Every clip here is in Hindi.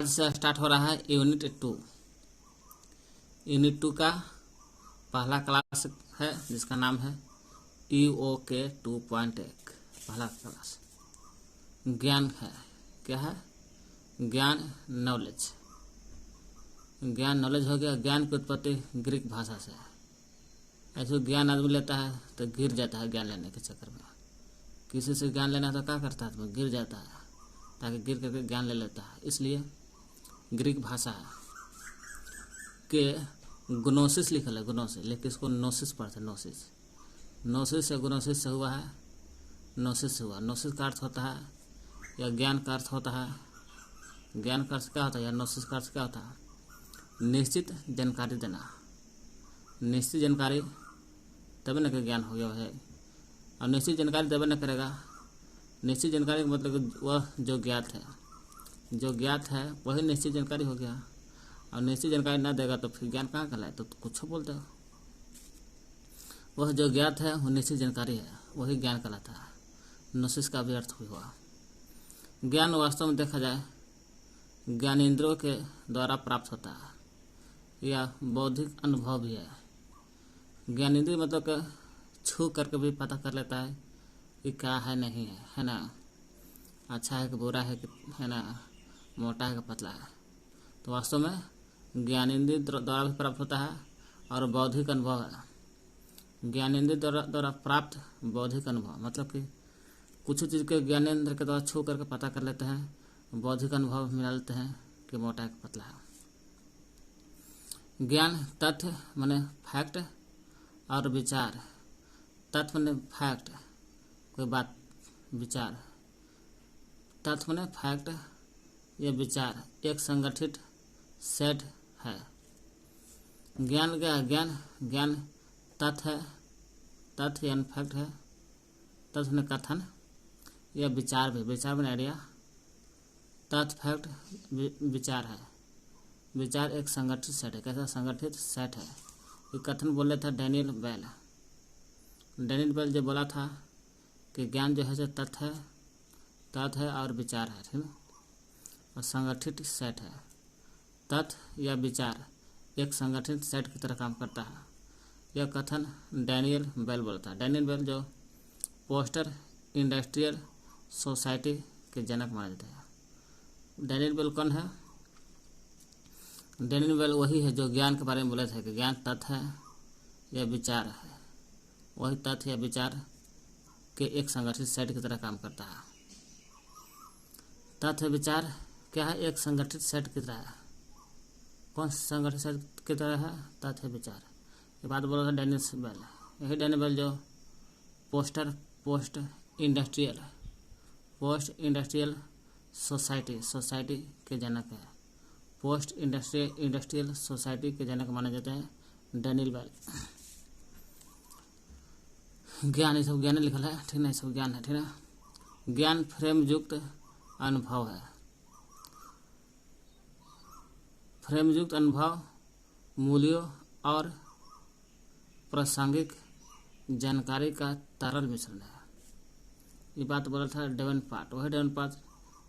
आज से स्टार्ट हो रहा है यूनिट 2 का पहला क्लास है जिसका नाम है EOK 2.1। पहला क्लास ज्ञान है। क्या है? ज्ञान, नॉलेज। ज्ञान नॉलेज हो गया। ज्ञान की उत्पत्ति ग्रीक भाषा से है। ऐसे ज्ञान आदमी लेता है तो गिर जाता है ज्ञान लेने के चक्कर में। किसी से ज्ञान लेना तो क्या करता है? तो गिर जाता है, ताकि गिर करके ज्ञान ले लेता है। इसलिए ग्रीक भाषा के ग्नोसिस लिखल है, ग्नोसिस, लेकिन इसको नोसिस पढ़ते हैं। नोसिस से ग्नोसिस से हुआ है, नोसिस से हुआ। नोसिस का अर्थ होता है या ज्ञान का अर्थ होता है, ज्ञान का अर्थ क्या होता है या नोसिस का अर्थ क्या होता है? निश्चित जानकारी देना। निश्चित जानकारी तभी न ज्ञान हो गया है। और निश्चित जानकारी तभी न करेगा। निश्चित जानकारी का मतलब वह जो ज्ञात है, जो ज्ञात है वही निश्चित जानकारी हो गया। और निश्चित जानकारी ना देगा तो फिर ज्ञान कहाँ कहलाए? तो कुछ बोलते हो। वह जो ज्ञात है वो निश्चित जानकारी है, वही ज्ञान कहलाता है। नोसिस का भी अर्थ हुआ। ज्ञान वास्तव में देखा जाए ज्ञानेंद्रियों के द्वारा प्राप्त होता है या बौद्धिक अनुभव भी है। ज्ञानेंद्रिय मतलब कि छू करके भी पता कर लेता है कि क्या है नहीं है ना, अच्छा है कि बुरा है कि है ना, मोटा है कि पतला है। तो वास्तव में ज्ञानेंद्रिय द्वारा भी प्राप्त होता है और बौद्धिक अनुभव है। ज्ञानेंद्रिय द्वारा प्राप्त बौद्धिक अनुभव मतलब कि कुछ चीज़ के ज्ञानेंद्र के द्वारा छू करके पता कर लेते हैं, बौद्धिक अनुभव मिला लेते हैं कि मोटा है कि पतला है। ज्ञान तथ्य माने फैक्ट और विचार। तथ्य माने फैक्ट, कोई बात, विचार। तथ्य माने फैक्ट या विचार एक संगठित सेट है। ज्ञान क्या है? ज्ञान तथ्य है, तथ्य यानी फैक्ट है। तथ्य माने कथन या विचार भी, विचार माने आइडिया। तथ्य फैक्ट विचार है। विचार एक संगठित सेट है। कैसा संगठित सेट है? ये कथन बोले था डैनियल बेल। डैनियल बेल जो बोला था कि ज्ञान जो है जो तथ्य है और विचार है, ठीक है, और संगठित सेट है। तथ्य या विचार एक संगठित सेट की तरह काम करता है। यह कथन डैनियल बेल बोलता है। डैनियल बेल जो पोस्टर इंडस्ट्रियल सोसाइटी के जनक माने जाते हैं। डैनियल बेल कौन है? डैनियल बेल वही है जो ज्ञान के बारे में बोले थे कि ज्ञान तथ्य है या विचार है। वही तथ्य या विचार के एक संगठित सेट की तरह काम करता है। तथ्य विचार क्या है? एक संगठित सेट की तरह है। कौन संगठित सेट की तरह है? तथ्य विचार। ये बात बोला था डैनियल बेल। यही डैनियल बेल जो पोस्ट इंडस्ट्रियल सोसाइटी के जनक है। पोस्ट इंडस्ट्रियल सोसाइटी के जनक माने जाते हैं डैनियल बेल। ज्ञान, ये सब ज्ञान लिखल है, ठीक ना, ये सब ज्ञान है, ठीक है। ज्ञान फ्रेम युक्त अनुभव है। फ्रेम युक्त अनुभव मूल्यों और प्रासंगिक जानकारी का तरल मिश्रण है। ये बात बोला था डेवनपार्ट। वही डेवनपार्ट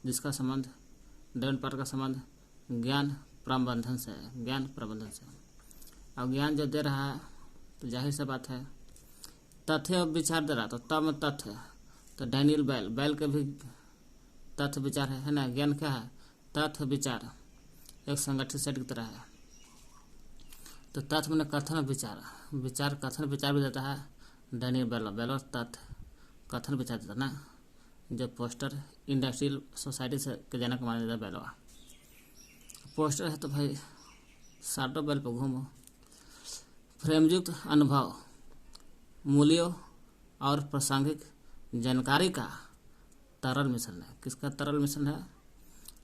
जिसका संबंध, डेवनपार्ट का संबंध ज्ञान प्रबंधन से है, ज्ञान प्रबंधन से। अब ज्ञान जो दे रहा है तो जाहिर सी बात है तथ्य और विचार दे रहा, तो तब में तथ्य, तो डैनियल बेल के भी तथ्य विचार है ना। ज्ञान क्या है? तथ्य विचार एक संगठित सेट की तरह है। तो तथ्य मैंने कथन विचार, विचार कथन विचार भी देता है डैनियल बेल। तथ्य कथन विचार देता ना, जो पोस्टर इंडस्ट्रियल सोसाइटी से के जनक माना जाता है बेलवा। पोस्टर है तो भाई साटो बेल पर घूमो। फ्रेमयुक्त अनुभव मूल्यों और प्रासंगिक जानकारी का तरल मिश्रण है। किसका तरल मिश्रण है?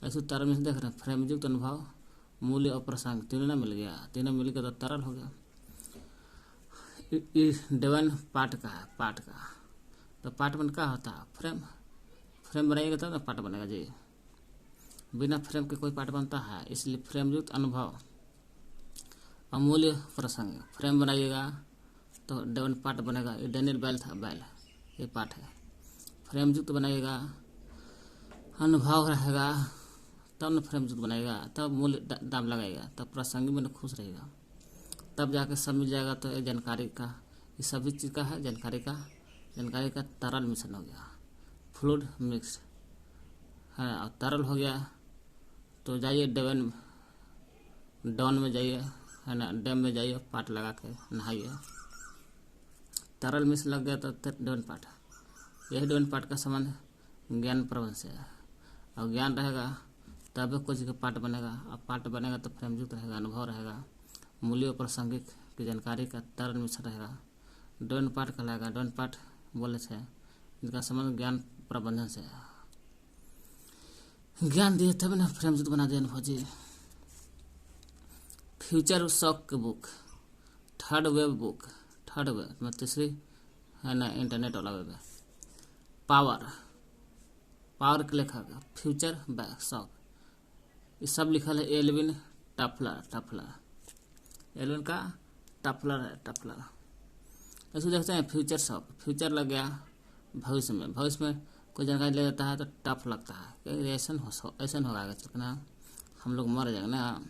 ऐसे तरल मिश्रण देख रहे हैं, फ्रेमयुक्त अनुभव, मूल्य और प्रासंगिक तीनों ना मिल गया, तीनों मिल के तो तरल हो गया। डेवन पार्ट का है, पार्ट का, तो पार्ट बन क्या होता है? फ्रेम बनाइएगा तब ना पार्ट बनेगा जी। बिना फ्रेम के कोई पार्ट बनता है? इसलिए फ्रेमयुक्त अनुभव, अमूल्य प्रसंग, फ्रेम बनाइएगा तो डेवन पार्ट बनेगा। ये डैनियल बेल था, बेल ये पार्ट है। फ्रेमयुक्त बनाइएगा, अनुभव रहेगा तब न फ्रेमयुक्त बनाएगा, तब मूल्य दाम लगाएगा, तब प्रासंगिक में खुश रहेगा, तब जाके सब मिल जाएगा। तो ये जानकारी का, ये सभी चीज़ का है जानकारी का तरल मिश्रण हो गया, फ्लूइड मिक्स है। और तरल हो गया तो जाइए डाउन में जाइए, है ना, डैम में जाइए, पाट लगा के नहाइए। तरल मिश्र लग गया तो डैम पाट, यही डैम पाट का संबंध ज्ञान प्रबंध से है। और ज्ञान रहेगा तब कुछ का पाठ बनेगा, और पाठ बनेगा तो फ्रेमयुक्त रहेगा, अनुभव रहेगा, मूल्य प्रासंगिक की जानकारी का तरल मिश्रण रहेगा। डैम पाठ कहलाएगा। डैम पाठ बोले से जिसका संबंध ज्ञान प्रबंधन से है। ज्ञान दिए तब ना फ्रेमयुक्त बना दिए अनुभव जी। फ्यूचर शॉक की book, third web book, third web मतलब तीसरी है ना, इंटरनेट वाला वेब है। पावर के लेखक फ्यूचर शॉक, ये सब लिखल है एल्विन टफलर। एल्विन का टफलर है, टफलर। इसको देखते हैं फ्यूचर शॉक, फ्यूचर लग गया भविष्य में कोई जानकारी ले जाता है तो टफ लगता है, ऐसा होगा आगे चल ना, हम लोग मर जाएंगे ना।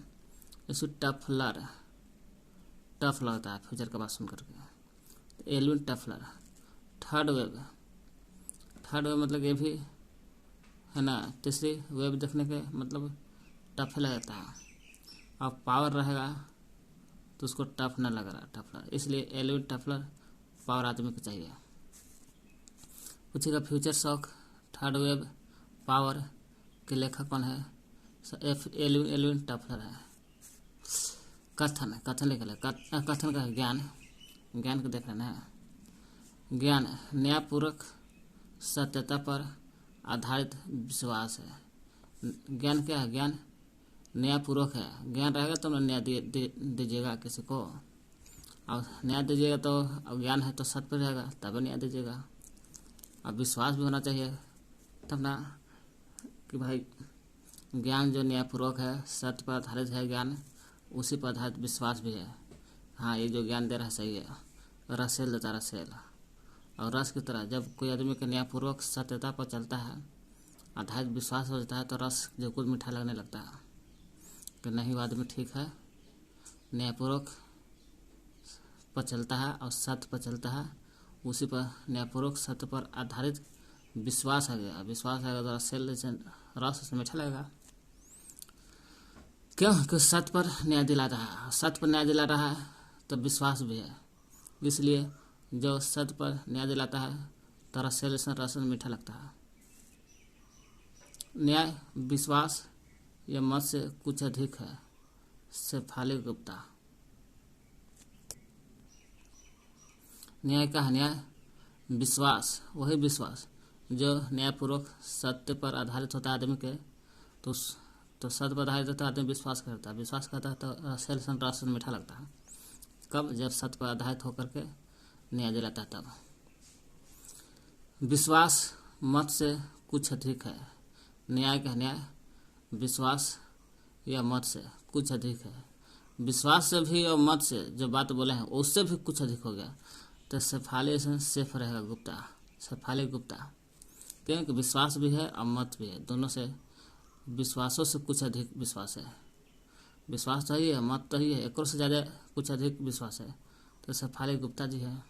इसको टफ लगता है फ्यूचर का बात सुन करके। एल्विन टफलर। थर्ड वेब मतलब ये भी है ना, तीसरी वेब देखने के मतलब टफ लगता है। और पावर रहेगा तो उसको टफ न लग रहा टफलर, इसलिए एल्विन टफलर पावर आदमी को चाहिए। पूछेगा future shock, third wave, power के लेखक कौन है? एल्विन टफलर है। कथन लिखल है, कथन का ज्ञान को देख रहे हैं। ज्ञान न्यायपूर्वक सत्यता पर आधारित विश्वास है। ज्ञान क्या है? ज्ञान न्यायपूर्वक है। ज्ञान रहेगा तो न्याय दीजिएगा किसी को, और न्याय दीजिएगा तो, अब ज्ञान है तो सत्य पर रहेगा तब न्याय दीजिएगा। अब विश्वास भी होना चाहिए तब ना, कि भाई ज्ञान जो न्यायपूर्वक है, सत्य पर आधारित है ज्ञान, उसी पर आधारित विश्वास भी है। हाँ, ये जो ज्ञान दे रहा है सही है। रसेल देता रसेल, और रस की तरह जब कोई आदमी के न्यायपूर्वक सत्यता पर चलता है, आधारित विश्वास हो जाता है, तो रस जो कुछ मीठा लगने लगता है कि नहीं वो आदमी ठीक है, न्यायपूर्वक पर चलता है और सत्य पर चलता है, उसी पर न्यायपूर्वक सत्य पर आधारित विश्वास आ गया। विश्वास आएगा तो रसेल रस उसमें मीठा लगेगा। क्यों? कि सत्य पर न्याय दिला रहा है, सत्य पर न्याय दिला रहा है तो विश्वास भी है, इसलिए जो सत्य पर न्याय दिलाता है तो रस मीठा लगता है। न्याय विश्वास या मत से कुछ अधिक है। शेफाली गुप्ता। न्याय का है, न्याय विश्वास, वही विश्वास जो न्यायपूर्वक सत्य पर आधारित होता है आदमी के, तो सत्य पर आधारित होता है आदमी विश्वास करता है तो रस मीठा लगता है। कब? जब सत्य पर आधारित होकर के न्याय दिलाता है तब। विश्वास मत से कुछ अधिक है। न्याय का न्याय विश्वास या मत से कुछ अधिक है। विश्वास से भी और मत से जो बात बोले हैं उससे भी कुछ अधिक हो गया तो शेफाली से सेफ रहेगा गुप्ता, शेफाली गुप्ता। क्योंकि विश्वास भी है और मत भी है, दोनों से, विश्वासों से कुछ अधिक विश्वास है। विश्वास तो ही है, मत तो ही है, एक से ज़्यादा कुछ अधिक विश्वास है तो शेफाली गुप्ता जी है।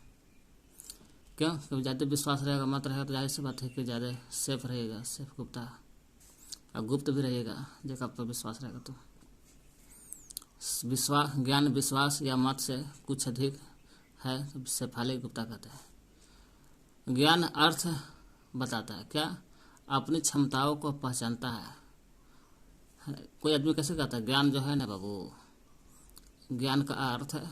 क्यों? क्योंकि ज़्यादा विश्वास रहेगा, मत रहेगा तो जाहिर सी बात है कि ज़्यादा सेफ रहेगा, सेफ गुप्ता। और गुप्त भी रहेगा जब आप पर विश्वास रहेगा तो। ज्ञान विश्वास या मत से कुछ अधिक है तो शेफाली गुप्ता कहते हैं। ज्ञान अर्थ बताता है, क्या? अपनी क्षमताओं को पहचानता है। कोई आदमी कैसे कहता है? ज्ञान जो है ना बाबू, ज्ञान का अर्थ है,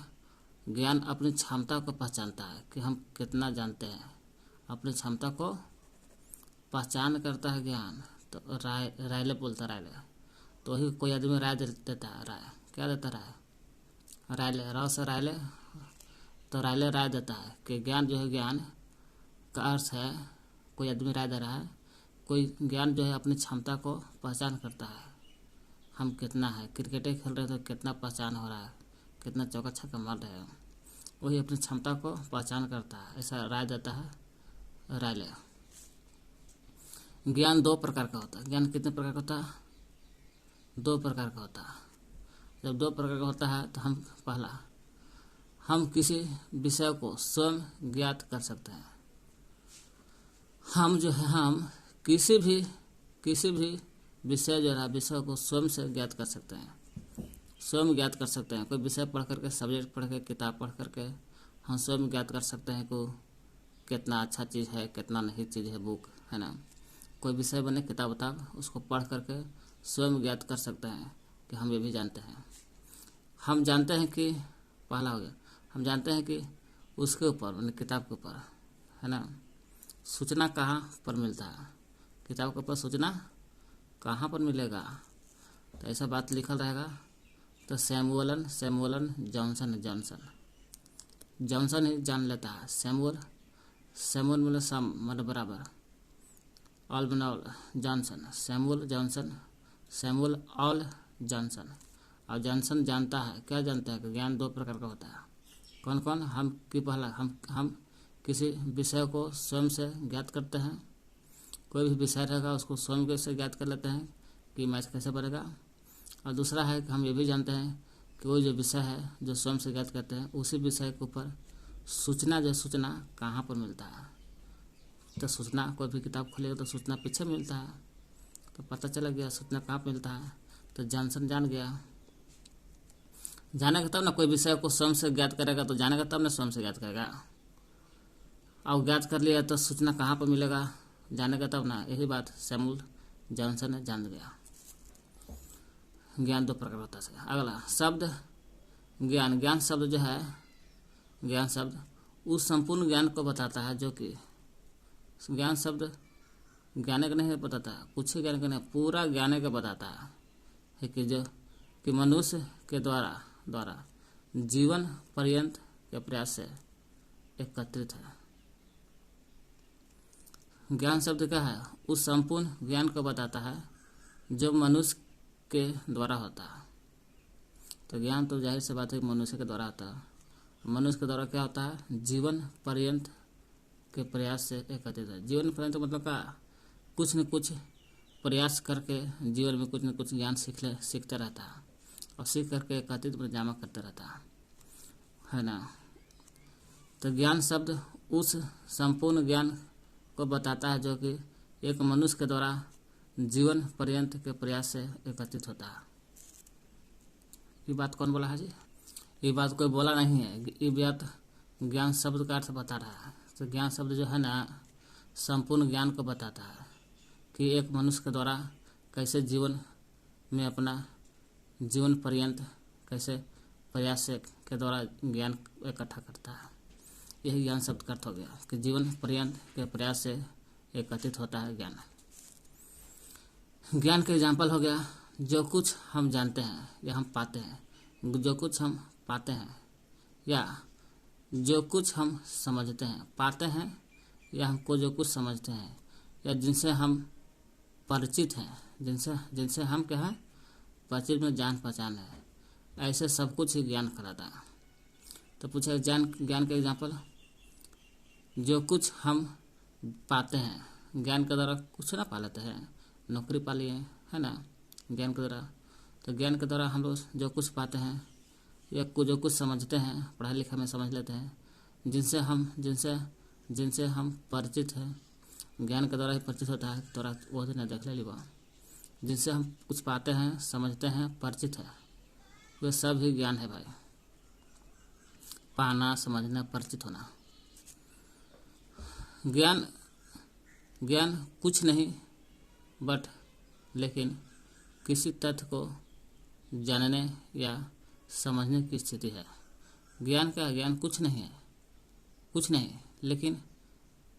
ज्ञान अपनी क्षमता को पहचानता है कि हम कितना जानते हैं, अपनी क्षमता को पहचान करता है ज्ञान। तो रायले बोलता, रायले तो वही कोई आदमी राय देता है। राय क्या देता है? रायले, राव से रायले, तो रायले राय देता है कि ज्ञान जो है, ज्ञान का अर्थ है कोई आदमी राय दे रहा है, कोई ज्ञान जो है अपनी क्षमता को पहचान करता है, हम कितना है, क्रिकेट खेल रहे तो कितना पहचान हो रहा है, कितना चौका छक्का मार रहे हैं, वही अपनी क्षमता को पहचान करता है, ऐसा राय देता है रायले। ज्ञान दो प्रकार का होता है। ज्ञान कितने प्रकार का होता है? दो प्रकार का होता है। जब दो प्रकार का होता है तो पहला हम किसी विषय को स्वयं ज्ञात कर सकते हैं। हम किसी भी विषय जो है विषय को स्वयं से ज्ञात कर सकते हैं, स्वयं ज्ञात कर सकते हैं। कोई विषय पढ़ करके, सब्जेक्ट पढ़ के, किताब पढ़ करके हम स्वयं ज्ञात कर सकते हैं को कितना अच्छा चीज़ है, कितना नहीं चीज़ है बुक, है ना। कोई विषय बने किताब उसको पढ़ करके स्वयं ज्ञात कर सकते हैं कि हम ये भी जानते हैं। हम जानते हैं कि पहला हो गया, हम जानते हैं कि उसके ऊपर मैंने किताब के ऊपर, है ना, सूचना कहाँ पर मिलता है। किताब के ऊपर सूचना कहाँ पर मिलेगा, तो ऐसा बात लिखल रहेगा। तो सैमुअल जॉनसन ही जान लेता है। सैमुअल मतलब सम मतलब बराबर, ऑल बनाओ जॉनसन, सैमुअल ऑल जॉनसन। और जॉनसन जानता है, क्या जानता है कि ज्ञान दो प्रकार का होता है। कौन कौन? हम किसी विषय को स्वयं से ज्ञात करते हैं। कोई भी विषय रहेगा उसको स्वयं से ज्ञात कर लेते हैं कि मैथ कैसे बनेगा। और दूसरा है कि हम ये भी जानते हैं कि वो जो विषय है जो स्वयं से ज्ञात करते हैं, उसी विषय के ऊपर सूचना कहाँ पर मिलता है। तो सूचना, कोई भी किताब खोलेगा तो सूचना पीछे मिलता है, तो पता चला गया सूचना कहाँ पर मिलता है। तो जॉनसन जान गया। जानेगा तब ना, कोई विषय को स्वयं से ज्ञात करेगा तो जानेगा तब ना स्वयं से ज्ञात करेगा। और ज्ञात कर लिया तो सूचना कहाँ पर मिलेगा, जानेगा तब ना। यही बात सैमुअल जॉनसन ने जान गया। ज्ञान दो प्रकार होता है। अगला शब्द ज्ञान शब्द जो है, ज्ञान शब्द उस संपूर्ण ज्ञान को बताता है जो कि, ज्ञान शब्द ज्ञान का नहीं बताता, कुछ ही ज्ञान का नहीं, पूरा ज्ञान का बताता है कि जो कि मनुष्य के द्वारा जीवन पर्यंत के प्रयास से एकत्रित है। ज्ञान शब्द क्या है? उस संपूर्ण ज्ञान को बताता है जो मनुष्य के द्वारा होता है। तो ज्ञान तो जाहिर सी बात है मनुष्य के द्वारा होता है। मनुष्य के द्वारा क्या होता है? जीवन पर्यंत के प्रयास से एकत्रित है। जीवन पर्यंत मतलब क्या, कुछ न कुछ प्रयास करके जीवन में कुछ न कुछ ज्ञान सीखता रहता है और सीख करके एकत्रित में जमा करता रहता है ना। तो ज्ञान शब्द उस संपूर्ण ज्ञान को बताता है जो कि एक मनुष्य के द्वारा जीवन पर्यंत के प्रयास से एकत्रित होता है। ये बात कौन बोला है जी? ये बात कोई बोला नहीं है, ये बात ज्ञान शब्द का अर्थ बता रहा है। तो ज्ञान शब्द जो है ना, संपूर्ण ज्ञान को बताता है कि एक मनुष्य के द्वारा कैसे जीवन में अपना जीवन पर्यंत कैसे प्रयास से के द्वारा ज्ञान इकट्ठा करता है। यही ज्ञान शब्द का अर्थ हो गया कि जीवन पर्यंत के प्रयास से एकत्रित होता है ज्ञान। ज्ञान के एग्जाम्पल हो गया, जो कुछ हम जानते हैं या हम पाते हैं, जो कुछ हम पाते हैं या जो कुछ हम समझते हैं। पाते हैं या हमको जो कुछ समझते हैं या जिनसे हम परिचित हैं, जिनसे हम क्या है, परिचित में जान पहचान है, ऐसे सब कुछ ही ज्ञान कहलाता है। तो पूछा ज्ञान के एग्जाम्पल, जो कुछ हम पाते हैं, ज्ञान के द्वारा कुछ ना पा लेते हैं, नौकरी पा लिए, है ना, ज्ञान के द्वारा। तो ज्ञान के द्वारा हम लोग जो कुछ पाते हैं या जो कुछ समझते हैं, पढ़ाई लिखाई में समझ लेते हैं, जिनसे हम परिचित हैं, ज्ञान के द्वारा ही परिचित होता है। थोड़ा वो दिन देख ले लीबा, जिनसे हम कुछ पाते हैं, समझते हैं, परिचित है, वे सब ही ज्ञान है भाई। पाना, समझना, परिचित होना। ज्ञान कुछ नहीं बट लेकिन किसी तथ्य को जानने या समझने की स्थिति है। ज्ञान क्या है? ज्ञान कुछ नहीं लेकिन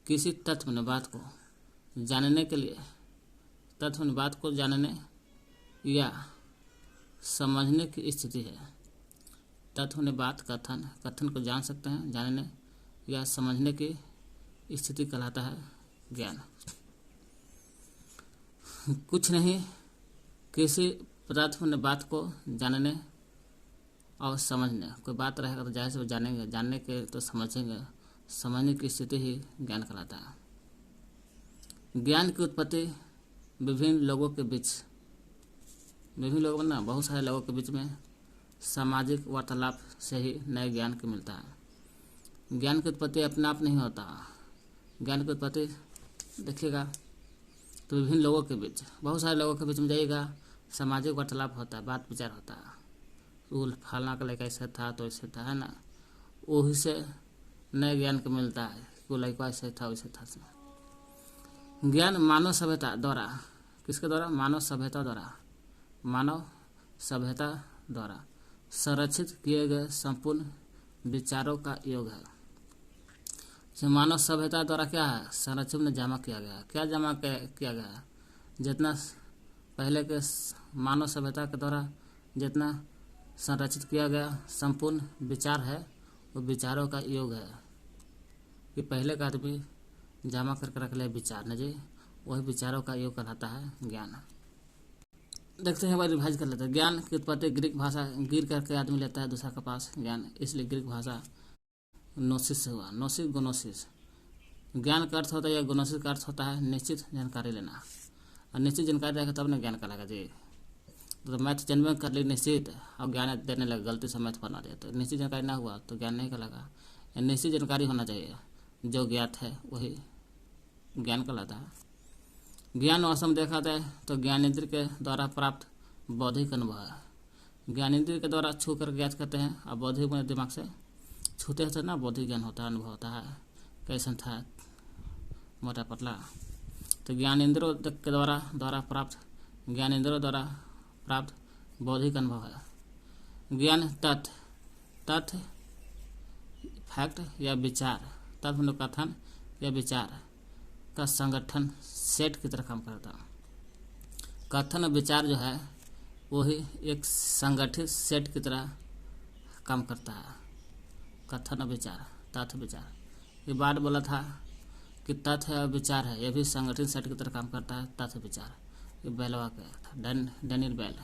किसी तथ्य में बात को जानने के लिए, तथ्य में बात को जानने या समझने की स्थिति है। तथ्य में बात, कथन को जान सकते हैं, जानने या समझने की स्थिति कहलाता है ज्ञान। कुछ नहीं, किसी पदार्थ में बात को जानने और समझने। कोई बात रहेगा तो जाहिर से वो जानेंगे, जानने के तो समझेंगे, समझने की स्थिति ही ज्ञान कहलाता है। ज्ञान की उत्पत्ति विभिन्न लोगों के बीच विभिन्न लोगों में ना बहुत सारे लोगों के बीच में सामाजिक वार्तालाप से ही नए ज्ञान को मिलता है। ज्ञान की उत्पत्ति अपने आप नहीं होता। ज्ञान की उत्पत्ति देखिएगा तो विभिन्न लोगों के बीच, बहुत सारे लोगों के बीच में जाइएगा, सामाजिक वार्तालाप होता है, बात विचार होता है। वो फलाना का लड़का ऐसे था तो ऐसे था, है ना, वही से नए ज्ञान को मिलता है। वो लड़का ऐसे था वैसे था। ज्ञान मानव सभ्यता द्वारा, किसके द्वारा? मानव सभ्यता द्वारा, मानव सभ्यता द्वारा संरक्षित किए गए संपूर्ण विचारों का योग है। जो मानव सभ्यता द्वारा क्या है? संरक्षित में जमा किया गया है। क्या जमा किया गया है? जितना पहले के मानव सभ्यता के द्वारा जितना संरक्षित किया गया संपूर्ण विचार है, वो विचारों का योग है। कि पहले का आदमी जमा करके रख ले विचार न जी, वही विचारों का योग कहलाता है ज्ञान। देखते हैं, रिवाइज कर लेते हैं। ज्ञान की उत्पत्ति ग्रीक भाषा, गिर करके आदमी लेता है दूसरा के पास ज्ञान, इसलिए ग्रीक भाषा नोसिस से हुआ। नोसिस गोनोसिस, ज्ञान का अर्थ होता है या गोनोसिस का अर्थ होता है निश्चित जानकारी लेना। और निश्चित जानकारी रहेगा तब ना ज्ञान कहलाएगा जी। तो मैथ जन्म कर ली निश्चित, और ज्ञान देने लगे, गलती से मैथ बना दिया, तो निश्चित जानकारी ना हुआ तो ज्ञान नहीं कहलाएगा। निश्चित जानकारी होना चाहिए, जो ज्ञात है वही ज्ञान कहलाता है। ज्ञान वास्तव में देखा जाए तो ज्ञानेंद्रिय के द्वारा प्राप्त बौद्धिक अनुभव है। ज्ञानेंद्रिय के द्वारा छू कर ज्ञात करते हैं, और बौद्धिक में दिमाग से छूते हैं ना, बौद्धिक ज्ञान होता है, अनुभव होता है, कैसन था, मोटा पतला। तो ज्ञानेंद्रियों के द्वारा प्राप्त, ज्ञानेंद्रियों द्वारा प्राप्त बौद्धिक अनुभव है। ज्ञान तथ्य फैक्ट या विचार, तथ्य मतलब कथन या विचार का संगठन सेट की तरह काम करता है। कथन और विचार जो है वही एक संगठित सेट की तरह काम करता है। कथन और विचार, तथ्य विचार, ये बात बोला था कि तथ्य और विचार है, ये भी संगठित सेट की तरह काम करता है। तथ्य विचार, ये बेलवा का था, डेनियल बेल।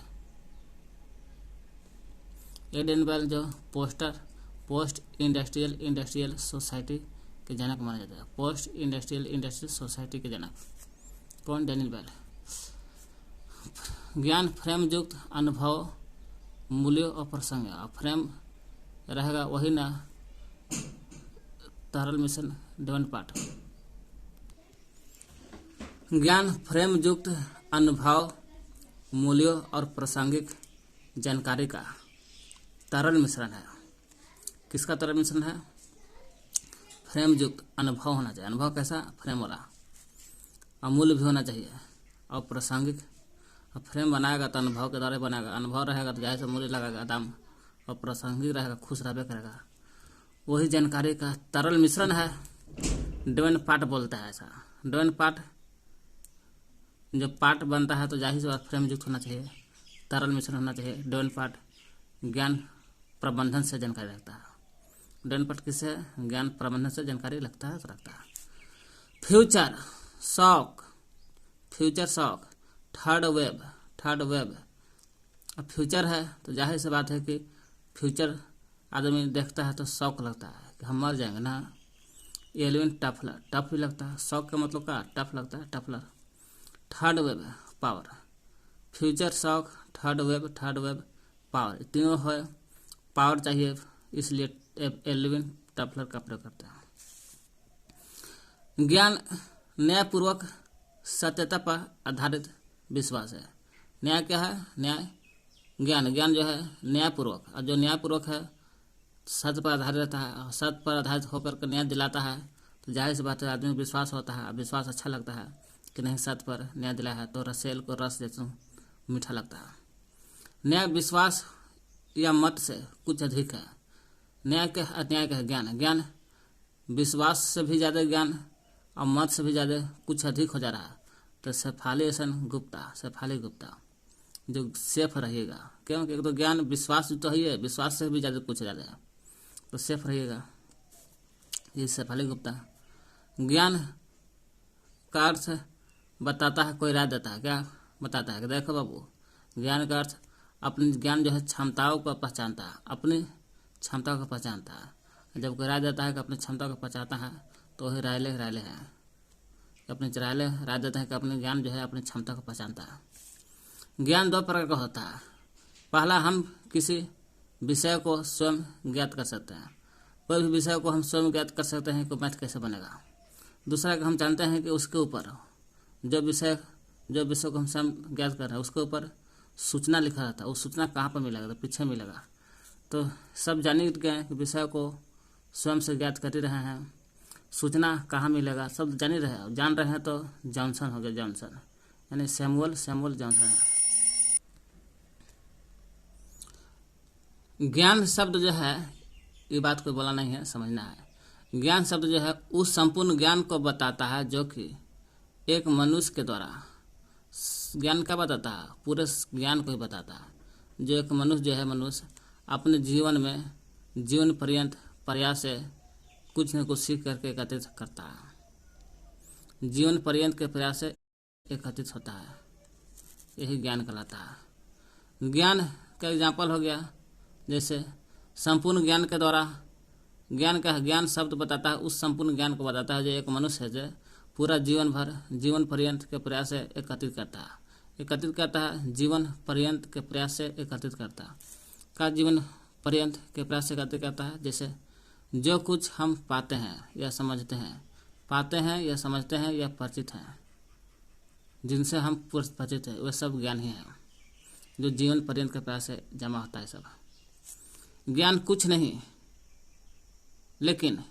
ये डेनियल बेल जो पोस्ट इंडस्ट्रियल सोसाइटी के जनक माना जाता है। पोस्ट इंडस्ट्रियल सोसाइटी के जनक कौन? Daniel bell. ज्ञान फ्रेम युक्त अनुभव, मूल्यों और प्रसंग, और फ्रेम रहेगा वही ना, तरल मिश्रण डेवन पाठ। ज्ञान फ्रेम युक्त अनुभव, मूल्यों और प्रासंगिक जानकारी का तरल मिश्रण है। किसका तरल मिश्रण है? फ्रेम युक्त अनुभव होना चाहिए। अनुभव कैसा? फ्रेम वाला। अमूल्य भी होना चाहिए और प्रासंगिक। फ्रेम बनाएगा तो अनुभव के द्वारा बनाएगा, अनुभव रहेगा तो जाहिर से मूल्य लगाएगा दाम, और प्रासंगिक रहेगा खुश रहबे करेगा। वही जानकारी का तरल मिश्रण है। डेवन पाठ बोलता है ऐसा। डेवन पाठ जब पाठ बनता है तो जाहिर से बात फ्रेम युक्त होना चाहिए, तरल मिश्रण होना चाहिए। डेवन पाठ ज्ञान प्रबंधन से जानकारी रखता है। डेवन पाठ किससे? ज्ञान प्रबंधन से जानकारी रखता है। Future shock, third web. अब फ्यूचर है तो जाहिर सी बात है कि फ्यूचर आदमी देखता है तो शौक लगता है कि हम मर जाएंगे ना। एलियन टफ भी लगता है। शौक का मतलब क्या? टफ लगता है, Toffler. Third wave power, future shock, third wave power, तीनों है। पावर चाहिए इसलिए एलियन टफलर का प्रयोग करते हैं। ज्ञान न्यायपूर्वक सत्यता पर आधारित विश्वास है। न्याय क्या है? न्याय ज्ञान जो है न्यायपूर्वक, और जो न्यायपूर्वक है सत्य पर आधारित रहता है, और सत्य पर आधारित होकर के न्याय दिलाता है तो जाहिर सी बात है आदमी को विश्वास होता है। विश्वास अच्छा लगता है कि नहीं, सत्य पर न्याय दिला है तो रसेल को रस जैसा मीठा लगता है। न्याय विश्वास या मत से कुछ अधिक है। न्याय का अन्याय का ज्ञान विश्वास से भी ज़्यादा ज्ञान और मत से भी ज़्यादा कुछ अधिक हो जा रहा है तो शेफाली गुप्ता जो सेफ रहेगा। क्योंकि तो ज्ञान विश्वास तो ही है, विश्वास से भी ज़्यादा कुछ ज़्यादा है तो सेफ रहेगा। ये शेफाली गुप्ता। ज्ञान का अर्थ बताता है, कोई राय देता है, क्या बताता है कि देखो बाबू, ज्ञान का अर्थ अपनी ज्ञान जो है क्षमताओं को पहचानता है, अपनी क्षमता को पहचानता है। जब कोई राय देता है कि अपनी क्षमता को पहचानता है तो वही रायले हैं। अपनी राय देते हैं कि अपने ज्ञान जो है अपनी क्षमता को पहचानता है। ज्ञान दो प्रकार का होता है। पहला, हम किसी विषय को स्वयं ज्ञात कर सकते हैं। कोई भी विषय को हम स्वयं ज्ञात कर सकते हैं कि मैथ कैसे बनेगा। दूसरा कि हम जानते हैं कि उसके ऊपर जो विषय को हम स्वयं ज्ञात कर रहे हैं उसके ऊपर सूचना लिखा रहता है। वो सूचना कहाँ पर मिलेगा, तो पीछे मिलेगा। तो सब जान ही गए कि विषय को स्वयं से ज्ञात कर ही रहे हैं, सूचना कहाँ मिलेगा सब जान ही रहे हैं। जान रहे हैं तो जॉनसन हो गया, जॉनसन यानी सैमुअल जॉनसन है। ज्ञान शब्द जो है, ये बात कोई बोला नहीं है, समझना है। ज्ञान शब्द जो है उस संपूर्ण ज्ञान को बताता है जो कि एक मनुष्य के द्वारा, ज्ञान का बताता है, पूरे ज्ञान को ही बताता है जो एक मनुष्य अपने जीवन पर्यंत प्रयास से कुछ न कुछ सीख करके एकत्रित करता है। जीवन पर्यंत के प्रयास से एकत्रित होता है, यही ज्ञान कहलाता है। ज्ञान का एग्जाम्पल हो गया जैसे संपूर्ण ज्ञान के द्वारा, ज्ञान शब्द बताता है उस संपूर्ण ज्ञान को बताता है जो एक मनुष्य है जो पूरा जीवन पर्यंत के प्रयास से एकत्रित करता है। जीवन पर्यंत के प्रयास से एकत्रित करता है। जीवन पर्यंत के प्रयास से एकत्रित करता है। जैसे जो कुछ हम पाते हैं या समझते हैं या परिचित हैं, जिनसे हम परिचित हैं, वे सब ज्ञान ही है जो जीवन पर्यंत के प्रयास से जमा होता है। सब ज्ञान कुछ नहीं लेकिन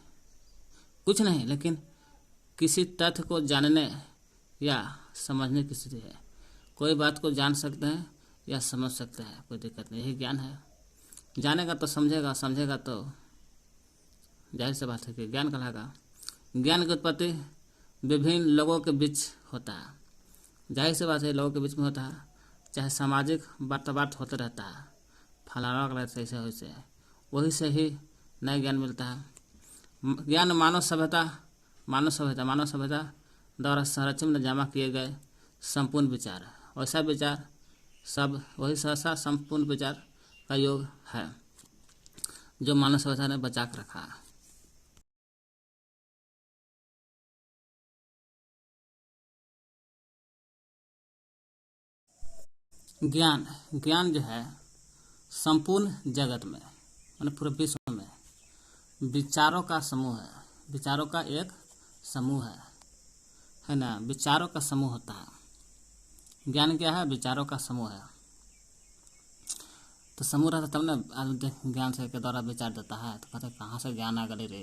किसी तथ्य को जानने या समझने की स्थिति है। कोई बात को जान सकते हैं या समझ सकते हैं, कोई दिक्कत नहीं, यही ज्ञान है। जानेगा तो समझेगा तो जाहिर सी बात है कि ज्ञान कहलाएगा। ज्ञान की उत्पत्ति विभिन्न लोगों के बीच होता है, जाहिर सी बात है लोगों के बीच में होता है। चाहे सामाजिक वार्तावार्ता होते रहता है, फलाना का ऐसे वैसे, वही से ही नया ज्ञान मिलता है। ज्ञान मानव सभ्यता द्वारा संरचना में जमा किए गए संपूर्ण विचार, वैसा विचार सब वही सहसा संपूर्ण विचार का योग है जो मानव सभ्यता ने बचा कर रखा है। ज्ञान जो है संपूर्ण जगत में माने पूरे विश्व में विचारों का समूह है, विचारों का एक समूह है ना। विचारों का समूह होता है। ज्ञान क्या है? विचारों का समूह है। तो समूह रहता तब ना ज्ञान से के द्वारा विचार देता है। तो कहते कहाँ से ज्ञान आ गए रे,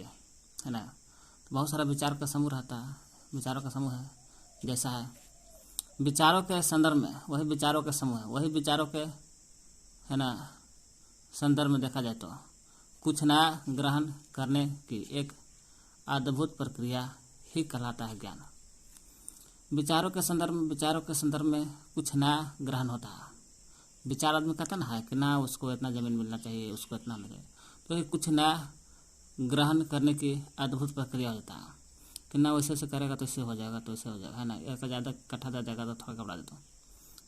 है ना। तो बहुत सारा विचार का समूह रहता है, विचारों का समूह है। जैसा है विचारों के संदर्भ में वही विचारों के समूह है, वही विचारों के है ना संदर्भ में देखा जाए तो कुछ नया ग्रहण करने की एक अद्भुत प्रक्रिया ही कहलाता है ज्ञान। विचारों के संदर्भ में कुछ नया ग्रहण होता है। विचार आदमी कहता ना है कि ना उसको इतना जमीन मिलना चाहिए, उसको इतना मिले, तो ये कुछ नया ग्रहण करने की अद्भुत प्रक्रिया होता है कि ना वैसे से करेगा तो इससे हो जाएगा, तो इससे हो जाएगा, है ना। एक ज़्यादा इकट्ठा दे जाएगा तो थोड़ा घबरा देता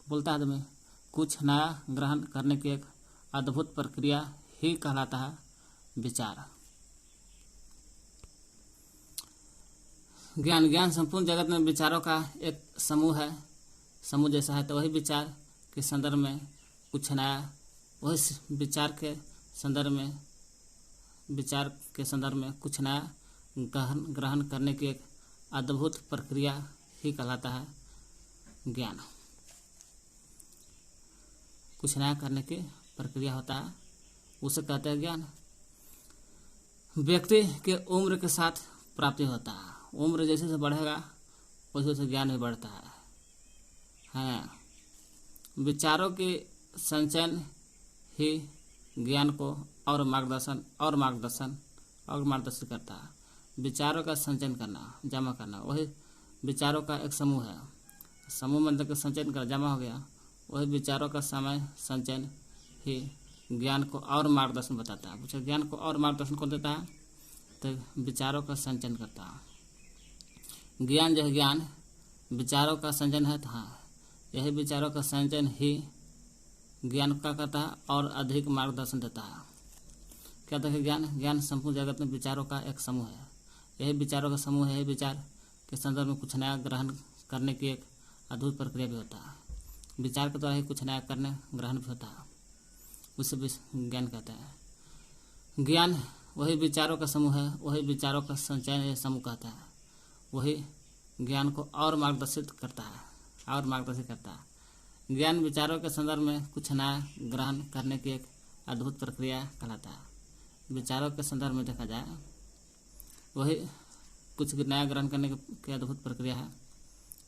बोलता है आदमी। कुछ नया ग्रहण करने की एक अद्भुत प्रक्रिया ही कहलाता है विचार। ज्ञान संपूर्ण जगत में विचारों का एक समूह है, समूह जैसा है। तो वही विचार के संदर्भ में कुछ नया, वही विचार के संदर्भ में कुछ नया ग्रहण करने की एक अद्भुत प्रक्रिया ही कहलाता है ज्ञान। कुछ नया करने की प्रक्रिया होता है, उसे कहते हैं ज्ञान। व्यक्ति के उम्र के साथ प्राप्ति होता है। उम्र जैसे से बढ़ेगा वैसे वैसे ज्ञान भी बढ़ता है। विचारों के संचयन ही ज्ञान को और मार्गदर्शन करता है। विचारों का संचयन करना, जमा करना, वही विचारों का एक समूह है। समूह मतलब के संचयन कर जमा हो गया, वही विचारों का समय संचयन ही ज्ञान को और मार्गदर्शन बताता है। पूछा ज्ञान को और मार्गदर्शन कौन देता है? तो विचारों का संचयन करता है। ज्ञान जो है, ज्ञान विचारों का संचयन है। तो हाँ, यही विचारों का संचयन ही ज्ञान का करता है और अधिक मार्गदर्शन देता है। क्या होता है ज्ञान संपूर्ण जगत में विचारों का एक समूह है। यही विचारों का समूह है, यही विचार के संदर्भ में कुछ नया ग्रहण करने की एक अद्भुत प्रक्रिया भी होता है। विचार के द्वारा ही कुछ नया करने ग्रहण भी होता है, उसे भी ज्ञान कहते हैं। ज्ञान वही विचारों का समूह है, वही विचारों का संचयन या समूह कहता है, वही ज्ञान को और मार्गदर्शित करता है। ज्ञान विचारों के संदर्भ में कुछ नया ग्रहण करने की एक अद्भुत प्रक्रिया कहलाता है। विचारों के संदर्भ में देखा जाए वही कुछ नया ग्रहण करने की अद्भुत प्रक्रिया है।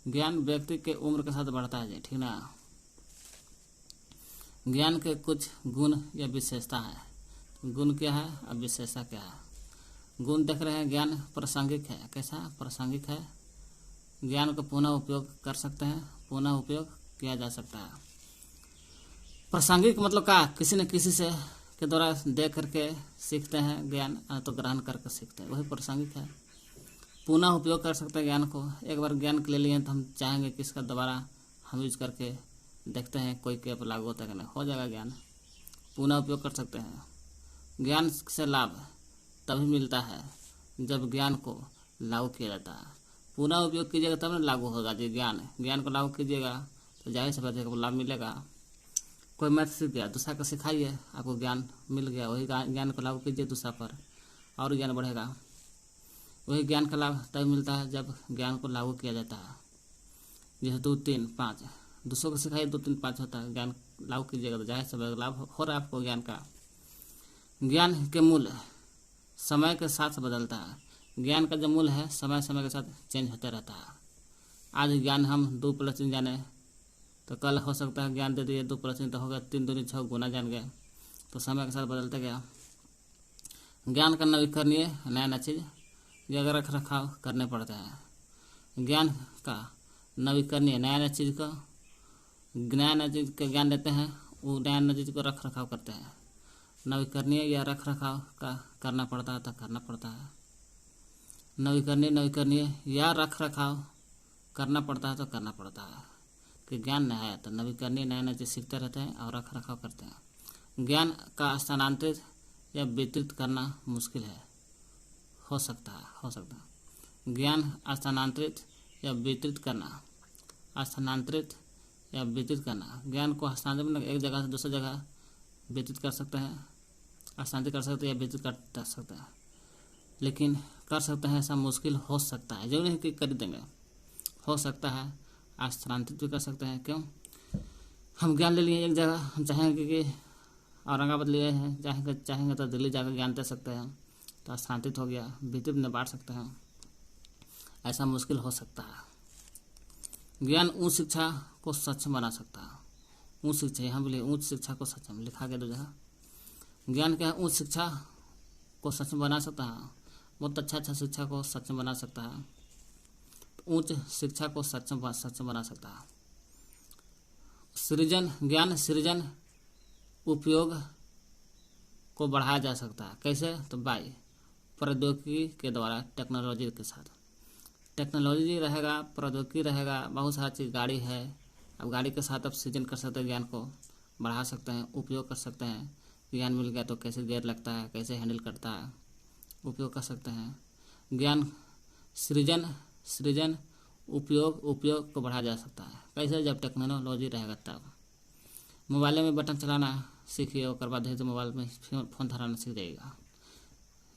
ज्ञान व्यक्ति के उम्र के साथ बढ़ता है, ठीक ना। ज्ञान के कुछ गुण या विशेषता है। गुण क्या है और विशेषता क्या है। गुण देख रहे हैं, ज्ञान प्रासंगिक है। कैसा प्रासंगिक है? ज्ञान को पुनः उपयोग कर सकते हैं, पुनः उपयोग किया जा सकता है। प्रासंगिक मतलब क्या? किसी न किसी से के द्वारा देख करके सीखते हैं ज्ञान, तो ग्रहण करके सीखते हैं, वही प्रासंगिक है। पुनः उपयोग कर सकते हैं ज्ञान को। एक बार ज्ञान ले लिए तो हम चाहेंगे कि इसका दोबारा हम यूज करके देखते हैं कोई कैप लागू होता है कि नहीं, हो जाएगा ज्ञान। पुनः उपयोग कर सकते हैं। ज्ञान से लाभ तभी मिलता है जब ज्ञान को लागू किया जाता है। पुनः उपयोग कीजिएगा तब ना लागू होगा जी। ज्ञान को लागू कीजिएगा तो जाहिर सी बात है लाभ मिलेगा। कोई मैथ सीख गया, दूसरा को सिखाइए, आपको ज्ञान मिल गया, वही ज्ञान को लागू कीजिए दूसरा पर, और ज्ञान बढ़ेगा। वही ज्ञान का लाभ तब मिलता है जब ज्ञान को लागू किया जाता है। जैसे 2, 3, 5 दूसरों को सिखाइए, 2, 3, 5 होता है। ज्ञान लागू कीजिएगा तो जाहिर से लाभ हो रहा है आपको ज्ञान का। ज्ञान के मूल्य समय के साथ बदलता है। ज्ञान का जो मूल्य है समय के साथ चेंज होते रहता है। आज ज्ञान हम 2 + 3 जाने तो कल हो सकता है ज्ञान दे दिए 2 + 3 तो हो गया 3 दूनी 6 गुना जान गए, तो समय के साथ बदलता गया। ज्ञान का नवीकरणीय नया चीज़ ये रख रखाव करने पड़ते हैं। ज्ञान का नवीकरणीय नया चीज़ का नया चीज़ का ज्ञान देते हैं, वो नया चीज़ को रख रखाव करते हैं। नवीकरणीय या रख रखाव का करना पड़ता है तो करना पड़ता है। नवीकरणीय या रख रखाव करना पड़ता है तो करना पड़ता है कि ज्ञान नया है तो नवीकरणीय नया चीज़ सीखते रहते हैं और रख रखाव करते हैं। ज्ञान का स्थानांतरित या वितरित करना मुश्किल है, हो सकता है। ज्ञान स्थानांतरित या वितरित करना, ज्ञान को हस्तांतरित एक जगह से दूसरी जगह वितरित कर सकते हैं, हस्तांतरित कर सकते हैं या वितरित कर सकते हैं, लेकिन कर सकते हैं ऐसा मुश्किल हो सकता है। जरूरी नहीं कि कर देंगे, हो सकता है स्थानांतरित भी कर सकते हैं। क्यों? हम ज्ञान ले लिए एक जगह, हम चाहेंगे कि औरंगाबाद लिए हैं, चाहेंगे तो दिल्ली जाकर ज्ञान दे सकते हैं, तो स्थानांतरित हो गया, वितरित में बांट सकते हैं, ऐसा मुश्किल हो सकता है। ज्ञान उच्च शिक्षा को सक्षम बना सकता है। उच्च शिक्षा, यहाँ बोलिए उच्च शिक्षा को सक्षम लिखा गया 2 जगह। ज्ञान क्या है? उच्च शिक्षा को सक्षम बना सकता है, बहुत अच्छा शिक्षा को सक्षम बना सकता है, उच्च शिक्षा को सक्षम बना सकता है। ज्ञान सृजन उपयोग को बढ़ाया जा सकता है। कैसे? तो बाय प्रौद्योगिकी के द्वारा, टेक्नोलॉजी के साथ। टेक्नोलॉजी रहेगा, प्रौद्योगिकी रहेगा, बहुत सारा चीज़, गाड़ी है, अब गाड़ी के साथ आप सृजन कर सकते हैं, ज्ञान को बढ़ा सकते हैं, उपयोग कर सकते हैं। ज्ञान मिल गया तो कैसे गियर लगता है, कैसे हैंडल करता है, उपयोग कर सकते हैं। ज्ञान सृजन उपयोग को बढ़ाया जा सकता है। कैसे? जब टेक्नोलॉजी रहेगा तब। मोबाइल में बटन चलाना सीखिए, और बाद तो मोबाइल में फ़ोन धराना सीख जाइएगा,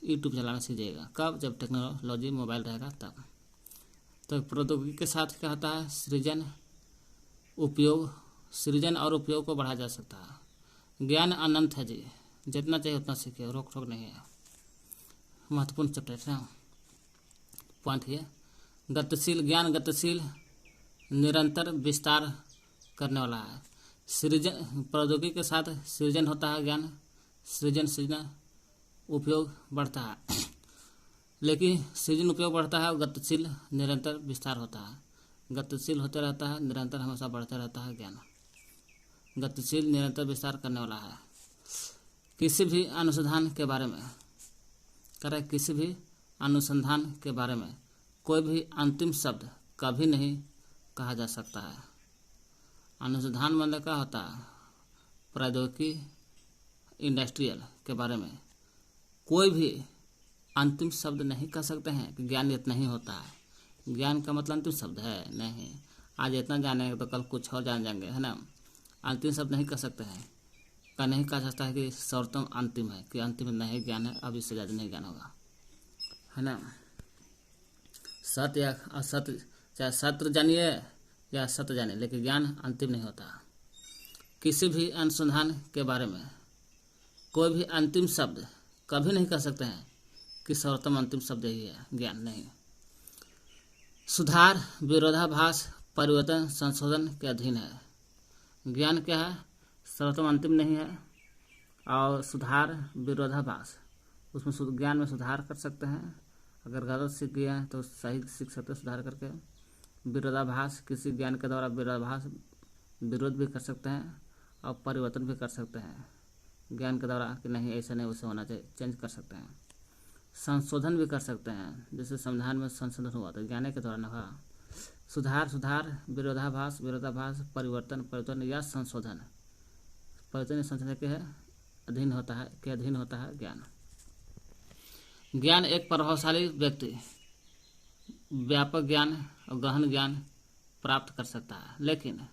यूट्यूब चलाना सीख जाइएगा। कब? जब टेक्नोलॉजी मोबाइल रहेगा तब। तो प्रौद्योगिकी के साथ क्या होता है? सृजन और उपयोग को बढ़ाया जा सकता है। ज्ञान अनंत है जी, जितना चाहिए उतना सीखिए, रोक ठोक नहीं है। महत्वपूर्ण चैप्टर है, पॉइंट ये। ज्ञान गतिशील निरंतर विस्तार करने वाला है। प्रौद्योगिकी के साथ सृजन होता है, ज्ञान सृजन उपयोग बढ़ता है, लेकिन सृजन उपयोग बढ़ता है और गतिशील निरंतर विस्तार होता है। गतिशील होते रहता है, निरंतर हमेशा बढ़ता रहता है ज्ञान। गतिशील निरंतर विस्तार करने वाला है। किसी भी अनुसंधान के बारे में कोई भी अंतिम शब्द कभी नहीं कहा जा सकता है। अनुसंधान मतलब क्या होता है? प्रौद्योगिकी, इंडस्ट्रियल के बारे में कोई भी अंतिम शब्द नहीं कह सकते हैं कि ज्ञान इतना ही होता है। ज्ञान का मतलब अंतिम शब्द है नहीं। आज इतना जानेंगे तो कल कुछ और जान जाएंगे, है ना। अंतिम शब्द नहीं कह सकते हैं, का नहीं कहा सकता है कि सर्वोत्तम अंतिम है, कि अंतिम नहीं ज्ञान है, अब इससे ज़्यादा नहीं ज्ञान होगा, है ना। सत्य या असत्य, चाहे सत्य जानिए या असत्य जानिए, लेकिन ज्ञान अंतिम नहीं होता। किसी भी अनुसंधान के बारे में कोई भी अंतिम शब्द कभी नहीं कह सकते हैं कि सर्वोत्तम अंतिम शब्द यही है, ज्ञान नहीं। सुधार, विरोधाभास, परिवर्तन, संशोधन के अधीन है। ज्ञान क्या है? सर्वोत्तम अंतिम नहीं है। और सुधार, विरोधाभास, उसमें ज्ञान में सुधार कर सकते हैं, अगर गलत सीख गए हैं तो सही सीख सकते हैं सुधार करके। विरोधाभास, किसी ज्ञान के द्वारा विरोधाभास, विरोध भी कर सकते हैं और परिवर्तन भी कर सकते हैं ज्ञान के द्वारा, कि नहीं ऐसा नहीं वैसा होना चाहिए, चेंज कर सकते हैं। संशोधन भी कर सकते हैं, जैसे संविधान में संशोधन हुआ तो ज्ञान के द्वारा हुआ। सुधार, विरोधाभास, परिवर्तन या संशोधन, परिवर्तन या संशोधन के अधीन होता है ज्ञान। ज्ञान एक प्रभावशाली व्यक्ति व्यापक ज्ञान और गहन ज्ञान प्राप्त कर सकता है, लेकिन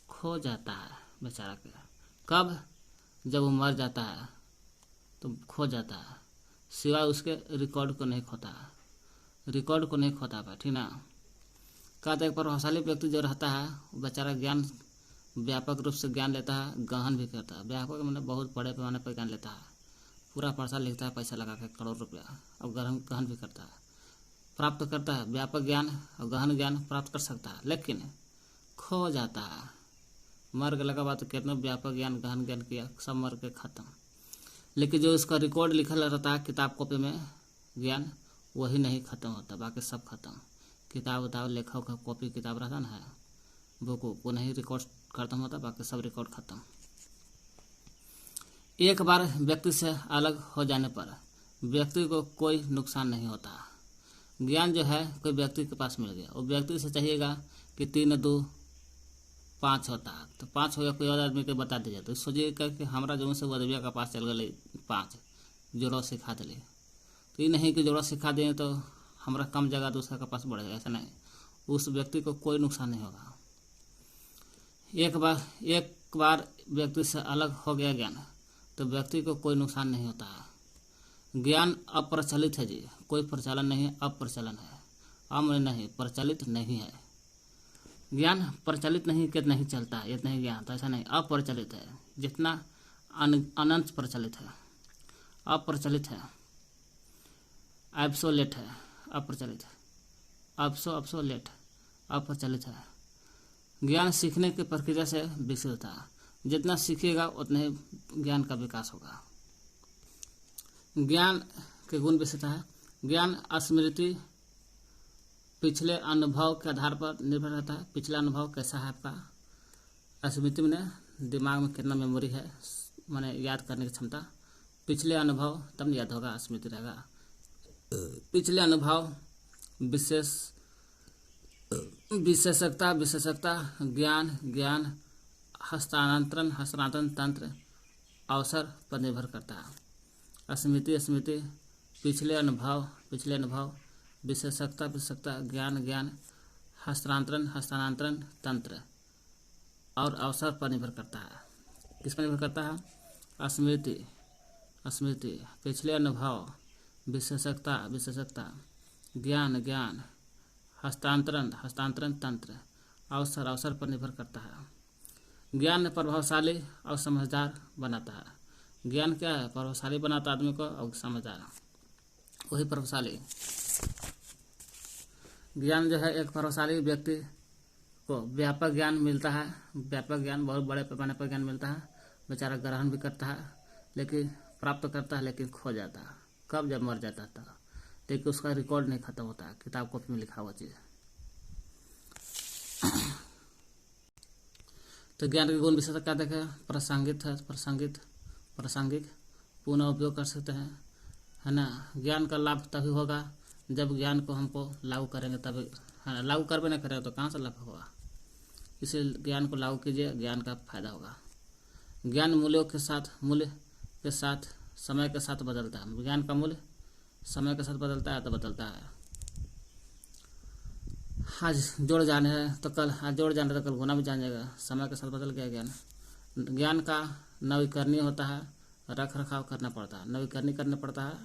खो जाता है बेचारा के। कब? जब वो मर जाता है तो खो जाता है, सिवाय उसके रिकॉर्ड को नहीं खोता ठीक ना। कहते एक प्रभावशाली व्यक्ति जो रहता है वो बेचारा ज्ञान व्यापक रूप से ज्ञान लेता है, गहन भी करता है। व्यापक मतलब बहुत बड़े पैमाने पर ज्ञान लेता है, पूरा पढ़ता लिखता है पैसा लगा के करोड़ रुपया, और गहन भी करता है, प्राप्त करता है। व्यापक ज्ञान और गहन ज्ञान प्राप्त कर सकता है, लेकिन खो जाता है। मर के लगा बात, कितना व्यापक ज्ञान गहन ज्ञान किया, सब मर के खत्म। लेकिन जो उसका रिकॉर्ड लिखल रहता है किताब कॉपी में ज्ञान, वही नहीं खत्म होता, बाकी सब खत्म। किताब लेखक का कॉपी किताब रहता ना है, बुक वो नहीं रिकॉर्ड खत्म होता, बाकी सब रिकॉर्ड खत्म। एक बार व्यक्ति से अलग हो जाने पर व्यक्ति को कोई नुकसान नहीं होता। ज्ञान जो है कोई व्यक्ति के पास मिल गया, वो व्यक्ति से चाहिएगा कि 3 2 5 होता है तो 5 हो गया, कोई और आदमी के बता दिया तो सोचिएगा कि हमारा जो से वदविया के पास चल गए 5 जोड़ा सिखा दिले, तो ये नहीं कि जोड़ा सिखा दिए तो हमारा कम जगह दूसरा के पास बढ़ेगा, ऐसा नहीं। उस व्यक्ति को कोई नुकसान नहीं होगा। एक बार व्यक्ति से अलग हो गया ज्ञान तो व्यक्ति को कोई नुकसान नहीं होता है। ज्ञान अप्रचलित है जी, कोई प्रचलन नहीं है, अप्रचलन है। अम्र नहीं, प्रचलित नहीं है। ज्ञान प्रचलित नहीं कि नहीं चलता है, इतना ही ज्ञान तो ऐसा नहीं, अप्रचलित है। जितना अनंत प्रचलित है, अप्रचलित है, एब्सोलेट है, अप्रचलित है, अब्सोलेट, अप्रचलित है। ज्ञान सीखने की प्रक्रिया से विकसित होता है, जितना सीखिएगा उतना ही ज्ञान का विकास होगा। ज्ञान के गुण विशेषता है। ज्ञान स्मृति पिछले अनुभव के आधार पर निर्भर रहता है। पिछला अनुभव कैसा है आपका, स्मृति में दिमाग में कितना मेमोरी है, माने याद करने की क्षमता। पिछले अनुभव तब नहीं याद होगा, स्मृति रहेगा। पिछले अनुभव, विशेषकता, ज्ञान हस्तांतरण तंत्र अवसर पर निर्भर करता है। स्मृति पिछले अनुभव, विशेषकता, ज्ञान हस्तांतरण तंत्र और अवसर पर निर्भर करता है। किस पर निर्भर करता है? स्मृति पिछले अनुभव, विशेषकता, ज्ञान हस्तांतरण तंत्र अवसर पर निर्भर करता है। ज्ञान प्रभावशाली और समझदार बनाता है। ज्ञान क्या है? प्रभावशाली बनाता है आदमी को और समझदार, वही प्रभावशाली। ज्ञान जो है एक प्रभावशाली व्यक्ति को व्यापक ज्ञान मिलता है, व्यापक ज्ञान बहुत बड़े पैमाने पर ज्ञान मिलता है। बेचारा ग्रहण भी करता है, लेकिन प्राप्त करता है, लेकिन खो जाता है। कब? जब मर जाता था, लेकिन उसका रिकॉर्ड नहीं खत्म होता है, किताब कॉपी में लिखा हुआ चीज। तो ज्ञान के गुण विशेषता क्या देखें? प्रासंगिक पुनः उपयोग कर सकते हैं, है ना। ज्ञान का लाभ तभी होगा जब ज्ञान को हमको लागू करेंगे, तभी, है ना। लागू करबे नहीं करेंगे तो कहाँ से लाभ होगा? इसलिए ज्ञान को लागू कीजिए, ज्ञान का फायदा होगा। ज्ञान मूल्य के साथ समय के साथ बदलता है। ज्ञान का मूल्य समय के साथ बदलता है तो बदलता है। आज जोड़ जाने हैं तो कल, आज जोड़ जाने तो कल गुना भी जान जाएगा। समय के साथ बदल गया ज्ञान। ज्ञान का नवीकरणीय होता है, रख रखाव करना पड़ता है, नवीकरणीय करना पड़ता है।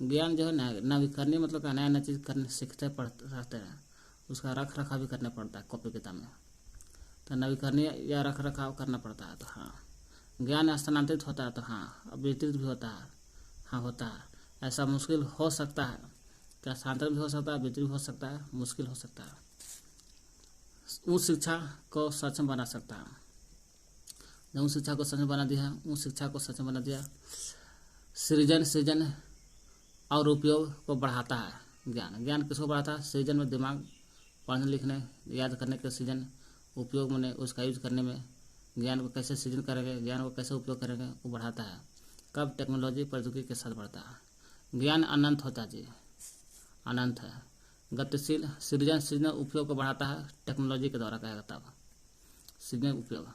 ज्ञान जो है ना, नवीकरणीय मतलब क्या, नया नया चीज़ करने सीखते पढ़ते रहते हैं, उसका रख रखाव भी करना पड़ता है कॉपी किताब में। तो नवीकरणीय या रख रखाव करना पड़ता है। तो हाँ, ज्ञान स्थानांतरित होता है तो हाँ, वितरित भी होता है, हाँ होता है। ऐसा मुश्किल हो सकता है, क्या स्थानांतरित भी हो सकता है, वितरित भी हो सकता है, मुश्किल हो सकता है। उस शिक्षा को सक्षम बना सकता है। जब उस शिक्षा को सक्षम बना दिया, उस शिक्षा को सक्षम बना दिया। सृजन और उपयोग को बढ़ाता है ज्ञान। ज्ञान किसको बढ़ाता है? सृजन में, दिमाग पढ़ने लिखने याद करने के सृजन, उपयोग में उसका यूज करने में, ज्ञान को कैसे सृजन करेंगे, ज्ञान को कैसे उपयोग करेंगे, वो बढ़ाता है। कब? टेक्नोलॉजी प्रौद्योगिकी के साथ बढ़ता है। ज्ञान अनंत होता है जी, अनंत है। गतिशील सृजन उपयोग को बढ़ाता है टेक्नोलॉजी के द्वारा, कहा जाता है सृजन उपयोग।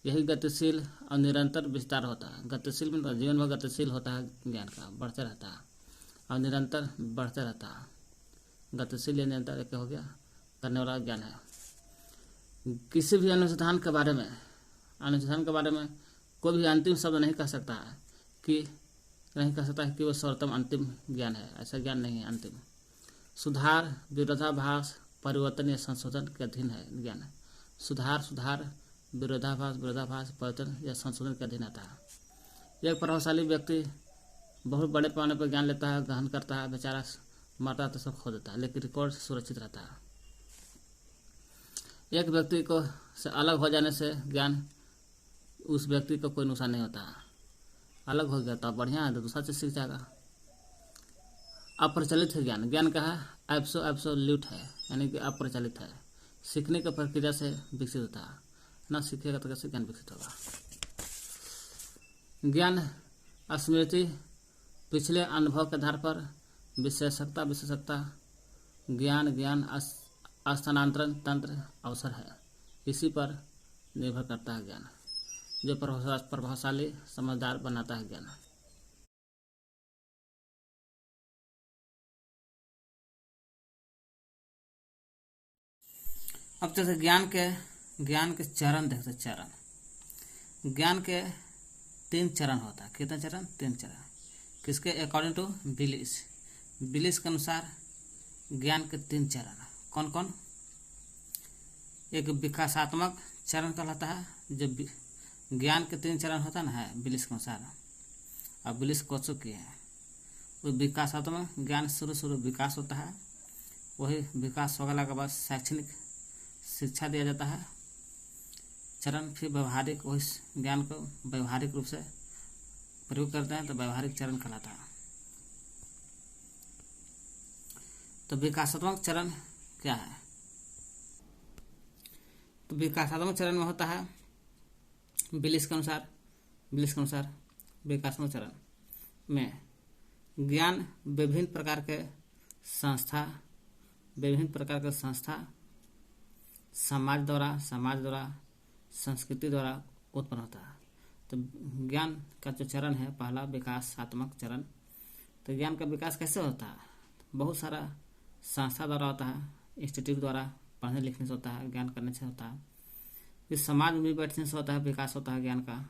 यही गतिशील और निरंतर विस्तार होता है। गतिशील में जीवन में गतिशील होता है ज्ञान का, बढ़ते रहता है और निरंतर बढ़ते रहता है। गतिशील या निरंतर क्या हो गया, करने वाला ज्ञान है। किसी भी अनुसंधान के बारे में कोई भी अंतिम शब्द नहीं कह सकता है कि वो सर्वोत्तम अंतिम ज्ञान है। ऐसा ज्ञान नहीं है अंतिम। सुधार, विरोधाभास, परिवर्तन या संशोधन के अधीन है ज्ञान। सुधार, विरोधाभास, परिवर्तन या संशोधन के अधीन आता है। एक प्रभावशाली व्यक्ति बहुत बड़े पैमाने पर ज्ञान लेता है, ग्रहण करता है, बेचारा मरता तो सब खो देता है, लेकिन रिकॉर्ड सुरक्षित रहता है। एक व्यक्ति को से अलग हो जाने से ज्ञान, उस व्यक्ति को कोई नुकसान नहीं होता। अलग हो गया तो बढ़िया है, तो दूसरा चीज सीख जाएगा। अप्रचलित है ज्ञान। ज्ञान का है एब्सोल्यूट है, यानी कि अप्रचलित है। सीखने की प्रक्रिया से विकसित होता है, ना सीखेगा तो कैसे ज्ञान विकसित होगा। ज्ञान स्मृति, पिछले अनुभव के आधार पर विशेषज्ञता, ज्ञान स्थानांतरण तंत्र, अवसर है। इसी पर निर्भर करता है ज्ञान। जो प्रभावशाली समझदार बनाता है ज्ञान। अब जैसे ज्ञान के चरण देखते। चरण, ज्ञान के 3 चरण होता है। कितने चरण? 3 चरण। किसके? अकॉर्डिंग टू बिलिस के अनुसार ज्ञान के 3 चरण। कौन कौन? एक विकासात्मक चरण कहलाता है। जो ज्ञान के 3 चरण होता है ना, है बिलिस के अनुसार। अब बिलिस कोचो की है वो विकासात्मक ज्ञान, शुरू विकास होता है। वही विकास हो गया के बाद शैक्षणिक शिक्षा दिया जाता है चरण। फिर व्यवहारिक, वही ज्ञान को व्यवहारिक रूप से प्रयोग करते हैं तो व्यवहारिक चरण कहलाता है। तो विकासात्मक चरण क्या है? तो विकासात्मक चरण में होता है बिलिस के अनुसार विकासात्मक चरण में ज्ञान विभिन्न प्रकार के संस्था, समाज द्वारा, संस्कृति द्वारा उत्पन्न होता है। तो ज्ञान का जो चरण है पहला, विकासात्मक चरण। तो ज्ञान का विकास कैसे होता है? बहुत सारा संस्था द्वारा होता है, इंस्टीट्यूट द्वारा पढ़ने लिखने से होता है, ज्ञान करने से होता है। फिर समाज में भी बैठने से होता है, विकास होता है ज्ञान का।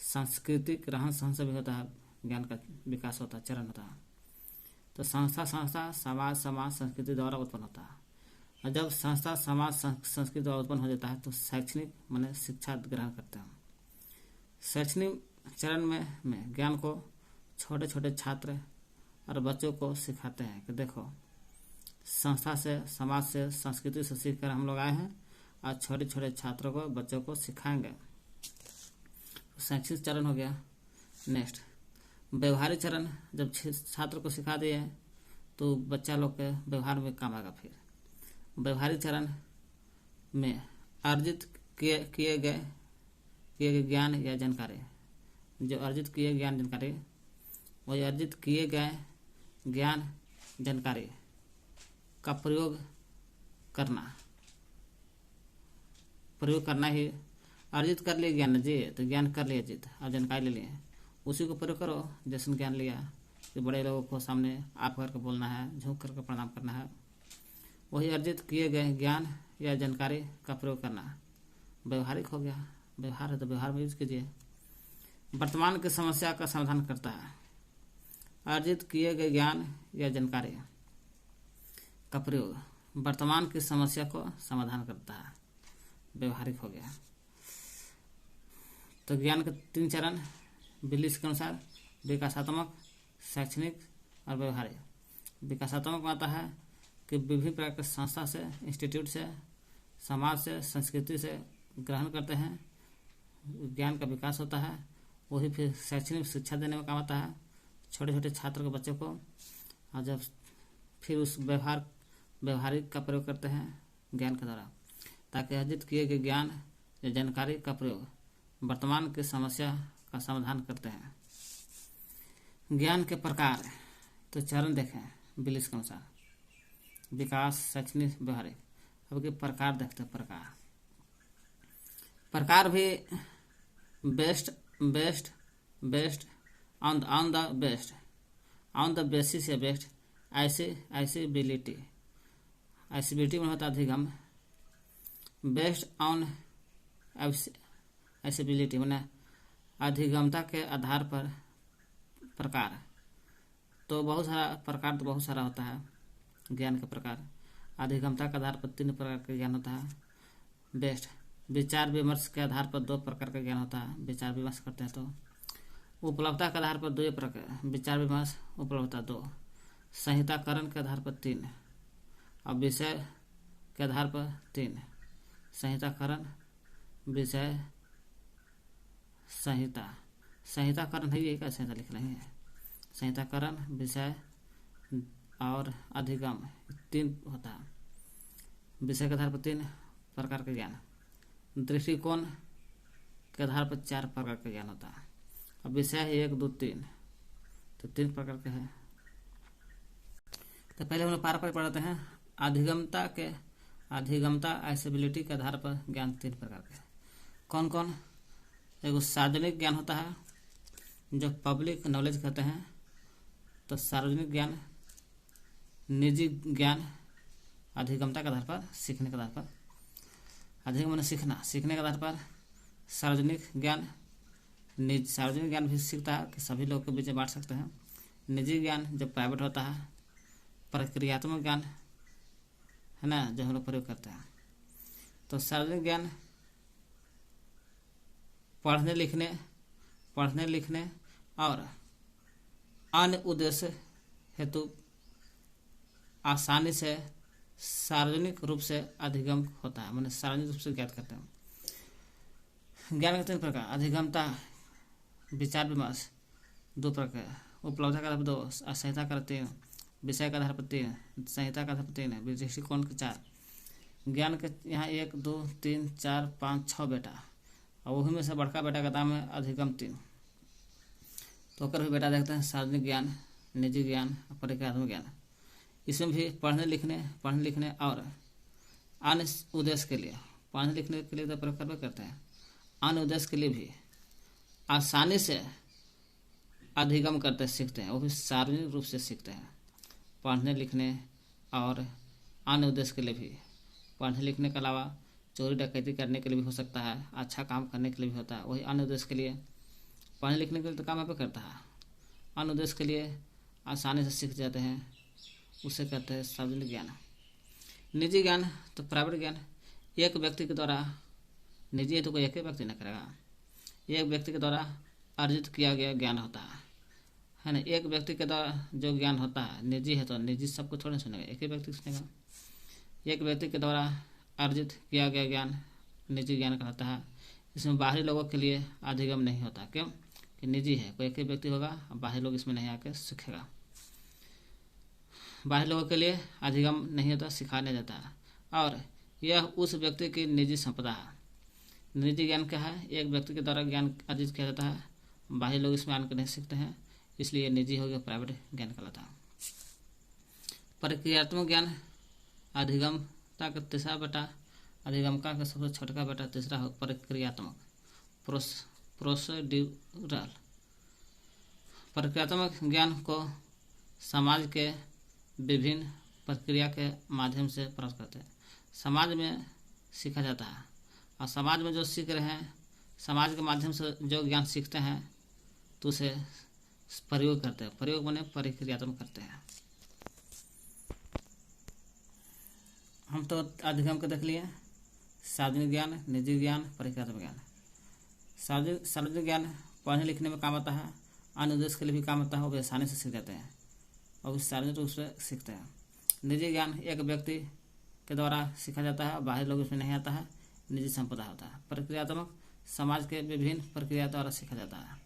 सांस्कृतिक रहन सहन से भी होता है, ज्ञान का विकास होता है, चरण होता है। तो संस्था, समाज, संस्कृति द्वारा उत्पन्न होता है। और जब संस्था, समाज, संस्कृति द्वारा उत्पन्न हो जाता है तो शैक्षणिक माने शिक्षा ग्रहण करते हैं। शैक्षणिक चरण में ज्ञान को छोटे छोटे छात्र और बच्चों को सिखाते हैं कि देखो, संस्था से, समाज से, संस्कृति से सीखकर हम लोग आए हैं और छोटे छोटे छात्रों को, बच्चों को सिखाएंगे। तो शैक्षणिक चरण हो गया। नेक्स्ट व्यवहारिक चरण, जब छात्र को सिखा दिए तो बच्चा लोग के व्यवहार में काम आएगा। फिर व्यवहारिक चरण में अर्जित किए गए ज्ञान या जानकारी, जो अर्जित किए ज्ञान जानकारी, वही अर्जित किए गए ज्ञान जानकारी का प्रयोग करना ही। अर्जित कर लिए ज्ञान जी, तो ज्ञान कर लिए अर्जित, और जानकारी ले लिए, उसी को प्रयोग करो। जैसे ज्ञान लिया कि बड़े लोगों को सामने आप करके बोलना है, झुक करके प्रणाम करना है, वही अर्जित किए गए ज्ञान या जानकारी का प्रयोग करना। व्यवहारिक हो गया, व्यवहार है तो व्यवहार में यूज कीजिए। वर्तमान की समस्या का समाधान करता है। अर्जित किए गए ज्ञान या जानकारी का प्रयोग वर्तमान की समस्या को समाधान करता है, व्यवहारिक हो गया। तो ज्ञान के 3 चरण बिलिस के अनुसार विकासात्मक, शैक्षणिक और व्यवहारिक। विकासात्मक आता है कि विभिन्न प्रकार के संस्था से, इंस्टीट्यूट से, समाज से, संस्कृति से ग्रहण करते हैं, ज्ञान का विकास होता है। वही फिर शैक्षणिक शिक्षा देने में काम आता है छोटे छोटे छात्र के बच्चों को। और जब फिर उस व्यवहारिक का प्रयोग करते हैं ज्ञान के द्वारा, ताकि अर्जित किए गए ज्ञान या जानकारी का प्रयोग वर्तमान की समस्या का समाधान करते हैं। ज्ञान के प्रकार तो चरण देखें बिलिस के अनुसार, विकास, शैक्षणिक, व्यवहारिक। अब के प्रकार देखते हैं। प्रकार भी based on the best, on the basis या बेस्ट, ऐसिबिलिटी में होता है अधिगम। बेस्ड ऑन ऐसिबिलिटी मैंने अधिगमता के आधार पर प्रकार। तो बहुत सारा होता है ज्ञान के प्रकार। अधिगमता के आधार पर 3 प्रकार का ज्ञान होता है। बेस्ट विचार विमर्श के आधार पर 2 प्रकार का ज्ञान होता है, विचार विमर्श करते हैं तो। उपलब्धता के आधार पर 2 प्रकार, विचार विमर्श, उपलब्धता 2। संहिताकरण के आधार पर 3 और विषय के आधार पर 3। संहिताकरण, विषय, संहिताकरण है, यही का संहिता लिख रहे हैं। संहिताकरण, विषय और अधिगम 3 होता है। विषय के आधार पर 3 प्रकार का ज्ञान। दृष्टिकोण के आधार पर 4 प्रकार का ज्ञान होता है। अब विषय है 1, 2, 3, तो 3 प्रकार के हैं। तो पहले हम लोग पारंपरिक पढ़ाते हैं। अधिगमता ऐसिबिलिटी के आधार पर ज्ञान 3 प्रकार के हैं। कौन कौन? एगो सार्वजनिक ज्ञान होता है जो पब्लिक नॉलेज कहते हैं, तो सार्वजनिक ज्ञान। निजी ज्ञान अधिगमता के आधार पर, सीखने के आधार पर। अधिगम मैंने सीखने के आधार पर। सार्वजनिक ज्ञान भी सीखता है कि सभी लोगों के बीच में बांट सकते हैं। निजी ज्ञान जो प्राइवेट होता है। प्रक्रियात्मक ज्ञान है ना, जो हम लोग प्रयोग करते हैं। तो सार्वजनिक ज्ञान पढ़ने लिखने और अन्य उद्देश्य हेतु आसानी से सार्वजनिक रूप से अधिगम होता है, मैंने सार्वजनिक रूप से ज्ञात करते हैं। ज्ञान के 3 प्रकार। अधिगमता, विचार विमर्श 2 प्रकार। उपलब्धता का आधार पर 2, संहिता का 3, विषय का आधार पर 3, संहिता का आधार पर 3, दृष्टिकोण के 4। ज्ञान के यहाँ 1, 2, 3, 4, 5, 6 बेटा, और वही में से बड़का बेटा का नाम है अधिगम 3। तो भी बेटा देखते हैं सार्वजनिक ज्ञान, निजी ज्ञान और प्रक्रियात्मक ज्ञान। इसमें भी पढ़ने लिखने और अन्य उद्देश्य के लिए, पढ़ने लिखने के लिए तो प्रयोग करते हैं, अन्य उद्देश्य के लिए भी आसानी से अधिगम करते सीखते हैं, वो भी सार्वजनिक रूप से सीखते हैं। पढ़ने लिखने और अन्य उद्देश्य के लिए भी। पढ़ने लिखने के अलावा चोरी डकैती करने के लिए भी हो सकता है, अच्छा काम करने के लिए भी होता है, वही अन्य उद्देश्य के लिए। पढ़ने लिखने के लिए तो काम यहाँ पे करता है, अन्य उद्देश्य के लिए आसानी से सीख जाते हैं, उसे कहते हैं सार्वजनिक ज्ञान। निजी ज्ञान तो प्राइवेट ज्ञान, एक व्यक्ति के द्वारा, निजी है तो कोई एक ही व्यक्ति न करेगा, एक व्यक्ति के द्वारा अर्जित किया गया ज्ञान होता है ना। एक व्यक्ति के द्वारा जो ज्ञान होता है, निजी है तो निजी सबको थोड़ा सुनेगा, एक ही व्यक्ति सुनेगा। एक व्यक्ति के द्वारा अर्जित किया गया ज्ञान निजी ज्ञान कहलाता है। इसमें बाहरी लोगों के लिए अधिगम नहीं होता, क्यों कि निजी है, कोई एक ही व्यक्ति होगा, बाहरी लोग इसमें नहीं आके सीखेगा। बाहरी लोगों के लिए अधिगम नहीं होता, सिखाया जाता है, और यह उस व्यक्ति की निजी संपदा है। निजी ज्ञान क्या है? एक व्यक्ति के द्वारा ज्ञान अर्जित किया जाता है, बाहरी लोग इसमें आकर नहीं सीखते हैं, इसलिए निजी हो गया, प्राइवेट ज्ञान कहलाता है। प्रक्रियात्मक ज्ञान अधिगमता का 3रा बेटा, अधिगमता का सबसे छोटा बेटा 3रा हो प्रक्रियात्मक, प्रोसीड्यूरल। प्रक्रियात्मक ज्ञान को समाज के विभिन्न प्रक्रिया के माध्यम से प्राप्त करते हैं। समाज में सीखा जाता है, और समाज में जो सीख रहे हैं, समाज के माध्यम से जो ज्ञान सीखते हैं तो उसे प्रयोग करते हैं। प्रयोग माने प्रक्रियात्मक करते हैं। हम तो अधिगम के देख लिए, सार्वजनिक ज्ञान, निजी ज्ञान, प्रक्रियात्मक ज्ञान। सार्वजनिक ज्ञान पढ़ने लिखने में काम आता है, अन्य उद्देश्य के लिए भी काम आता है, वो भी आसानी से सीख जाते हैं और सार्वजनिक रूप से सीखते हैं। निजी ज्ञान एक व्यक्ति के द्वारा सीखा जाता है, बाहरी लोग इसमें नहीं आता है, निजी संपदा होता है। प्रक्रियात्मक समाज के विभिन्न प्रक्रिया द्वारा सीखा जाता है।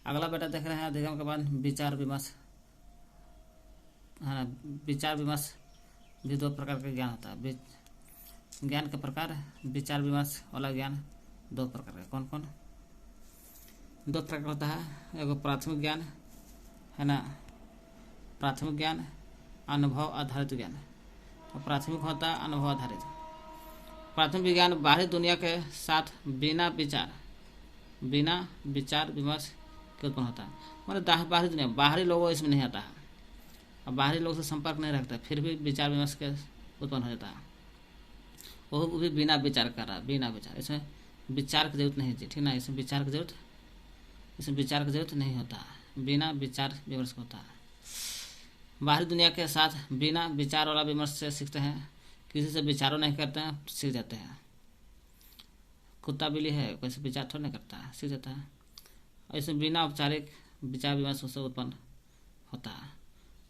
अगला बेटा देख रहे हैं अधिगम के बाद विचार विमर्श है ना। विचार विमर्श भी दो प्रकार का ज्ञान होता है। ज्ञान के प्रकार, विचार विमर्श वाला ज्ञान दो प्रकार का। कौन कौन? दो प्रकार होता है। एगो प्राथमिक ज्ञान है ना, प्राथमिक ज्ञान, अनुभव आधारित ज्ञान। तो प्राथमिक होता है अनुभव आधारित। प्राथमिक विज्ञान बाहरी दुनिया के साथ बिना विचार विमर्श के उत्पन्न होता है। मतलब बाहरी दुनिया, बाहरी लोगों इसमें नहीं आता है और बाहरी लोग से संपर्क नहीं रखता, फिर भी विचार विमर्श के उत्पन्न हो जाता है। वो भी बिना विचार कर रहा है, बिना विचार। इसमें विचार की जरूरत नहीं थी, ठीक ना। इसमें विचार की जरूरत नहीं होता है, बिना विचार विमर्श होता है। बाहरी दुनिया के साथ बिना विचार वाला विमर्श से सीखते हैं। किसी से विचारों नहीं करते हैं, सीख जाते हैं। कुत्ता बिल्ली है, कोई से विचार थोड़ा नहीं करता है, सीख जाता है। ऐसे बिना औपचारिक विचार विमर्श से उत्पन्न होता है।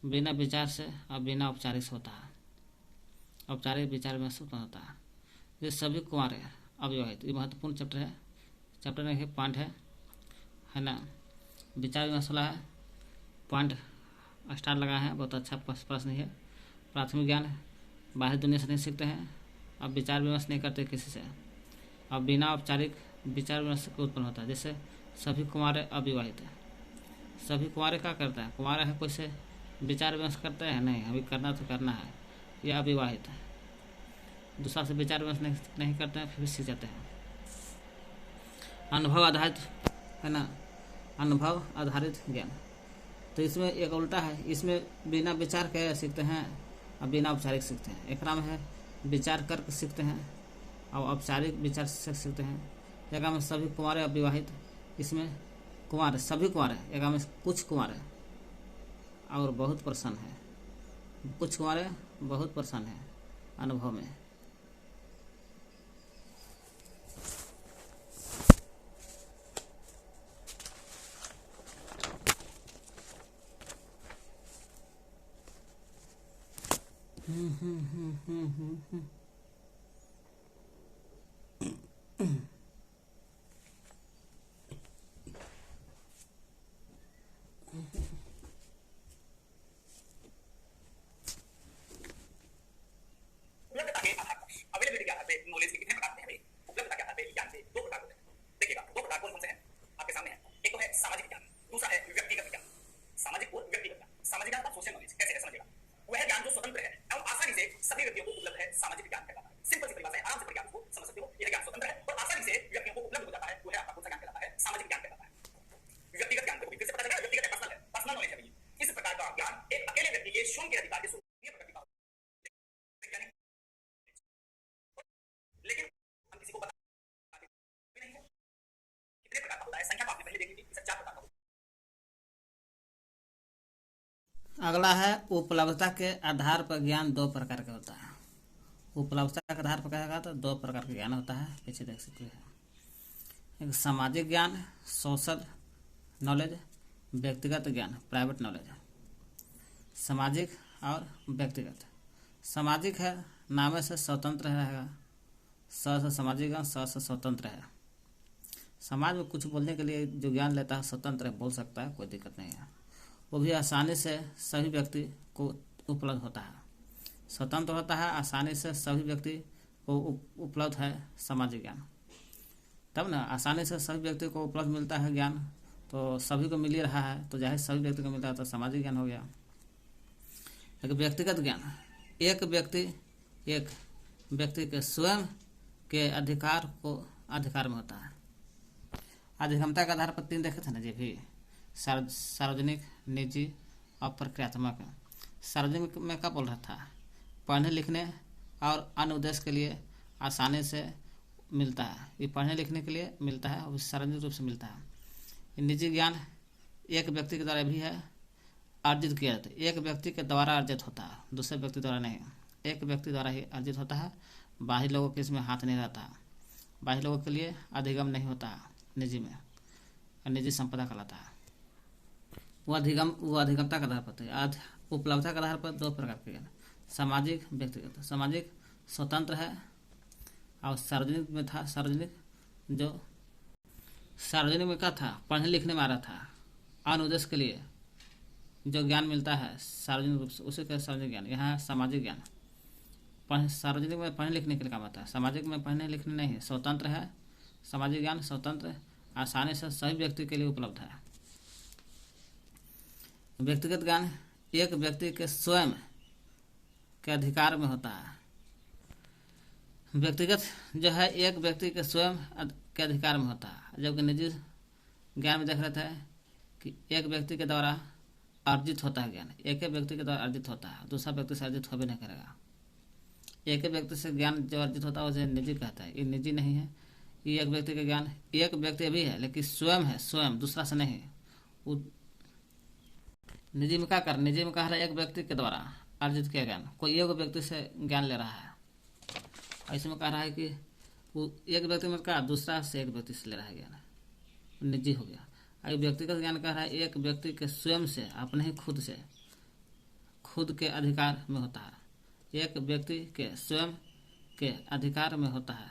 बिना विचार से और बिना औपचारिक से होता है। औपचारिक विचार विमर्श उत्पन्न होता है। ये सभी कुमार है अविवाहित। ये महत्वपूर्ण चैप्टर है। चैप्टर में पॉइंट है ना। विचार विमर्श वाला है, पॉइंट स्टार लगा है, बहुत अच्छा प्रश्न है। प्राथमिक ज्ञान बाहरी दुनिया से नहीं सीखते हैं, अब विचार विमर्श नहीं करते किसी से, और बिना औपचारिक विचार विमर्श को उत्पन्न होता है। जैसे सभी कुमार अविवाहित है। सभी कुमार क्या करता है? कुमार है, कोई से विचार विमर्श करते हैं? नहीं, अभी करना तो करना है। यह अविवाहित है, दूसरा से विचार विमर्श नहीं करते हैं, फिर सीख जाते हैं। अनुभव आधारित है ना, अनुभव आधारित ज्ञान। तो इसमें एक उल्टा है, इसमें बिना विचार के सीखते हैं और बिना औपचारिक सीखते हैं। एक नाम है विचार करके सीखते हैं और औपचारिक विचार से सीखते हैं। एक में सभी कुमार अविवाहित, इसमें कुमार सभी कुमार है। एक में कुछ कुमार है और बहुत प्रसन्न है। कुछ कुमार है, बहुत प्रसन्न है अनुभव में। अगला है उपलब्धता के आधार पर ज्ञान दो प्रकार का होता है। उपलब्धता के आधार पर कहेगा तो दो प्रकार का ज्ञान होता है, पीछे देख सकते हैं। एक सामाजिक ज्ञान, सोशल नॉलेज, व्यक्तिगत ज्ञान, प्राइवेट नॉलेज। सामाजिक और व्यक्तिगत। सामाजिक है, नामे से स्वतंत्र रहेगा। स से सामाजिक ज्ञान, स से स्वतंत्र है। समाज में कुछ बोलने के लिए जो ज्ञान लेता है स्वतंत्र है, बोल सकता है, कोई दिक्कत नहीं है। वो भी आसानी से सभी व्यक्ति को उपलब्ध होता है। स्वतंत्र होता है, आसानी से सभी व्यक्ति को उपलब्ध है सामाजिक ज्ञान। तब ना आसानी से सभी व्यक्ति को उपलब्ध मिलता है ज्ञान, तो सभी को मिल ही रहा है, तो जाहिर सभी व्यक्ति को मिलता है, तो सामाजिक ज्ञान हो गया। एक व्यक्तिगत ज्ञान, एक व्यक्ति के स्वयं के अधिकार में होता है। अधिगमता के आधार पर 3 देखे थे ना जी भी, सार्वजनिक, निजी और प्रक्रियात्मक। सार्वजनिक में क्या बोल रहा था, पढ़ने लिखने और अन्य उद्देश्य के लिए आसानी से मिलता है। ये पढ़ने लिखने के लिए मिलता है और सार्वजनिक रूप से मिलता है। निजी ज्ञान एक व्यक्ति के द्वारा भी है अर्जित किया जाता है। एक व्यक्ति के द्वारा अर्जित होता है, दूसरे व्यक्ति द्वारा नहीं। एक व्यक्ति द्वारा ही अर्जित होता है, बाहरी लोगों के इसमें हाथ नहीं रहता। बाहरी लोगों के लिए अधिगम नहीं होता निजी में, और निजी संपदा कहलाता है। वो अधिगमता के आधार पर है। उपलब्धता के आधार पर दो प्रकार के ज्ञान, सामाजिक व्यक्तिगत। सामाजिक स्वतंत्र है और सार्वजनिक में था। सार्वजनिक में क्या था, पढ़ने लिखने में आ रहा था, अन्य उद्देश्य के लिए जो ज्ञान मिलता है सार्वजनिक रूप से उसे कहते सार्वजनिक ज्ञान। यहाँ सामाजिक ज्ञान सार्वजनिक में पढ़ने लिखने के लिए काम आता है, सामाजिक में पढ़ने लिखने नहीं है, स्वतंत्र है। सामाजिक ज्ञान स्वतंत्र, आसानी से सभी व्यक्ति के लिए उपलब्ध है। व्यक्तिगत ज्ञान एक व्यक्ति के स्वयं के अधिकार में होता है। व्यक्तिगत जो है एक व्यक्ति के स्वयं के अधिकार में होता है, जबकि निजी ज्ञान में देख रहे थे कि एक व्यक्ति के द्वारा अर्जित होता है ज्ञान, एक ही व्यक्ति के द्वारा अर्जित होता है, दूसरा व्यक्ति से अर्जित हो भी नहीं करेगा। एक ही व्यक्ति से ज्ञान जो अर्जित होता है उसे निजी कहता है। ये निजी नहीं है, ये एक व्यक्ति का ज्ञान एक व्यक्ति भी है लेकिन स्वयं है, स्वयं, दूसरा से नहीं। निजी में क्या कर, निजी में कह रहा है एक व्यक्ति के द्वारा अर्जित किया ज्ञान, कोई एक व्यक्ति से ज्ञान ले रहा है। ऐसे में कह रहा है कि वो एक व्यक्ति में क्या, दूसरा से एक व्यक्ति से ले रहा है ज्ञान, निजी हो गया। अभी व्यक्तिगत ज्ञान कह रहा है एक व्यक्ति के स्वयं से, अपने ही खुद से, खुद के अधिकार में होता है। एक व्यक्ति के स्वयं के अधिकार में होता है,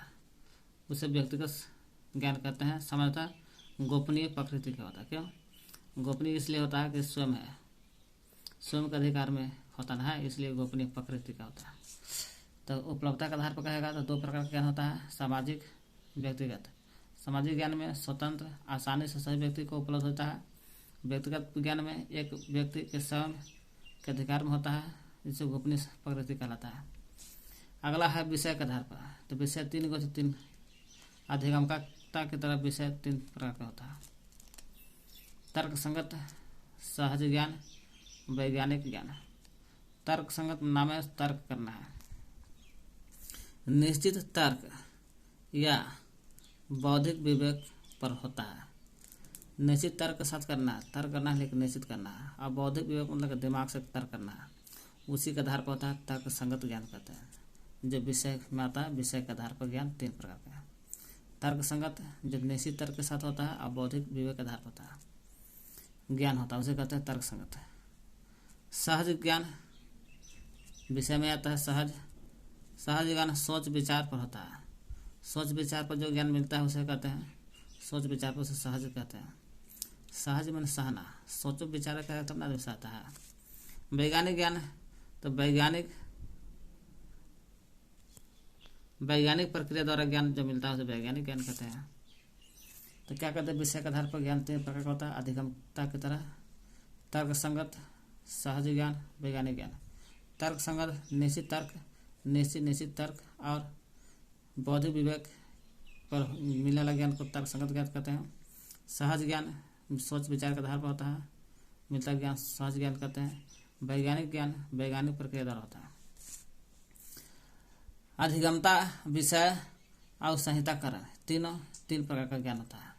उसे व्यक्तिगत ज्ञान कहते हैं। सामान्यतः गोपनीय प्रकृति का होता है। क्यों गोपनीय? इसलिए होता है कि स्वयं है, स्वयं के अधिकार में होता है, इसलिए गोपनीय प्रकृति का होता है। तो उपलब्धता के आधार पर कहेगा तो दो प्रकार का ज्ञान होता है, सामाजिक, व्यक्तिगत। सामाजिक ज्ञान में स्वतंत्र, आसानी से सभी व्यक्ति को उपलब्ध होता है। व्यक्तिगत ज्ञान में एक व्यक्ति के स्वयं के अधिकार में होता है, जिसे गोपनीय प्रकृति कहलाता है। अगला है विषय के आधार पर। तो विषय तीन अधिगमता की तरफ विषय तीन प्रकार का होता है। तर्क संगत, सहज ज्ञान, वैज्ञानिक ज्ञान। तर्क संगत नाम है तर्क करना है, निश्चित तर्क या बौद्धिक विवेक पर होता है। निश्चित तर्क के साथ करना है, तर्क करना है लेकिन निश्चित करना है। और बौद्धिक विवेक मतलब दिमाग से तर्क करना है, उसी के आधार पर होता है तर्क संगत ज्ञान कहते हैं। जो विषय में आता है, विषय के आधार पर ज्ञान तीन प्रकार का है। तर्क संगत जो निश्चित तर्क के साथ होता है और बौद्धिक विवेक के आधार पर होता है ज्ञान होता है, उसे कहते हैं तर्क संगत। सहज ज्ञान विषय में आता है। सहज ज्ञान सोच विचार पर होता है। सोच विचार पर जो ज्ञान मिलता है उसे कहते हैं सोच विचार पर, उसे सहज कहते हैं। सहज मन सहना, सोचो विचार का तब ना आता है। वैज्ञानिक ज्ञान तो वैज्ञानिक प्रक्रिया द्वारा ज्ञान जो मिलता है उसे वैज्ञानिक ज्ञान कहते हैं। तो क्या कहते हैं, विषय के आधार पर ज्ञान तीन प्रकार का होता है, अधिगमता की तरह। तर्क संगत, सहज ज्ञान, वैज्ञानिक ज्ञान। तर्क संगत निश्चित तर्क और बौद्धिक विवेक पर मिलने वाला ज्ञान को तर्क संगत ज्ञान कहते हैं। सहज ज्ञान सोच विचार के आधार पर होता है, मिलता ज्ञान सहज ज्ञान कहते हैं। वैज्ञानिक ज्ञान वैज्ञानिक प्रक्रिया द्वारा होता है। अधिगमता विषय और संहिता करण, तीन प्रकार का ज्ञान होता है।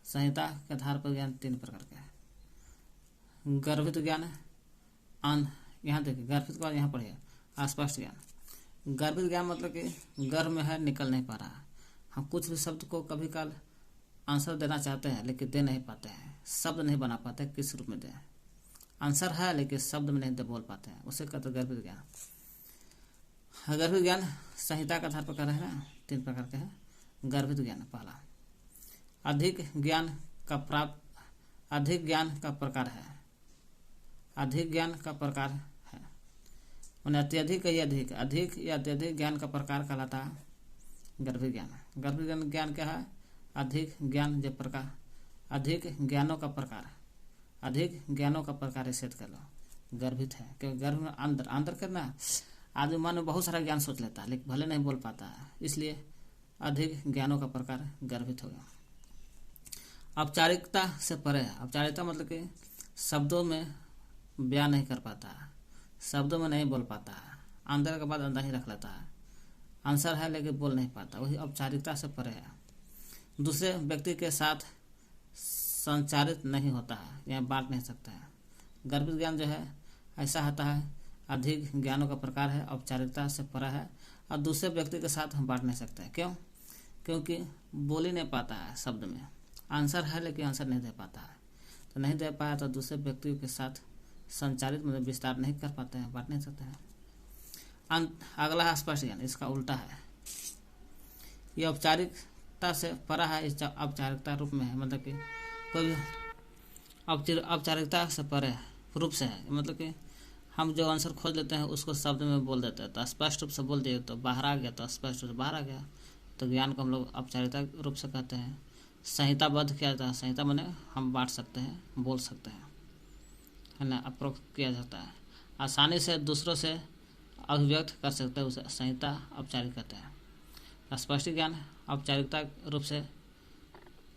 संहिता के आधार पर ज्ञान तीन प्रकार का है। गर्भित ज्ञान, यहाँ देखिए गर्भित को यहाँ पढ़िए, अस्पष्ट ज्ञान। गर्भित ज्ञान मतलब कि गर्भ में है, निकल नहीं पा रहा। हम कुछ भी शब्द को कभी काल आंसर देना चाहते हैं लेकिन दे नहीं पाते हैं, शब्द नहीं बना पाते, किस रूप में दें। आंसर है लेकिन शब्द में नहीं बोल पाते हैं, उसे कहते हैं गर्भित ज्ञान। गर्भित ज्ञान संहिता के आधार पर कर रहे हैं ना, तीन प्रकार के हैं। गर्भित ज्ञान पहला। अधिक ज्ञान का प्रकार है। अधिक ज्ञान का प्रकार है, उन्हें अत्यधिक या अधिक या अत्यधिक ज्ञान का प्रकार कहलाता है गर्भित ज्ञान। गर्भित ज्ञान क्या है, अधिक ज्ञान जो प्रकार, अधिक ज्ञानों का प्रकार, अधिक ज्ञानों का प्रकार इसे कर लो, गर्भित है। क्योंकि गर्भ में अंदर करना, आदमी मन में बहुत सारा ज्ञान सोच लेता है लेकिन भले नहीं बोल पाता है, इसलिए अधिक ज्ञानों का प्रकार गर्भित हो गया। औपचारिकता से परे है। औपचारिकता मतलब कि शब्दों में बयान नहीं कर पाता है, शब्दों में नहीं बोल पाता है, अंदर के बाद अंदर ही रख लेता है, आंसर है लेकिन बोल नहीं पाता, वही औपचारिकता से परे है। दूसरे व्यक्ति के साथ संचारित नहीं होता है या बांट नहीं सकता है। गर्भित ज्ञान जो है ऐसा होता है, अधिक ज्ञानों का प्रकार है, औपचारिकता से परा है और दूसरे व्यक्ति के साथ हम बांट नहीं सकते हैं। क्यों? क्योंकि बोल ही नहीं पाता है, शब्द में आंसर है लेकिन आंसर नहीं दे पाता है। तो नहीं दे पाया तो दूसरे व्यक्ति के साथ संचारित मतलब विस्तार नहीं कर पाते हैं, बांट नहीं सकते हैं। अगला है स्पष्ट ज्ञान, इसका उल्टा है। ये औपचारिकता से परा है, इस औपचारिकता रूप में है, मतलब कि कोई औपचारिकता से परे रूप से है, मतलब कि हम जो आंसर खोज लेते हैं उसको शब्द में बोल देते हैं, तो स्पष्ट रूप से बोल दिए तो बाहर आ गया, तो स्पष्ट रूप से बाहर आ गया, तो ज्ञान को हम लोग औपचारिकता रूप से कहते हैं। संहिताबद्ध किया जाता है, संहिता माने हम बांट सकते हैं, बोल सकते हैं, है ना, अप्रोक्त किया जाता है, आसानी से दूसरों से अभिव्यक्त कर सकते हैं, उसे संहिता औपचारिक कहते हैं। स्पष्ट ज्ञान औपचारिकता रूप से,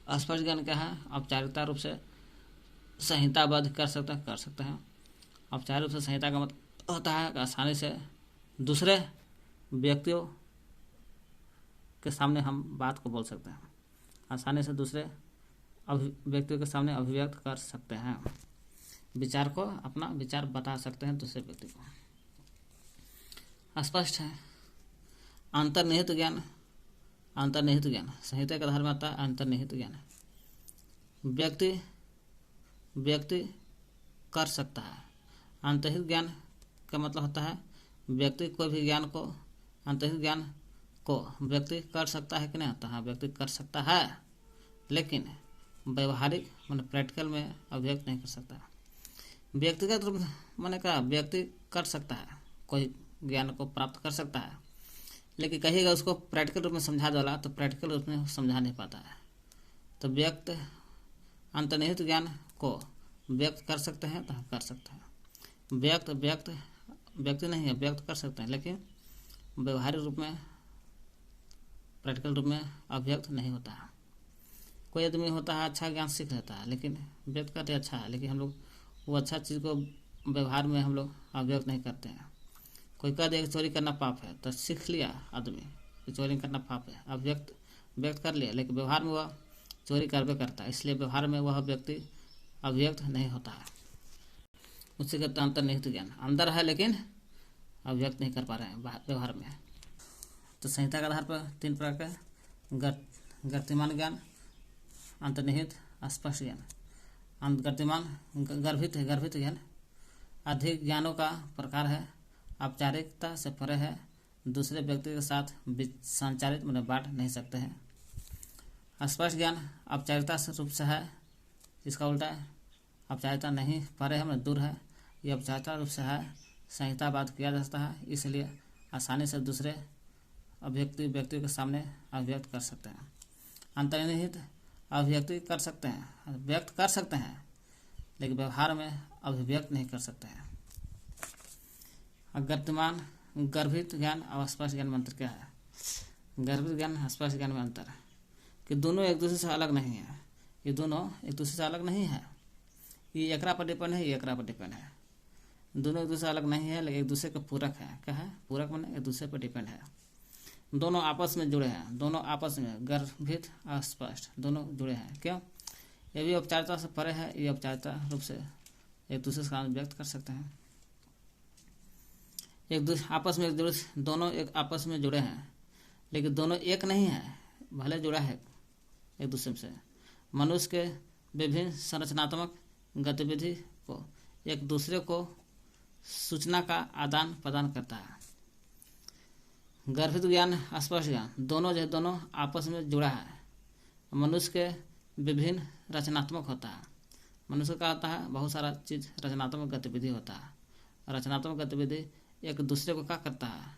स्पष्ट ज्ञान क्या है? औपचारिकता रूप से संहिताबद्ध कर सकते हैं। औपचारिक रूप से संहिता का मतलब होता है कि आसानी से दूसरे व्यक्तियों के सामने हम बात को बोल सकते हैं, आसानी से दूसरे व्यक्तियों के सामने अभिव्यक्त कर सकते हैं, विचार को, अपना विचार बता सकते हैं दूसरे व्यक्ति को। स्पष्ट है। अंतर्निहित ज्ञान, अंतर्निहित ज्ञान संहिता के आधार में आता है। अंतर्निहित ज्ञान व्यक्ति कर सकता है। अंतर्निहित ज्ञान का मतलब होता है व्यक्ति कोई भी ज्ञान को, अंतर्निहित ज्ञान को व्यक्ति कर सकता है कि नहीं होता है, व्यक्ति कर सकता है लेकिन व्यवहारिक मान प्रैक्टिकल में अभिव्यक्त नहीं कर सकता। व्यक्तिगत रूप माने का व्यक्ति कर सकता है, कोई ज्ञान को प्राप्त कर सकता है, लेकिन कहिएगा उसको प्रैक्टिकल रूप में समझा डाला तो प्रैक्टिकल रूप में समझा नहीं पाता है। तो व्यक्त अंतर्निहित ज्ञान को व्यक्त कर सकते हैं तो हम कर सकते हैं। व्यक्ति नहीं है, व्यक्त कर सकते हैं लेकिन व्यवहारिक रूप में, प्रैक्टिकल रूप में अभिव्यक्त नहीं होता है। कोई आदमी होता है अच्छा ज्ञान सीख लेता है लेकिन व्यक्त करते अच्छा है, लेकिन हम लोग वो अच्छा चीज़ को व्यवहार में हम लोग अभिव्यक्त नहीं करते हैं। कोई कह दे चोरी करना पाप है तो सीख लिया आदमी कि चोरी करना पाप है, व्यक्त कर लिया, लेकिन व्यवहार में वह चोरी करबे करता है, इसलिए व्यवहार में वह व्यक्ति अभिव्यक्त नहीं होता है। उससे कहते हैं अंतर्निहित ज्ञान, अंदर है लेकिन अभिव्यक्त नहीं कर पा रहे हैं व्यवहार में। तो संहिता के आधार पर 3 प्रकार के गतिमान ज्ञान, अंतर्निहित, स्पष्ट ज्ञान। गतिमान गर्भित ज्ञान अधिक ज्ञानों का प्रकार है, औपचारिकता से परे है, दूसरे व्यक्ति के साथ संचारित मतलब बांट नहीं सकते हैं। स्पष्ट ज्ञान औपचारिकता से रूप से है, इसका उल्टा है, औपचारिकता नहीं परे है मतलब दूर है, ये औपचारिकता रूप से है, संहिताबद्ध किया जा सकता है, इसलिए आसानी से दूसरे व्यक्तियों के सामने अभिव्यक्त कर सकते हैं। अंतर्निहित अभिव्यक्ति कर सकते हैं, व्यक्त कर सकते हैं लेकिन व्यवहार में अभिव्यक्त नहीं कर सकते हैं। गतिमान गर्भित ज्ञान और स्पष्ट ज्ञान में अंतर क्या है? गर्भित ज्ञान स्पष्ट ज्ञान में अंतर है कि दोनों एक दूसरे से अलग नहीं है, ये दोनों एक दूसरे से अलग नहीं है, ये एकरा पर डिपेंड है, ये एकरा पर डिपेंड है, दोनों एक दूसरे से अलग नहीं है लेकिन एक दूसरे का पूरक है। क्या है? पूरक माने एक दूसरे पर डिपेंड है, दोनों आपस में जुड़े हैं, दोनों आपस में गर्भित और स्पष्ट दोनों जुड़े हैं। क्यों? ये भी औपचारिकता से परे है, ये औपचारिकता रूप से एक दूसरे से व्यक्त कर सकते हैं। दोनों एक आपस में जुड़े हैं लेकिन दोनों एक नहीं है, भले जुड़ा है एक दूसरे से। मनुष्य के विभिन्न संरचनात्मक गतिविधि को एक दूसरे को सूचना का आदान प्रदान करता है। गर्भित ज्ञान, स्पष्ट ज्ञान दोनों आपस में जुड़ा है। मनुष्य के विभिन्न रचनात्मक होता है, मनुष्य का होता है बहुत सारा चीज, रचनात्मक गतिविधि होता है। रचनात्मक गतिविधि एक दूसरे को क्या करता है?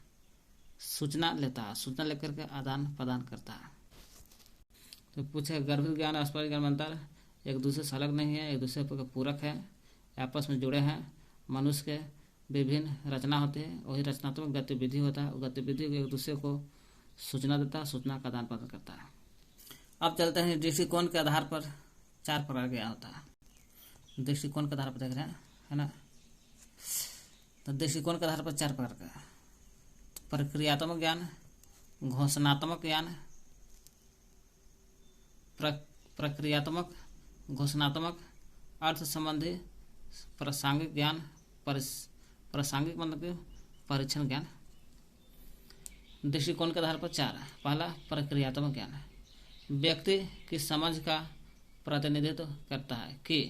सूचना लेता है, सूचना लेकर के आदान प्रदान करता है। तो पूछे गर्भित ज्ञान और स्पष्ट ज्ञान में अंतर, एक दूसरे से अलग नहीं है, एक दूसरे पर पूरक है, आपस में जुड़े हैं। मनुष्य के विभिन्न रचना होती है, वही रचनात्मक गतिविधि होता है, गतिविधि एक दूसरे को सूचना देता है, सूचना का आदान प्रदान करता है। अब चलते हैं दृष्टिकोण के आधार पर 4 प्रकार ज्ञान होता है। दृष्टिकोण के आधार पर देख रहे हैं, है ना। तो दृष्टिकोण के आधार पर 4 प्रकार का: प्रक्रियात्मक ज्ञान, घोषणात्मक ज्ञान, प्रक्रियात्मक, घोषणात्मक, अर्थ संबंधी, प्रासंगिक ज्ञान, प्रासंगिक मतलब कि परीक्षण ज्ञान। दृष्टिकोण के आधार पर 4। पहला, प्रक्रियात्मक ज्ञान व्यक्ति की समझ का प्रतिनिधित्व करता है कि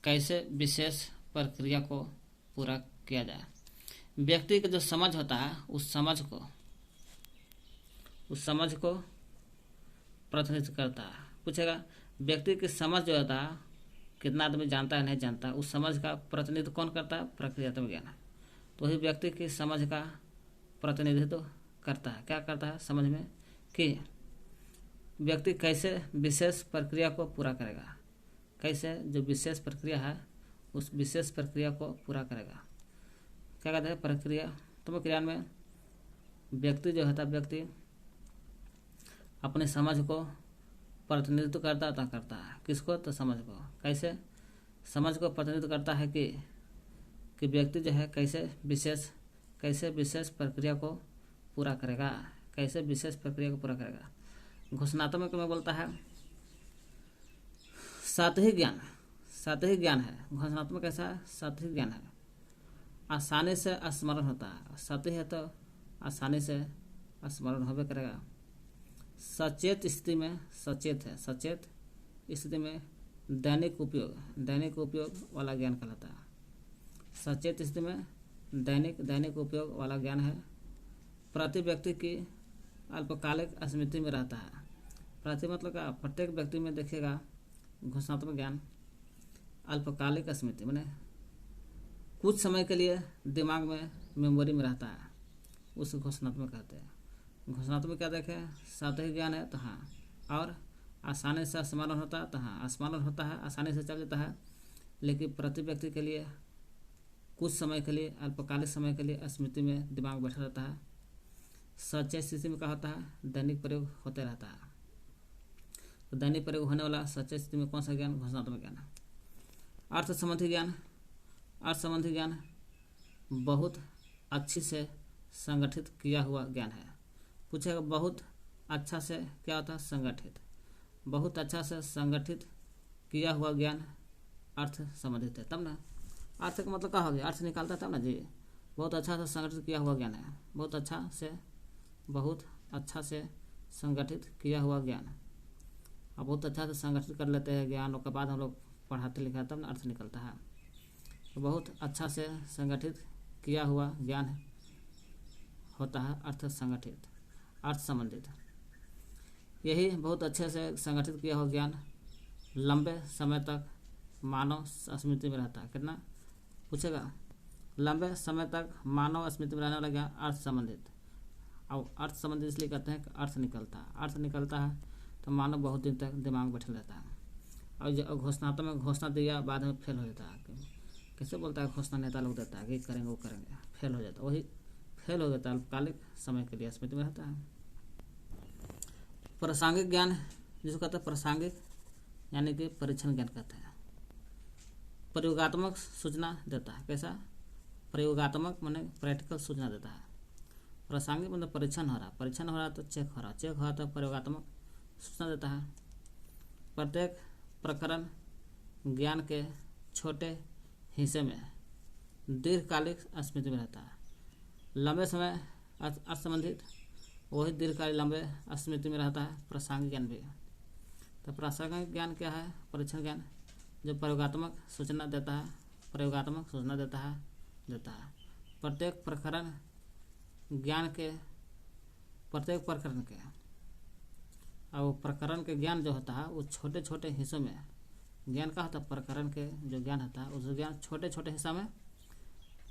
कैसे विशेष प्रक्रिया को पूरा किया जाए। व्यक्ति का जो समझ होता है उस समझ को प्रतिनिधित्व करता है। पूछेगा व्यक्ति की समझ जो होता है कितना आदमी जानता है नहीं जानता, उस समझ का प्रतिनिधित्व कौन करता है? प्रक्रियात्मक ज्ञान। तो वही व्यक्ति की समझ का प्रतिनिधित्व करता है। क्या करता है? समझ में कि व्यक्ति कैसे विशेष प्रक्रिया को पूरा करेगा, कैसे जो विशेष प्रक्रिया है उस विशेष प्रक्रिया को पूरा करेगा। क्या कहते हैं? प्रक्रियात्मक ज्ञान में व्यक्ति जो होता है, व्यक्ति अपने समझ को प्रतिनिधित्व करता है। किसको? तो समझ को। कैसे समझ को प्रतिनिधित्व करता है कि व्यक्ति जो है कैसे विशेष प्रक्रिया को पूरा करेगा, कैसे विशेष प्रक्रिया को पूरा करेगा। घोषणात्मक में बोलता है सातही ज्ञान है। घोषणात्मक कैसा है? सातही ज्ञान है, आसानी से स्मरण होता है। सातही है तो आसानी से स्मरण होबे करेगा। सचेत स्थिति में सचेत स्थिति में दैनिक उपयोग वाला ज्ञान कहलाता है। सचेत स्थिति में दैनिक उपयोग वाला ज्ञान है। प्रति व्यक्ति की अल्पकालिक स्मृति में रहता है। प्रति मतलब का प्रत्येक व्यक्ति में देखिएगा घोषणात्मक ज्ञान अल्पकालिक स्मृति माने कुछ समय के लिए दिमाग में मेमोरी में रहता है, उस घोषणात्मक कहते हैं। घोषणात्मक क्या देखें? सातही ज्ञान है तो हाँ, और आसानी से स्मरण होता है तो हाँ, स्मरण होता है, आसानी से चल जाता है। लेकिन प्रति व्यक्ति के लिए कुछ समय के लिए, अल्पकालिक समय के लिए स्मृति में दिमाग बैठा रहता है। सचेत स्थिति में क्या होता है? दैनिक प्रयोग होते रहता है। तो दैनिक प्रयोग होने वाला सचेत स्थिति में कौन सा ज्ञान? घोषणात्मक ज्ञान है। अर्थ संबंधी ज्ञान बहुत अच्छी से संगठित किया हुआ ज्ञान है। पूछेगा बहुत अच्छा से क्या होता है? संगठित। बहुत अच्छा से संगठित किया हुआ ज्ञान अर्थ संबंधित है। तब ना अर्थ का मतलब क्या हो गया? अर्थ निकालता तब ना जी। बहुत अच्छा से संगठित किया हुआ ज्ञान है। बहुत अच्छा से संगठित किया हुआ ज्ञान। अब बहुत अच्छा से संगठित कर लेते हैं ज्ञान, उसके बाद हम लोग पढ़ाते लिखा तब ना अर्थ निकलता है। तो बहुत अच्छा से संगठित किया हुआ ज्ञान होता है अर्थ संबंधित। यही बहुत अच्छे से संगठित किया हुआ ज्ञान लंबे समय तक मानव स्मृति में रहता है। कितना? पूछेगा लंबे समय तक मानव स्मृति में रहने वाला ज्ञान अर्थ संबंधित। अब अर्थ संबंधित इसलिए कहते हैं कि अर्थ निकलता है तो मानव बहुत दिन तक दिमाग में बैठे रहता है। और जो घोषणा दिया बाद में फेल हो जाता है। कैसे बोलता है? घोषणा नेता लोग देता है कि करेंगे वो करेंगे, फेल हो जाता है। वही फेल हो जाता है, अल्पकालिक समय के लिए स्मृति में रहता है। प्रासंगिक ज्ञान जिसको कहते हैं प्रासंगिक यानी कि परीक्षण ज्ञान कहते हैं। प्रयोगात्मक सूचना देता है। कैसा? प्रयोगात्मक माने प्रैक्टिकल सूचना देता है। प्रासंगिक मतलब परीक्षण हो रहा तो चेक हो रहा तो प्रयोगात्मक सूचना देता है। प्रत्येक प्रकरण ज्ञान के छोटे हिस्से में दीर्घकालिक स्मृति में रहता है। लंबे समय अर्थ संबंधित, वही दीर्घकालिक लंबे स्मृति में रहता है। प्रासंगिक ज्ञान भी। तो प्रासंगिक ज्ञान क्या है? परीक्षण ज्ञान जो प्रयोगात्मक सूचना देता है। प्रत्येक प्रकरण ज्ञान के और प्रकरण के ज्ञान जो होता है वो छोटे छोटे हिस्सों में ज्ञान का होता है। प्रकरण के जो ज्ञान होता है उस ज्ञान छोटे छोटे हिस्सा में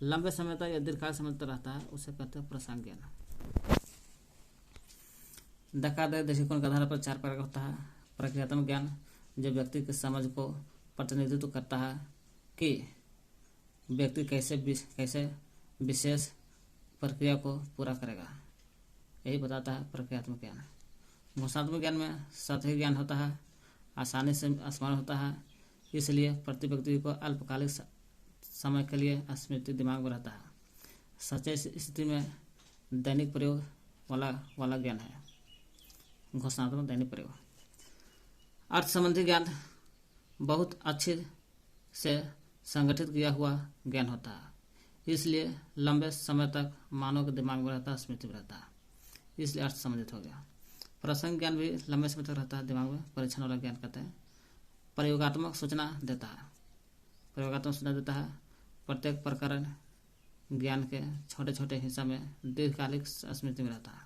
लंबे समय तक या दीर्घकाल समय तक रहता है, उसे कहते हैं प्रासंगिक ज्ञान। दृष्टिकोण के आधार पर 4 प्रकार होता है। प्रक्रियात्मक ज्ञान जो व्यक्ति की समझ को प्रतिनिधित्व करता है कि व्यक्ति कैसे विशेष प्रक्रिया को पूरा करेगा, यही बताता है प्रक्रियात्मक ज्ञान। घोषणात्मक ज्ञान में सतही ज्ञान होता है, आसानी से स्मरण होता है, इसलिए प्रति व्यक्ति को अल्पकालिक समय के लिए स्मृति दिमाग में रहता है। सचेत स्थिति में दैनिक प्रयोग वाला ज्ञान है, घोषणात्मक दैनिक प्रयोग। अर्थ संबंधी ज्ञान बहुत अच्छे से संगठित किया हुआ ज्ञान होता है, इसलिए लंबे समय तक मानव के दिमाग में रहता है, स्मृति में रहता है, इसलिए अर्थ संबंधित हो गया। प्रसंग ज्ञान भी लंबे समय तक रहता है दिमाग में, परीक्षण वाला ज्ञान कहते हैं। प्रयोगात्मक सूचना देता है, प्रयोगात्मक सूचना देता है। प्रत्येक प्रकरण ज्ञान के छोटे छोटे हिस्सा में दीर्घकालिक स्मृति में रहता है।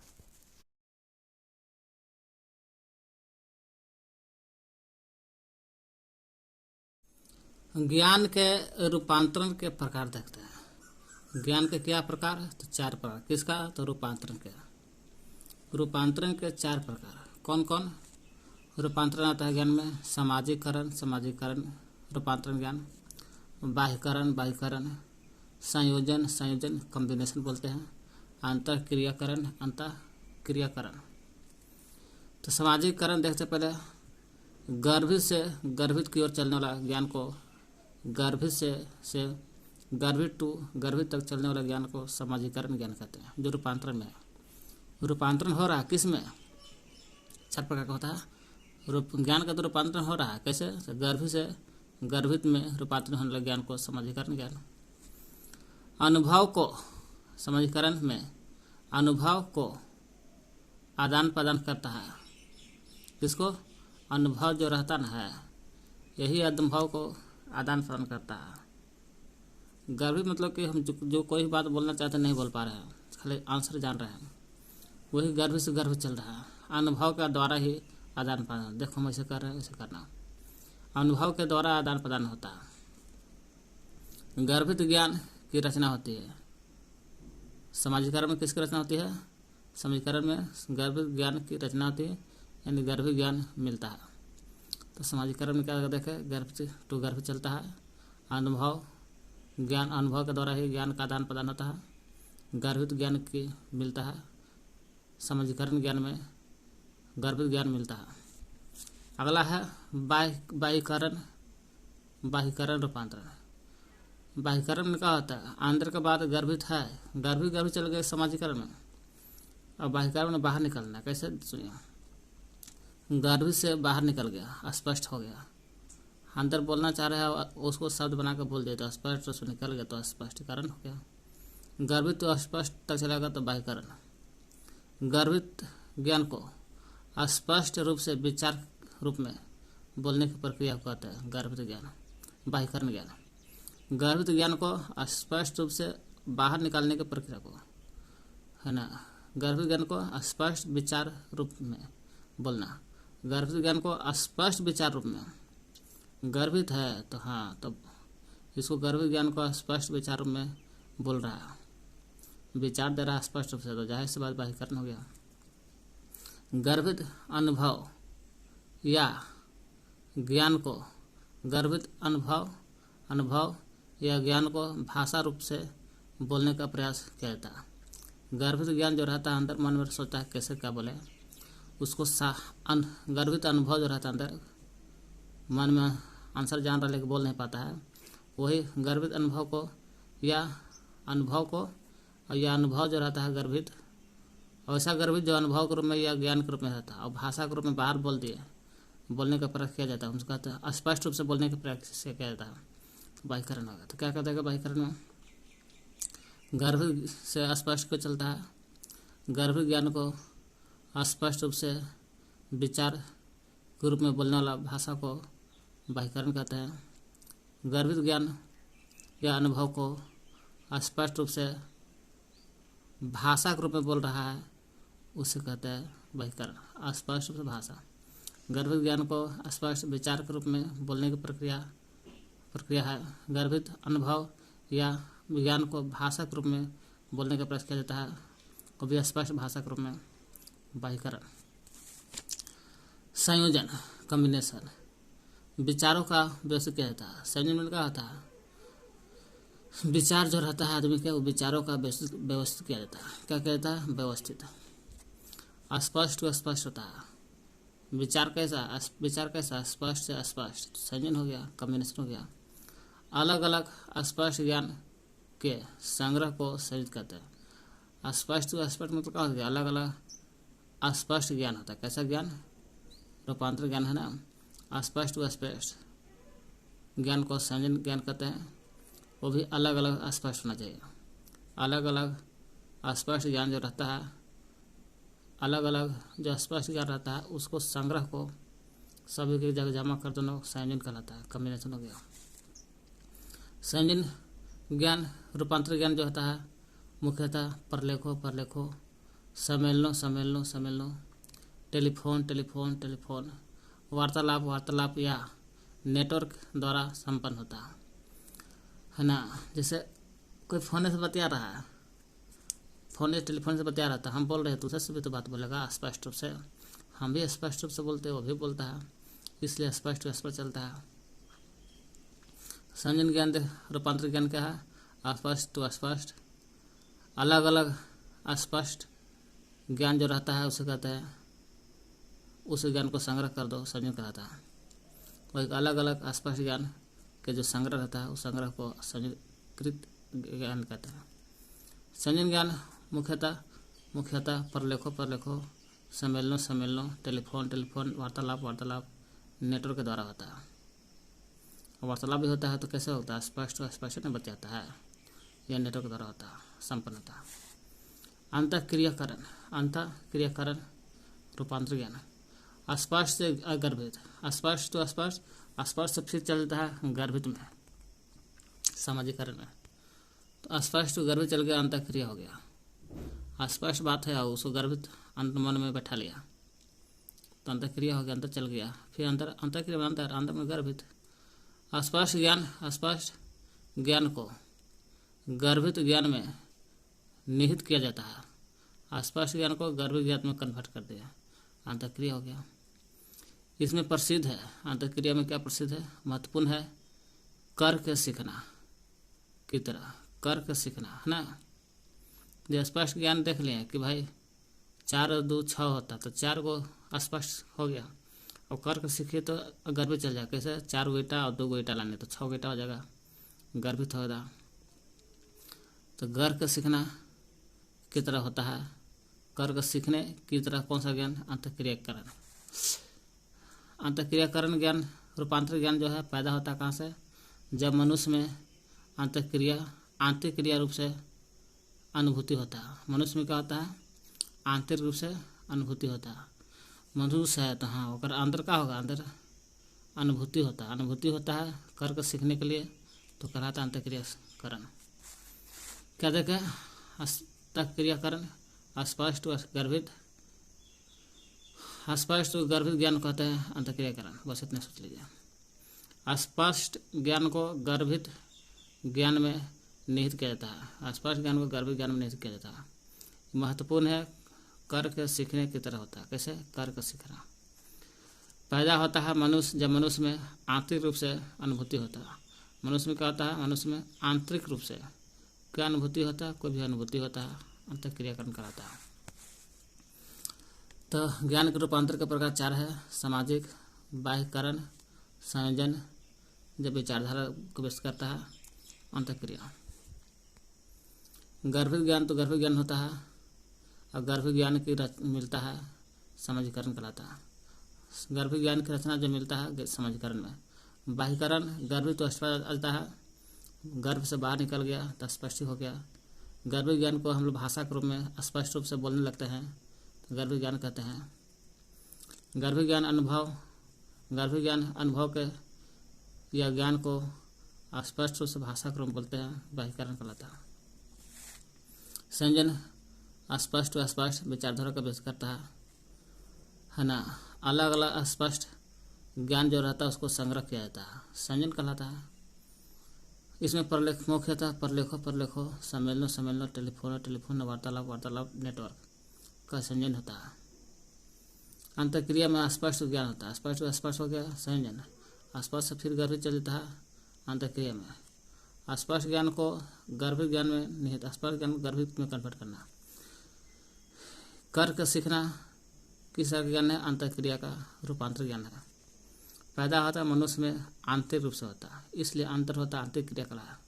ज्ञान के रूपांतरण के प्रकार देखते हैं। ज्ञान के क्या प्रकार? तो 4 प्रकार। किसका? तो रूपांतरण के। रूपांतरण के 4 प्रकार कौन कौन? रूपांतरण आता है ज्ञान में सामाजिकरण रूपांतरण ज्ञान, बाह्यकरण संयोजन कॉम्बिनेशन बोलते हैं, अंतःक्रियाकरण। तो सामाजिकरण देखते पहले, गर्भित की ओर चलने वाला ज्ञान को, गर्भित से गर्भित तक चलने वाले ज्ञान को सामाजिकरण ज्ञान कहते हैं, जो रूपांतरण में है। रूपांतरण हो रहा है किस में? 4 प्रकार का होता है ज्ञान का। तो रूपांतरण हो रहा है कैसे? गर्भित से गर्भित में रूपांतरण होने वाले ज्ञान को सामाजिकरण ज्ञान। अनुभव को सामाजिकरण में अनुभव को आदान प्रदान करता है। किसको? अनुभव जो रहता न है, यही अनुभव को आदान प्रदान करता है। गर्भित मतलब कि हम जो कोई बात बोलना चाहते नहीं बोल पा रहे हैं, खाली आंसर जान रहे हैं, वही गर्भित से गर्भित चल रहा है। अनुभव के द्वारा ही आदान प्रदान, देखो हम ऐसे कर रहे हैं, ऐसे करना, अनुभव के द्वारा आदान प्रदान होता है। गर्भित ज्ञान की रचना होती है। सामाजिकरण में किसकी रचना होती है? सामाजिकरण में गर्भित ज्ञान की रचना होती है, यानी गर्भित ज्ञान मिलता है। तो सामाजिकरण में क्या देखें, गर्भित चलता है। अनुभव के द्वारा ही ज्ञान का आदान प्रदान होता है, गर्भित ज्ञान की मिलता है। सामाजिकरण ज्ञान में गर्भित ज्ञान मिलता है। अगला है बाह्यकरण रूपांतरण। बाह्यकरण में क्या होता है? अंदर के बाद गर्भित है, गर्भित चल गए सामाजिकरण में, और बाह्यकरण में बाहर निकलना। कैसे? सुनिए, गर्भित से बाहर निकल गया, स्पष्ट हो गया। अंदर बोलना चाह रहे हैं, उसको शब्द बना कर बोल दिया तो स्पष्ट, उसमें निकल गया तो स्पष्टीकरण हो गया। गर्भित तो स्पष्ट तक चलेगा तो बाह्यकरण। गर्भित ज्ञान को स्पष्ट रूप से विचार रूप में बोलने की प्रक्रिया को कहते हैं गर्भित ज्ञान, बाह्यकरण ज्ञान। गर्भित ज्ञान को स्पष्ट रूप से बाहर निकालने की प्रक्रिया को, है ना, गर्भित ज्ञान को स्पष्ट विचार रूप में बोलना। गर्भित ज्ञान को स्पष्ट विचार रूप में, गर्भित है तो हाँ, तो इसको गर्भित ज्ञान को स्पष्ट विचार रूप में बोल रहा है, विचार दे रहा है स्पष्ट रूप से, तो जाहिर सी बात बाह्यकरण हो गया। गर्भित अनुभव या ज्ञान को, गर्भित अनुभव या ज्ञान को भाषा रूप से बोलने का प्रयास किया जाता है। गर्भित ज्ञान जो रहता है अंदर, मन में सोचता है कैसे क्या बोले, उसको गर्भित अनुभव जो रहता है अंदर, मन में आंसर जान रहा लेकिन बोल नहीं पाता है, वही गर्भित अनुभव को या अनुभव जो रहता है गर्भित, वैसा गर्भित जो अनुभव के रूप में या ज्ञान के रूप में रहता है और भाषा के रूप में बाहर बोलने का प्रयास किया जाता है, उसको कहते हैं स्पष्ट रूप से बोलने का प्रयास किया जाता है, बाह्यकरण होगा। तो क्या कहते हैं बाह्यकरण में? गर्भित से स्पष्ट को चलता है, गर्भित ज्ञान को स्पष्ट रूप से विचार के रूप में बोलने वाला भाषा को बाह्यकरण कहते हैं। गर्भित ज्ञान या अनुभव को स्पष्ट रूप से भाषा के रूप में बोल रहा है, उसे कहते हैं बाह्यकरण। स्पष्ट रूप से भाषा, गर्भित ज्ञान को स्पष्ट विचार के रूप में बोलने की प्रक्रिया है। गर्भित अनुभव या ज्ञान को भाषा के रूप में बोलने का प्रयास किया जाता है, को भी स्पष्ट भाषा के रूप में, बाह्यकरण। संयोजन, कॉम्बिनेशन, विचारों का व्यवस्थित किया जाता है। संयोजन में क्या होता है? विचार जो रहता है आदमी के, वो विचारों का व्यवस्थित किया जाता है। क्या कहता है? व्यवस्थित। अस्पष्ट को स्पष्ट होता है। विचार कैसा? स्पष्ट से अस्पष्ट, संयोजन हो गया, कॉम्बिनेशन हो गया। अलग अलग अस्पष्ट ज्ञान के संग्रह को संयुक्त कहते हैं। अस्पष्ट टू अस्पष्ट मतलब क्या हो गया, अलग अलग अस्पष्ट ज्ञान होता है। कैसा ज्ञान, रूपांतर ज्ञान है ना। अस्पष्ट टू अस्पष्ट ज्ञान को संयोजन ज्ञान कहते हैं। वो भी अलग अलग अस्पष्ट होना चाहिए। अलग अलग अस्पष्ट ज्ञान जो रहता है, अलग अलग जो अस्पष्ट ज्ञान रहता है उसको संग्रह को सभी की जगह जमा कर देना संयोजन कहलाता है। कम्बिनेशन हो गया। संयोजन ज्ञान रूपांतर ज्ञान जो होता है मुख्यतः प्रलेखों प्रलेखों, सम्मेलनों सम्मेलनों सम्मेलनों, टेलीफोन टेलीफोन टेलीफोन, वार्तालाप वार्तालाप या नेटवर्क द्वारा संपन्न होता है ना। जैसे कोई फोन से बतिया रहा है, फोन टेलीफोन से बतिया रहा था, हम बोल रहे हैं दूसरे से भी तो बात बोलेगा स्पष्ट रूप से। हम भी स्पष्ट रूप से बोलते हैं, वो भी बोलता है, इसलिए स्पष्ट स्पष्ट चलता है। संयोजन ज्ञान रूपांतर ज्ञान क्या है, अस्पष्ट टू अस्पष्ट, अलग अलग अस्पष्ट ज्ञान जो रहता है उसे कहते हैं, उस ज्ञान को संग्रह कर दो संयोजन कहलाता है। और एक अलग अलग अस्पष्ट ज्ञान के जो संग्रह रहता है उस संग्रह को संयोजकृत ज्ञान कहते हैं। संयोजन ज्ञान मुख्यतः प्रलेखों प्रलेखों, सम्मेलनों सम्मेलनों, टेलीफोन टेलीफोन, वार्तालाप वार्तालाप, नेटवर्क के द्वारा होता है। वार्तालाप भी होता है तो कैसे होता है, स्पष्ट स्पष्ट नहीं बचाता है, यह नेटवर्क के द्वारा होता है, संपन्न होता है। अंतःक्रियाकरण अंतःक्रियाकरण रूपांतर ज्ञान, अस्पष्ट से गर्भित, अस्पष्ट टू अस्पष्ट, अस्पष्ट से फिर चलता है गर्भित में, सामाजिकरण में। तो अस्पष्ट टू गर्भित चल गया, अंतःक्रिया हो गया। अस्पष्ट बात है और उसको गर्भित अंत मन में बैठा लिया तो अंतःक्रिया हो गया, अंतर चल गया। फिर अंतःक्रिया में अंतर में गर्भित। अस्पष्ट ज्ञान को गर्भित ज्ञान में निहित किया जाता है। अस्पष्ट ज्ञान को गर्भित ज्ञान में कन्वर्ट कर दिया, अंतःक्रिया हो गया। इसमें प्रसिद्ध है, अंतःक्रिया में क्या प्रसिद्ध है, महत्वपूर्ण है, करके सीखना की तरह, करके सीखना है ना। जो स्पष्ट ज्ञान देख लिया कि भाई 4 और 2 6 होता, तो 4 को स्पष्ट हो गया। और करके सीखिए तो गर्भित चल जाए, कैसे 4 गो ईंटा और 2 गो ईंटा लाने तो 6 गो ईंटा हो जाएगा, गर्भित होगा। तो करके सीखना की तरह होता है, करके सीखने की तरह कौन सा ज्ञान, अंतःक्रियाकरण। अंतःक्रियाकरण ज्ञान रूपांतर ज्ञान जो है पैदा होता है कहाँ से, जब मनुष्य में आंतरिक क्रिया रूप से अनुभूति होता है। मनुष्य में क्या होता है, आंतरिक रूप से अनुभूति होता है। मनुष्य है तो हाँ होकर अंदर का होगा, अंदर अनुभूति होता है, अनुभूति होता है करके सीखने के लिए, तो कहलाता है अंतःक्रियाकरण। क्या देखें, अंतःक्रियाकरण अस्पष्ट गर्भित, अस्पष्ट गर्भित ज्ञान कहते हैं अंतःक्रियाकरण। बस इतने सोच लीजिए। अस्पष्ट ज्ञान को गर्भित ज्ञान में निहित किया जाता है, अस्पष्ट ज्ञान को गर्भित ज्ञान में निहित किया जाता है। महत्वपूर्ण है, करके सीखने की तरह होता है, कैसे, करके सीखना। पैदा होता है जब मनुष्य में आंतरिक रूप से अनुभूति होता है। मनुष्य में क्या होता है, मनुष्य में आंतरिक रूप से क्या अनुभूति होता है, कोई भी अनुभूति होता है, अंतःक्रियाकरण कराता है। तो ज्ञान के रूपांतर के प्रकार 4 है, सामाजिक, बाह्यकरण, संयोजन, जब विचारधारा को व्यक्त करता है, अंतःक्रिया। गर्भित ज्ञान तो गर्भित ज्ञान होता है, और गर्भित ज्ञान की मिलता है सामाजिकरण कहलाता है। गर्भित ज्ञान की रचना जो मिलता है सामाजिकरण में। बाह्यकरण, गर्भित तो स्पष्ट चलता है, गर्भ से बाहर निकल गया तो स्पष्ट हो गया। गर्भित ज्ञान को हम लोग भाषा के रूप में स्पष्ट रूप से बोलने लगते हैं तो गर्भित ज्ञान कहते हैं। गर्भित ज्ञान अनुभव के या ज्ञान को स्पष्ट रूप से भाषा के रूप में बोलते हैं, बाह्यकरण कहलाता है। संयोजन अस्पष्ट अस्पष्ट विचारधारा का व्यक्त करता है ना। अलग अलग अस्पष्ट ज्ञान जो रहता है उसको संग्रह किया जाता है, संयोजन कहलाता है। इसमें प्रलेख मुख्यतः प्रलेखों, सम्मेलनों, टेलीफोन, वार्तालाप, नेटवर्क का संयोजन होता है। अंतःक्रिया में अस्पष्ट ज्ञान होता है, स्पष्ट हो गया संयोजन, अस्पष्ट से फिर गर्भित चल जाता है अंतःक्रिया में। अस्पष्ट ज्ञान को गर्भित ज्ञान में निहित, अस्पष्ट ज्ञान को गर्भित में कन्वर्ट करना। करके सीखना किस ज्ञान है, अंतःक्रिया का रूपांतर ज्ञान है। पैदा होता है मनुष्य में आंतरिक रूप से होता है, इसलिए अंतर होता है आंतरिक क्रियाकलाप,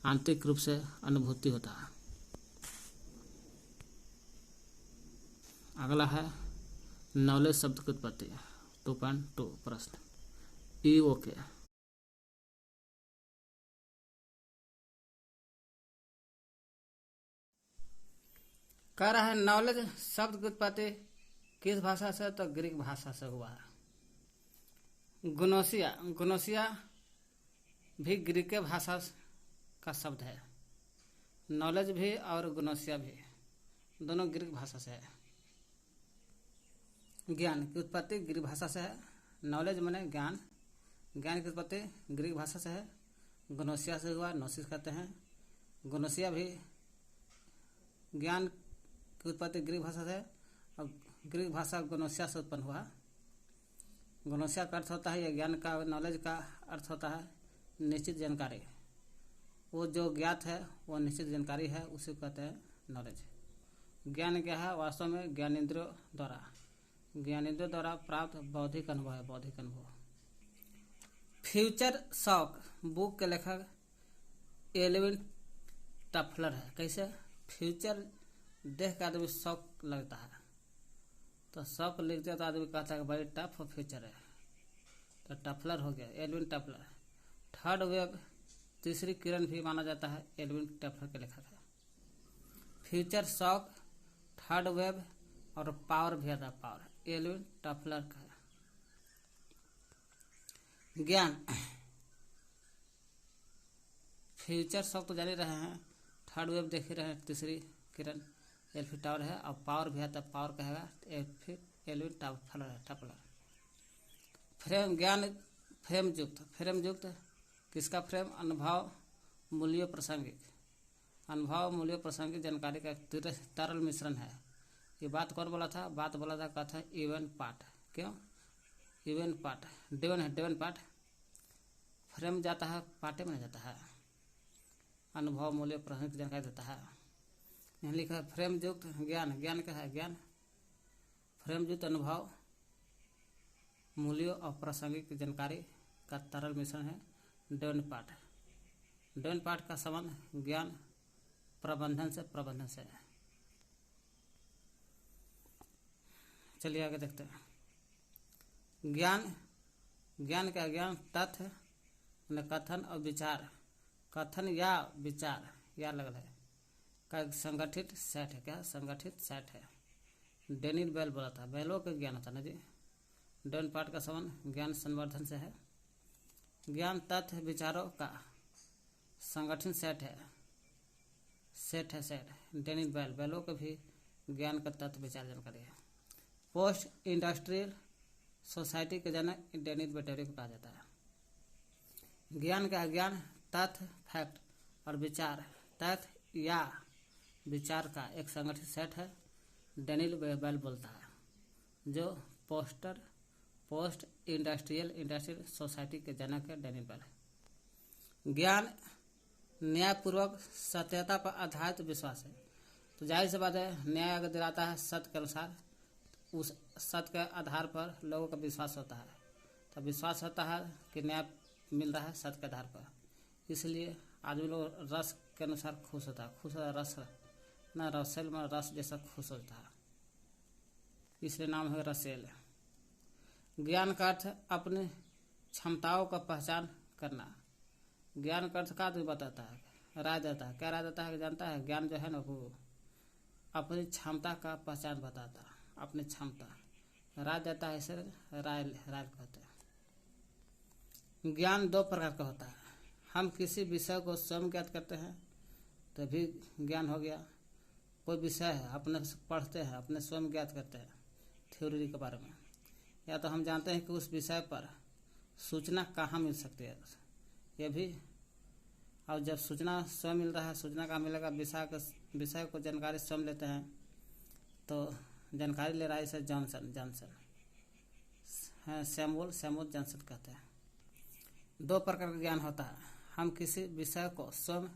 आंतरिक रूप से अनुभूति होता है। अगला है नॉलेज शब्द की उत्पत्ति 2.2 प्रश्न ई ओके। कह रहा है नॉलेज शब्द की उत्पत्ति किस भाषा से, तो ग्रीक भाषा से हुआ है। गुनोसिया, गुनोसिया भी ग्रीक भाषा का शब्द है। नॉलेज भी और गुनोसिया भी दोनों ग्रीक भाषा से है। ज्ञान की उत्पत्ति ग्रीक भाषा से है। नॉलेज माने ज्ञान, ज्ञान की उत्पत्ति ग्रीक भाषा से है। गुनोसिया से हुआ, नोसिस कहते हैं। गुनोसिया भी ज्ञान की उत्पत्ति ग्रीक भाषा से है और ग्रीक भाषा गुनोसिया से उत्पन्न हुआ। गुनोसिया का अर्थ होता है, यह ज्ञान का, नॉलेज का अर्थ होता है निश्चित जानकारी। वो जो ज्ञात है वो निश्चित जानकारी है, उसे कहते हैं नॉलेज। ज्ञान क्या है, वास्तव में ज्ञानेंद्रियों द्वारा प्राप्त बौद्धिक अनुभव है, बौद्धिक अनुभव। फ्यूचर शॉक बुक के लेखक एल्विन टफलर है। कैसे? फ्यूचर देख के आदमी शौक लगता है, तो शौक लिखते तो आदमी कहता है कि भाई टफ फ्यूचर है, तो टफलर हो गया, एल्विन टफलर। थर्ड वेव तीसरी किरण भी माना जाता है, एल्विन टफलर के लेखक है। फ्यूचर शॉक, थर्ड वेव और पावर भी आता है, पावर एल्विन टफलर का है। ज्ञान, फ्यूचर शॉक तो जान ही रहे हैं, थर्ड वेव देख ही रहे हैं, तीसरी किरण एल्फी टावर है, और पावर भी आता है, पावर कहेगा एल्विन टफलर। फ्रेम, ज्ञान फ्रेम युक्त, फ्रेम युक्त किसका फ्रेम? अनुभव मूल्य प्रासंगिक, अनुभव मूल्य प्रासंगिक जानकारी का तरल मिश्रण है। ये बात कौन बोला था? बात बोला था, कहा था इवन पार्ट। क्यों इवन पार्ट? डेवन है, डेवन पार्ट। फ्रेम जाता है पार्टे में जाता है, अनुभव मूल्य प्रासंगिक जानकारी देता है। यहाँ लिखा है फ्रेम युक्त ज्ञान, ज्ञान क्या है? ज्ञान फ्रेम युक्त अनुभव मूल्यों और प्रासंगिक जानकारी का तरल मिश्रण है, डेवन पार्ट। डेवन पार्ट का संबंध ज्ञान प्रबंधन से है। चलिए आगे देखते हैं। ज्ञान, ज्ञान का ज्ञान तथ्य कथन और विचार, कथन या विचार या अलग है का एक संगठित सेट है। क्या? संगठित सेट है। डेनियल बेल बोला था, बेलों का ज्ञान होता ना जी। डेवन पार्ट का संबंध ज्ञान संवर्धन से है। ज्ञान तथ्य विचारों का संगठित सेट है, सेट। डेनियल बेल, बेलों के भी ज्ञान का तथ्य विचार जानकारी है। पोस्ट इंडस्ट्रियल सोसाइटी के जनक डेनियल बेटेरी को कहा जाता है। ज्ञान का ज्ञान तथ्य फैक्ट और विचार, तथ्य या विचार का एक संगठित सेट है, डेनियल बेल बोलता है, जो पोस्ट इंडस्ट्रियल सोसाइटी के जनक है डेनियल बेल। ज्ञान न्यायपूर्वक सत्यता पर आधारित विश्वास है। तो जाहिर सी बात है, न्याय अगर दिलाता है सत्य के अनुसार, उस सत्य के आधार पर लोगों का विश्वास होता है। तो विश्वास होता है कि न्याय मिल रहा है सत्य के आधार पर, इसलिए आदमी लोग रस के अनुसार खुश होता है, रस ना रसेल में रस जैसा खुश होता है, इसलिए नाम है रसेल। ज्ञान का अर्थ अपनी क्षमताओं का पहचान करना। ज्ञान का अर्थ का आदमी बताता है, राय देता है। क्या राय देता है? जानता है ज्ञान जो है ना, वो अपनी क्षमता का पहचान बताता है, अपनी क्षमता राय देता है, इसे राय कहते हैं। ज्ञान दो प्रकार का होता है। हम किसी विषय को स्वयं ज्ञात करते हैं तभी ज्ञान हो गया। कोई विषय है, अपने पढ़ते हैं, अपने स्वयं ज्ञात करते हैं थ्योरी के बारे में, या तो हम जानते हैं कि उस विषय पर सूचना कहाँ मिल सकती है, ये भी। और जब सूचना स्वयं मिल रहा है, सूचना कहाँ मिलेगा? विषय को जानकारी स्वयं लेते हैं, तो जानकारी ले रहा है इसे जॉनसन है, सैमुअल जॉनसन कहते हैं। दो प्रकार का ज्ञान होता है। हम किसी विषय को स्वयं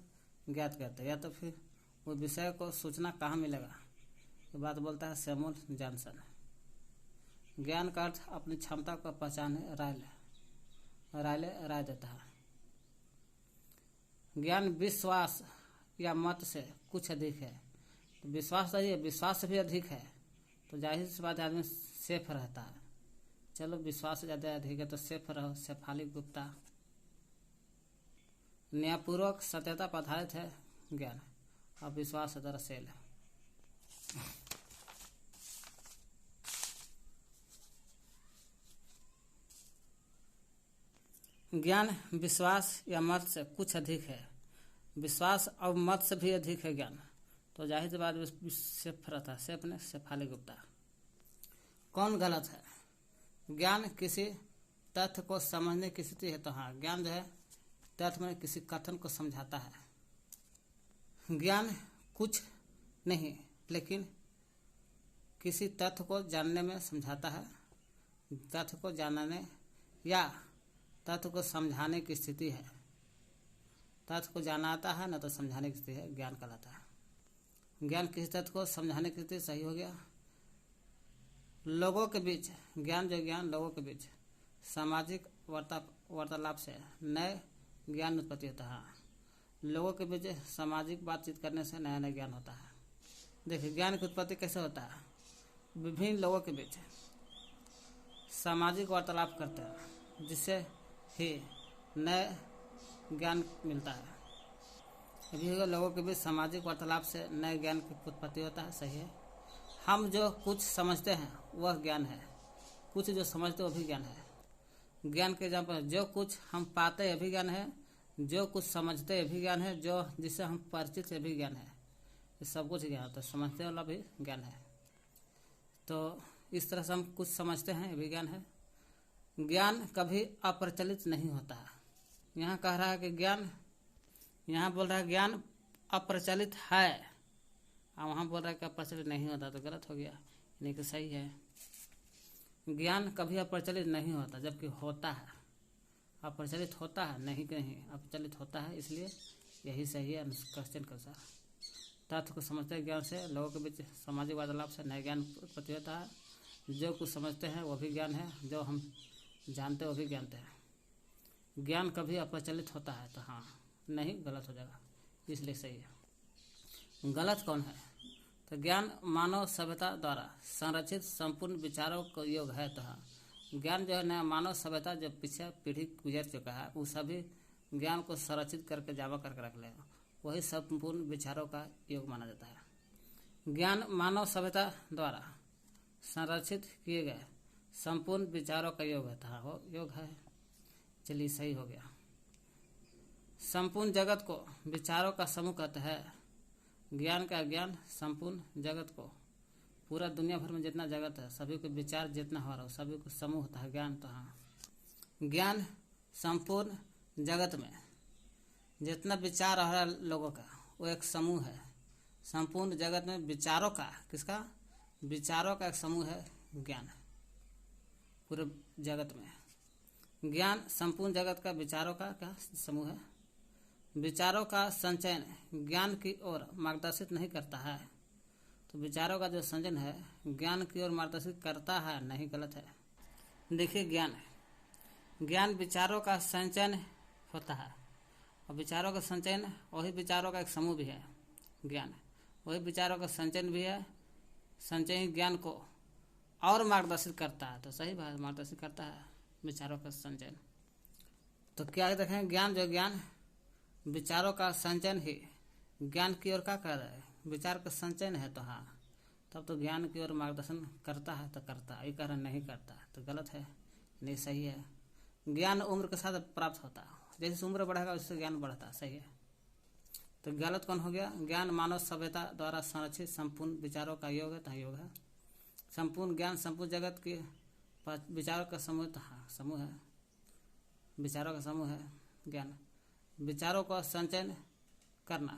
ज्ञात करते हैं, या तो फिर वो विषय को सूचना कहाँ मिलेगा, ये बात बोलता है सैमुअल जॉनसन। ज्ञान का अर्थ अपनी क्षमता का पहचान है, राय राय देता है। ज्ञान विश्वास या मत से कुछ अधिक है, तो विश्वास सही है, विश्वास से भी अधिक है, तो जाहिर सी बात है आदमी सेफ रहता है। चलो विश्वास से ज़्यादा अधिक है तो सेफ रहो। शेफाली गुप्ता। न्यायपूर्वक सत्यता पर आधारित है ज्ञान, और विश्वास दरअसल है। ज्ञान विश्वास या मत से कुछ अधिक है, विश्वास और मत से भी अधिक है ज्ञान, तो जाहिर सी बात सेफ रहता है। सेफ ने शेफाली गुप्ता। कौन गलत है? ज्ञान किसी तथ्य को समझने की स्थिति है, तो हाँ ज्ञान जो है तथ्य में किसी कथन को समझाता है। ज्ञान कुछ नहीं लेकिन किसी तथ्य को जानने में समझाता है। तथ्य को जानने या तथ्य को समझाने की स्थिति है। तथ्य को जाना आता है न तो समझाने की स्थिति है, ज्ञान कहलाता है। ज्ञान किसी तथ्य को समझाने की स्थिति, सही हो गया। लोगों के बीच ज्ञान, जो ज्ञान लोगों के बीच सामाजिक वार्तालाप से नए ज्ञान उत्पत्ति होता है। लोगों के बीच सामाजिक बातचीत करने से नया नया ज्ञान होता है। देखिए ज्ञान की उत्पत्ति कैसे होता है? विभिन्न लोगों के बीच सामाजिक वार्तालाप करते हैं जिससे ही नए ज्ञान मिलता है। अभी लोगों के बीच सामाजिक वार्तालाप से नए ज्ञान की उत्पत्ति होता है, सही है। हम जो कुछ समझते हैं वह ज्ञान है, कुछ जो समझते वह भी ज्ञान है। ज्ञान के एग्जाम्पल, जो कुछ हम पाते हैं भी ज्ञान है, जो कुछ समझते हैं भी ज्ञान है, जो जिससे हम परिचित है भी ज्ञान है। ये सब कुछ ज्ञान होता है, समझते वाला भी ज्ञान है। तो इस तरह से हम कुछ समझते हैं, ये भी ज्ञान है। ज्ञान कभी अप्रचलित नहीं होता है। यहाँ कह रहा है कि ज्ञान, यहाँ बोल रहा है ज्ञान अप्रचलित है, और वहाँ बोल रहा है कि अप्रचलित नहीं होता, तो गलत हो गया, नहीं कि सही है। ज्ञान कभी अप्रचलित नहीं होता, जबकि होता है। अप्रचलित होता है, नहीं कि नहीं, अप्रचलित होता है, इसलिए यही सही है क्वेश्चन के अनुसार। तथ्य को समझते ज्ञान से लोगों के बीच सामाजिक वार्तालाप से नया ज्ञान उत्पत्ति होता है। जो कुछ समझते हैं वो भी ज्ञान है, जो हम जानते हैं वो भी ज्ञान है। ज्ञान कभी अप्रचलित होता है, तो हाँ नहीं, गलत हो जाएगा, इसलिए सही है। गलत कौन है? तो ज्ञान मानव सभ्यता द्वारा संरचित संपूर्ण विचारों का योग है, तो हाँ ज्ञान जो है ना, मानव सभ्यता जो पीछे पीढ़ी गुजर चुका है वो सभी ज्ञान को संरचित करके जमा करके रख लेगा, वही संपूर्ण विचारों का योग माना जाता है। ज्ञान मानव सभ्यता द्वारा संरक्षित किए गए संपूर्ण विचारों का योग है, हो योग है, चलिए सही हो गया। संपूर्ण जगत को विचारों का समूह कहते हैं। ज्ञान का ज्ञान संपूर्ण जगत को, पूरा दुनिया भर में जितना जगत है सभी को विचार जितना हो रहा हो सभी को समूह होता है ज्ञान, तो हाँ ज्ञान संपूर्ण जगत में जितना विचार हो रहा है लोगों का वो एक समूह है। संपूर्ण जगत में विचारों का, किसका? विचारों का एक समूह है ज्ञान, पूरे जगत में। ज्ञान संपूर्ण जगत का विचारों का क्या समूह है। विचारों का संचयन ज्ञान की ओर मार्गदर्शित नहीं करता है, तो विचारों का जो संचयन है ज्ञान की ओर मार्गदर्शित करता है, नहीं, गलत है। देखिए ज्ञान विचारों का संचयन होता है, और विचारों का संचयन वही विचारों का एक समूह भी है। ज्ञान वही विचारों का संचयन भी है, संचयन ज्ञान को और मार्गदर्शित करता है, तो सही बात, मार्गदर्शित करता है विचारों का संचयन। तो क्या देखें, ज्ञान जो ज्ञान विचारों का संचयन ही ज्ञान की ओर क्या कर रहा है, विचार का संचयन है, तो हाँ तब तो ज्ञान की ओर मार्गदर्शन करता है, तो करता है, ये कारण नहीं करता, तो गलत है, नहीं सही है। ज्ञान उम्र के साथ प्राप्त होता है, जैसे उम्र बढ़ेगा उससे ज्ञान बढ़ता है, सही है। तो गलत कौन हो गया? ज्ञान मानव सभ्यता द्वारा संरक्षित संपूर्ण विचारों का योग है, तो योग है। संपूर्ण ज्ञान संपूर्ण जगत के विचारों का समूह, तो हाँ समूह है, विचारों का समूह है ज्ञान। विचारों का संचयन करना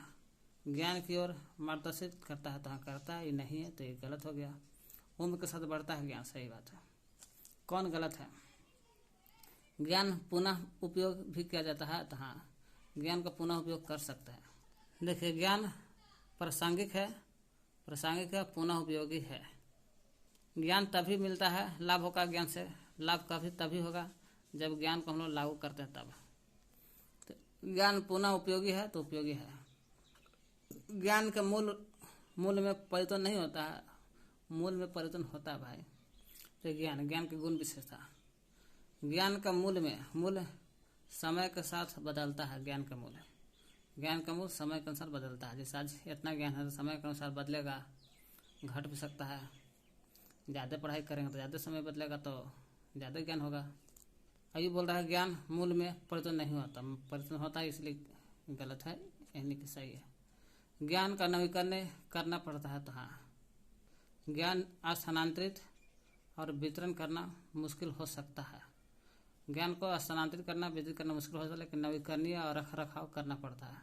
ज्ञान की ओर मार्गदर्शित करता है, तो हाँ करता है, ये नहीं है, तो ये गलत हो गया। उम्र के साथ बढ़ता है ज्ञान, सही बात है। कौन गलत है? ज्ञान पुनः उपयोग भी किया जाता है, तो हाँ ज्ञान का पुनः उपयोग कर सकते हैं। देखिए ज्ञान प्रासंगिक है, पुनः उपयोगी है। ज्ञान तभी मिलता है, लाभ होगा ज्ञान से, लाभ कभी तभी होगा जब ज्ञान को हम लोग लागू करते हैं तब। तो ज्ञान पुनः उपयोगी है तो उपयोगी है। ज्ञान के मूल में परिवर्तन नहीं होता है, मूल में परिवर्तन होता है भाई। तो ज्ञान के गुण विशेषता, ज्ञान का मूल समय के साथ बदलता है। ज्ञान का मूल समय के अनुसार बदलता है। जैसे आज इतना ज्ञान है तो समय के अनुसार बदलेगा, घट भी सकता है। ज़्यादा पढ़ाई करेंगे तो ज़्यादा समय बदलेगा तो ज़्यादा ज्ञान होगा। अभी बोल रहा है ज्ञान मूल में परिवर्तन नहीं होता, परिवर्तन होता है इसलिए गलत है, यानी कि सही है। ज्ञान का नवीकरण करना पड़ता है। तो हाँ, ज्ञान स्थानांतरित और वितरण करना मुश्किल हो सकता है। ज्ञान को स्थानांतरित करना, वितरित करना मुश्किल हो सकता है, लेकिन नवीकरणीय और रख रखाव करना पड़ता है।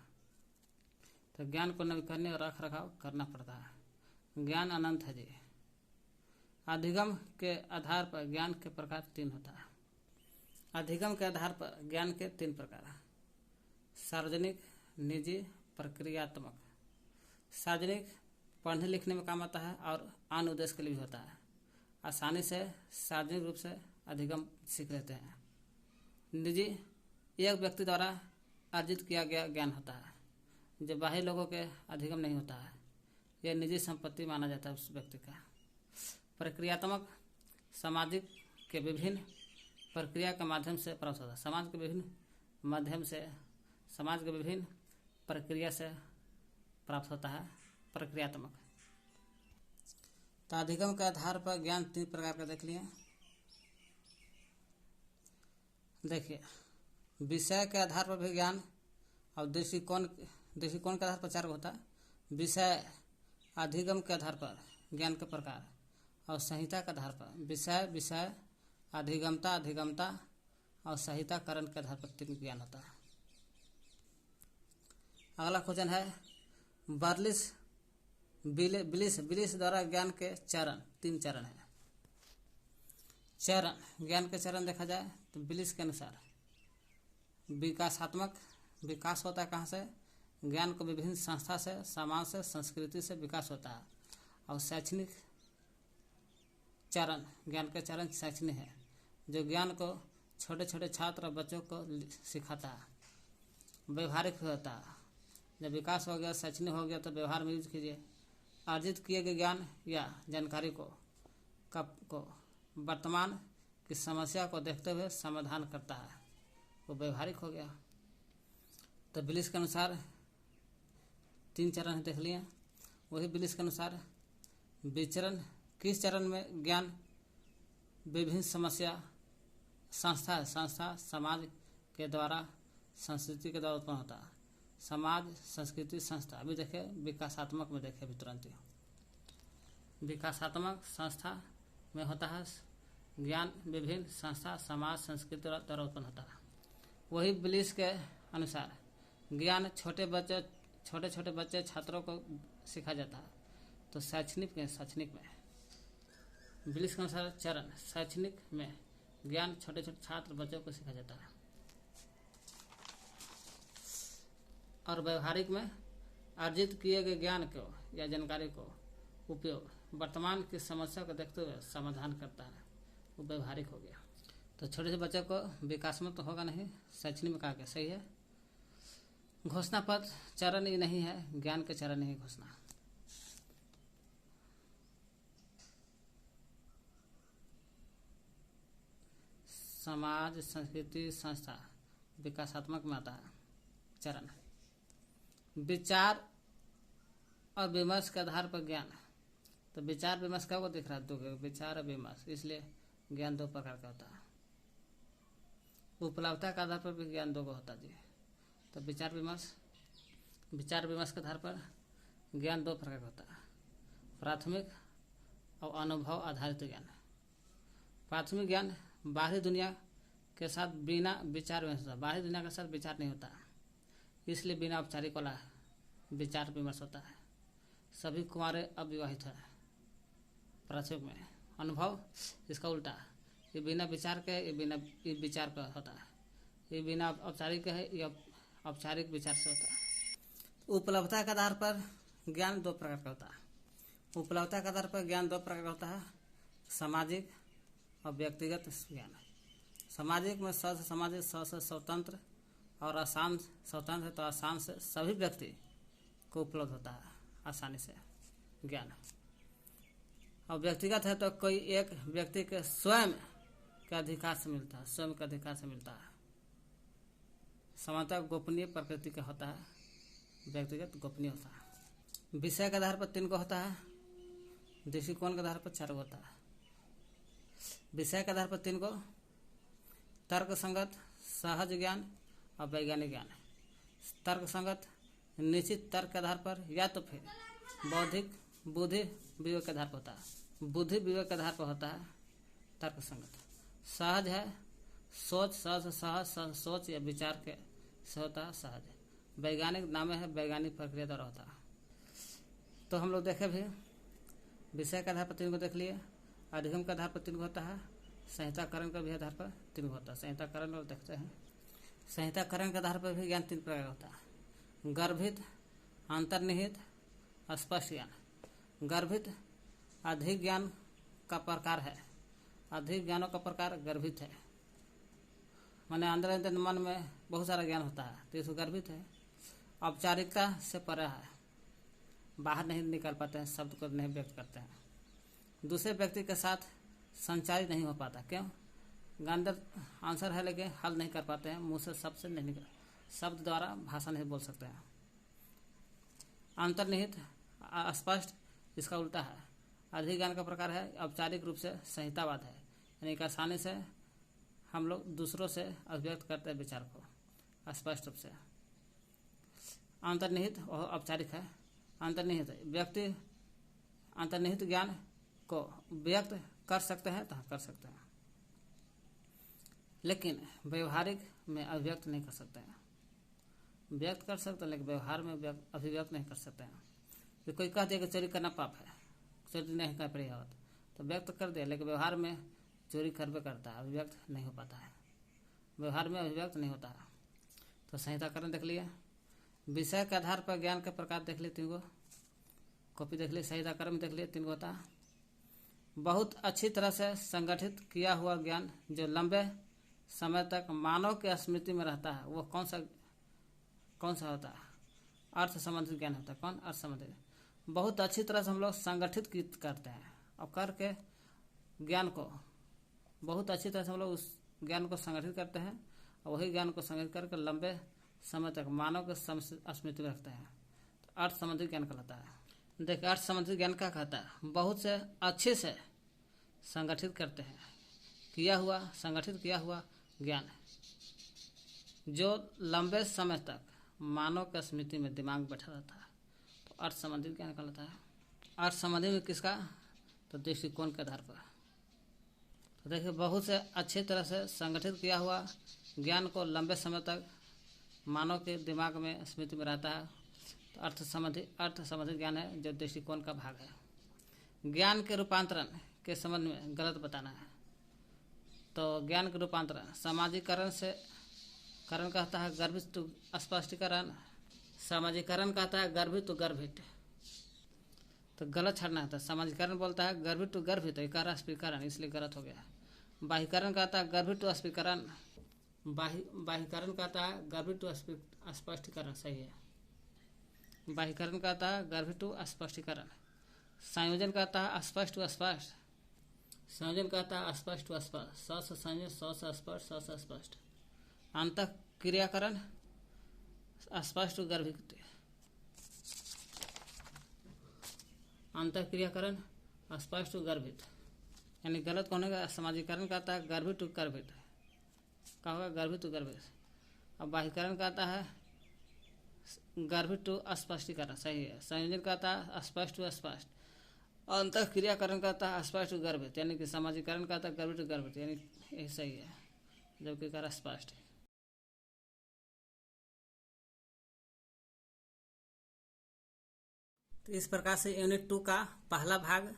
तो ज्ञान को नवीकरणीय और रख रखाव करना पड़ता है। ज्ञान अनंत है जी। अधिगम के आधार पर ज्ञान के प्रकार 3 होता है। अधिगम के आधार पर ज्ञान के 3 प्रकार हैं: सार्वजनिक, निजी, प्रक्रियात्मक। सार्वजनिक पढ़ने लिखने में काम आता है और अन्य उद्देश्य के लिए भी होता है। आसानी से सार्वजनिक रूप से अधिगम सीख लेते हैं। निजी, एक व्यक्ति द्वारा अर्जित किया गया ज्ञान होता है, जो बाहरी लोगों के अधिगम नहीं होता है। यह निजी संपत्ति माना जाता है उस व्यक्ति का। प्रक्रियात्मक, सामाजिक के विभिन्न प्रक्रिया के माध्यम से प्राप्त होता है। समाज के विभिन्न प्रक्रिया से प्राप्त होता है प्रक्रियात्मक। तो अधिगम के आधार पर ज्ञान 3 प्रकार का देख लिए। देखिए, विषय के आधार पर भी ज्ञान और दृष्टिकोण के आधार पर 4 होता है। विषय, अधिगम के आधार पर ज्ञान के प्रकार, और संहिता के आधार पर विषय, अधिगमता और संहिताकरण के आधार पर 3 ज्ञान होता है। अगला क्वेश्चन है, बिलिस द्वारा ज्ञान के चरण 3 चरण है। ज्ञान के चरण देखा जाए तो बिलिस के अनुसार विकासात्मक विकास होता है। कहाँ से? ज्ञान को विभिन्न संस्था से, समाज से, संस्कृति से विकास होता है। और शैक्षणिक चरण, ज्ञान के चरण शैक्षणिक है, जो ज्ञान को छोटे छोटे छात्र और बच्चों को सिखाता है। व्यवहारिक होता है, जब विकास हो गया, शैक्षणिक हो गया तो व्यवहार में यूज कीजिए। अर्जित किए गए ज्ञान या जानकारी को वर्तमान की समस्या को देखते हुए समाधान करता है, वो व्यवहारिक हो गया। तो बिलिस के अनुसार 3 चरण देख लिए। वही बिलिस के अनुसार विचरण, किस चरण में ज्ञान विभिन्न समस्या संस्था समाज के द्वारा, संस्कृति के द्वारा उत्पन्न होता है। समाज, संस्कृति, संस्था। अभी देखे विकासात्मक में, देखे अभी तुरंत ही विकासात्मक संस्था में होता है ज्ञान विभिन्न संस्था, समाज, संस्कृति द्वारा उत्पन्न होता है। वही बिलिस के अनुसार ज्ञान छोटे छोटे बच्चे छात्रों को सिखाया जाता है। तो शैक्षणिक में बिलिस के अनुसार चरण शैक्षणिक में ज्ञान छोटे छोटे छात्र बच्चों को सिखाया जाता है। और व्यवहारिक में अर्जित किए गए ज्ञान को या जानकारी को उपयोग वर्तमान की समस्या को देखते हुए समाधान करता है, वो व्यवहारिक हो गया। तो छोटे से बच्चों को विकास में तो होगा नहीं, शैक्षणिक में कहा गया सही है। घोषणा पत्र चरण ही नहीं है, ज्ञान के चरण नहीं घोषणा। समाज, संस्कृति, संस्था विकासात्मक में आता है चरण। विचार और विमर्श के आधार पर ज्ञान, तो विचार विमर्श का वो दिख रहा है 2 विचार और विमर्श, इसलिए ज्ञान 2 प्रकार का होता है। उपलब्धता के आधार पर भी ज्ञान 2 होता है जी। तो विचार विमर्श के आधार पर ज्ञान 2 प्रकार का होता है, प्राथमिक और अनुभव आधारित ज्ञान। प्राथमिक ज्ञान बाहरी दुनिया के साथ बिना विचार विमर्श होता है, बाहरी दुनिया के साथ विचार नहीं होता, इसलिए बिना औपचारिक वाला विचार विमर्श होता है। सभी कुंवारे अविवाहित है प्राथमिक में। अनुभव इसका उल्टा, ये बिना विचार के, ये विचार का होता है। ये बिना औपचारिक है, ये औपचारिक विचार से होता है। उपलब्धता के आधार पर ज्ञान 2 प्रकार का होता है। उपलब्धता के आधार पर ज्ञान 2 प्रकार का होता है, सामाजिक और व्यक्तिगत ज्ञान। सामाजिक में स से सामाजिक, स से स्वतंत्र, और आसाम स्वतंत्र है तो आसाम से सभी व्यक्ति को उपलब्ध होता है आसानी से ज्ञान। और व्यक्तिगत है तो कोई एक व्यक्ति के स्वयं के अधिकार से मिलता है, स्वयं के अधिकार से मिलता है। सामान्यतः गोपनीय प्रकृति का होता है, व्यक्तिगत गोपनीय होता है। विषय के आधार पर 3 को होता है, दृष्टिकोण के आधार पर 4 होता है। विषय के आधार पर 3 को तर्क संगत, सहज ज्ञान और वैज्ञानिक ज्ञान। तर्क संगत निश्चित तर्क के आधार पर या तो फिर बौद्धिक बुद्धि विवेक के आधार पर होता है, बुद्धि विवेक के आधार पर होता है तर्क संगत। सहज है सोच, सहज सोच या विचार के से होता है सहज। वैज्ञानिक नाम है वैज्ञानिक प्रक्रिया द्वारा होता है। तो हम लोग देखे भी विषय के आधार पर 3 को देख लिए, अधिगम के आधार पर 3 को होता है, संहिताकरण के भी आधार पर 3 को होता है। संहिताकरण और देखते हैं, संहिताकरण के आधार पर भी ज्ञान 3 प्रकार का होता है। गर्भित, अंतर्निहित, स्पष्ट ज्ञान। गर्भित अधिक ज्ञान का प्रकार है, अधिक ज्ञानों का प्रकार गर्भित है, माने अंदर मन में बहुत सारा ज्ञान होता है तो इसको गर्भित है। औपचारिकता से परे है, बाहर नहीं निकाल पाते हैं, शब्द को नहीं व्यक्त करते हैं, दूसरे व्यक्ति के साथ संचारित नहीं हो पाता। क्यों? अंदर आंसर है लेकिन हल नहीं कर पाते हैं, मुंह से शब्द से नहीं निकल, शब्द द्वारा भाषा नहीं बोल सकते हैं। अंतर्निहित स्पष्ट, इसका उल्टा है। अधिक ज्ञान का प्रकार है औपचारिक रूप से संहितावाद है, यानी कि आसानी से हम लोग दूसरों से अभिव्यक्त करते हैं विचार को स्पष्ट रूप से। अंतर्निहित और औपचारिक है। अंतर्निहित व्यक्ति अंतर्निहित ज्ञान को व्यक्त कर सकते हैं तो कर सकते हैं, लेकिन व्यवहारिक में अभिव्यक्त नहीं कर सकते हैं। व्यक्त कर सकते हैं लेकिन व्यवहार में अभिव्यक्त नहीं कर सकते हैं। तो कोई कह दिया कि चोरी करना पाप है, चोरी नहीं कर पड़ेगा तो व्यक्त कर दिया, लेकिन व्यवहार में चोरी करवे करता है, अभिव्यक्त नहीं हो पाता है, व्यवहार में अभिव्यक्त नहीं होता है। तो संहिताकरण देख लिया। विषय के आधार पर ज्ञान के प्रकार देख लिए 3 को, कॉपी देख ली। संहिताकरण में देख लिए 3 को होता है। बहुत अच्छी तरह से संगठित किया हुआ ज्ञान जो लंबे समय तक मानव के स्मृति में रहता है, वो कौन सा होता है? अर्थ संबंधित ज्ञान होता है। कौन? अर्थ संबंधित। बहुत अच्छी तरह से हम लोग संगठित करते हैं और करके ज्ञान को बहुत अच्छी तरह से हम लोग उस ज्ञान को संगठित करते हैं और वही ज्ञान को संगठित करके लंबे समय तक मानव के स्मृति में रखते हैं, तो अर्थ संबंधित ज्ञान कहलाता है। देखिए अर्थ संबंधित ज्ञान क्या कहता है? बहुत से अच्छे से संगठित करते हैं, संगठित किया हुआ ज्ञान जो लंबे समय तक मानव के स्मृति में दिमाग बैठा रहता है, तो अर्थ संबंधित ज्ञान कहलाता है। अर्थ संबंधी में किसका? तो दृष्टिकोण के आधार पर। तो देखिए बहुत से अच्छी तरह से संगठित किया हुआ ज्ञान को लंबे समय तक मानव के दिमाग में स्मृति में रहता है, तो अर्थ संबंधित ज्ञान है जो दृष्टिकोण का भाग है। ज्ञान के रूपांतरण के संबंध में गलत बताना है, तो ज्ञान के रूपांतरण सामाजिकरण से करण कहता है गर्भित टू स्पष्टीकरण, सामाजिकरण कहता है गर्भित टू गर्भित, तो गलत छाड़ना है। सामाजिकरण बोलता है गर्भित टू गर्भित, इकार स्पष्टीकरण, इसलिए गलत हो गया। बाह्यकरण कहता है गर्भित टू स्पष्टीकरण, बाह्यकरण कहता है गर्भित टू स्पष्टीकरण, सही है। बाह्यकरण कहता है गर्भित टू स्पष्टीकरण। संयोजन कहता है स्पष्ट टू स्पष्ट, संयोजन कहता है स्पष्ट टू स्पष्ट, स से संयोजन, स से स्पष्ट, स से स्पष्ट। अंतःक्रियाकरण स्पष्ट टू गर्भित, अंतःक्रियाकरण स्पष्ट टू गर्भित, यानी गलत कौन होगा? सामाजिकरण कहता है गर्भित टू गर्भित, क्या होगा? गर्भित टू गर्भित। अब बाह्यकरण कहता है गर्भित टू अस्पष्टीकरण, सही है। संयोजन कहता है स्पष्ट टू स्पष्ट, अंतःक्रियाकरण कहता है स्पष्ट टू गर्भित, यानी कि सामाजिकरण कहता है गर्भित टू गर्भित, यानी यही सही है, जबकि कह स्पष्ट। तो इस प्रकार से यूनिट 2 का पहला भाग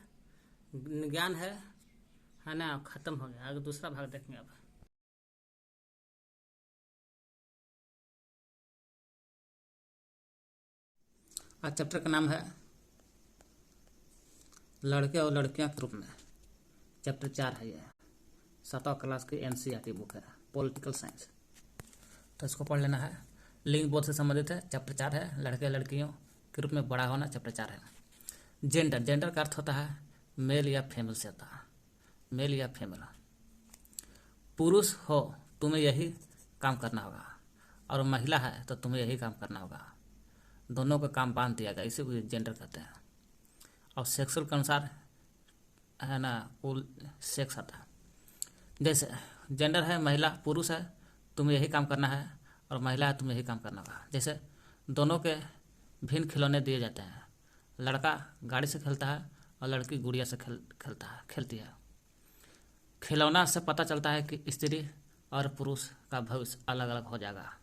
ज्ञान है ना, खत्म हो गया। आगे दूसरा भाग देखेंगे अब। आज चैप्टर का नाम है लड़के और लड़कियां के रूप में, चैप्टर 4 है यह। 7वीं क्लास की NCERT बुक है, पॉलिटिकल साइंस। तो इसको पढ़ लेना है। लिंग बोध से संबंधित है, चैप्टर 4 है। लड़के लड़कियों के रूप में बड़ा होना, चैप्टर 4 है। जेंडर, जेंडर का अर्थ होता है मेल या फीमेल से होता है, मेल या फीमेल। पुरुष हो तुम्हें यही काम करना होगा, और महिला है तो तुम्हें यही काम करना होगा। दोनों का काम बांध दिया गया, इसी को जेंडर कहते हैं। और सेक्सुअल के अनुसार है ना, कुल सेक्स आता है। जैसे जेंडर है महिला, पुरुष है तुम्हें यही काम करना है, और महिला है तुम्हें यही काम करना होगा। जैसे दोनों के भिन्न खिलौने दिए जाते हैं। लड़का गाड़ी से खेलता है और लड़की गुड़िया से खेलती है। खिलौना से पता चलता है कि स्त्री और पुरुष का भविष्य अलग अलग हो जाएगा।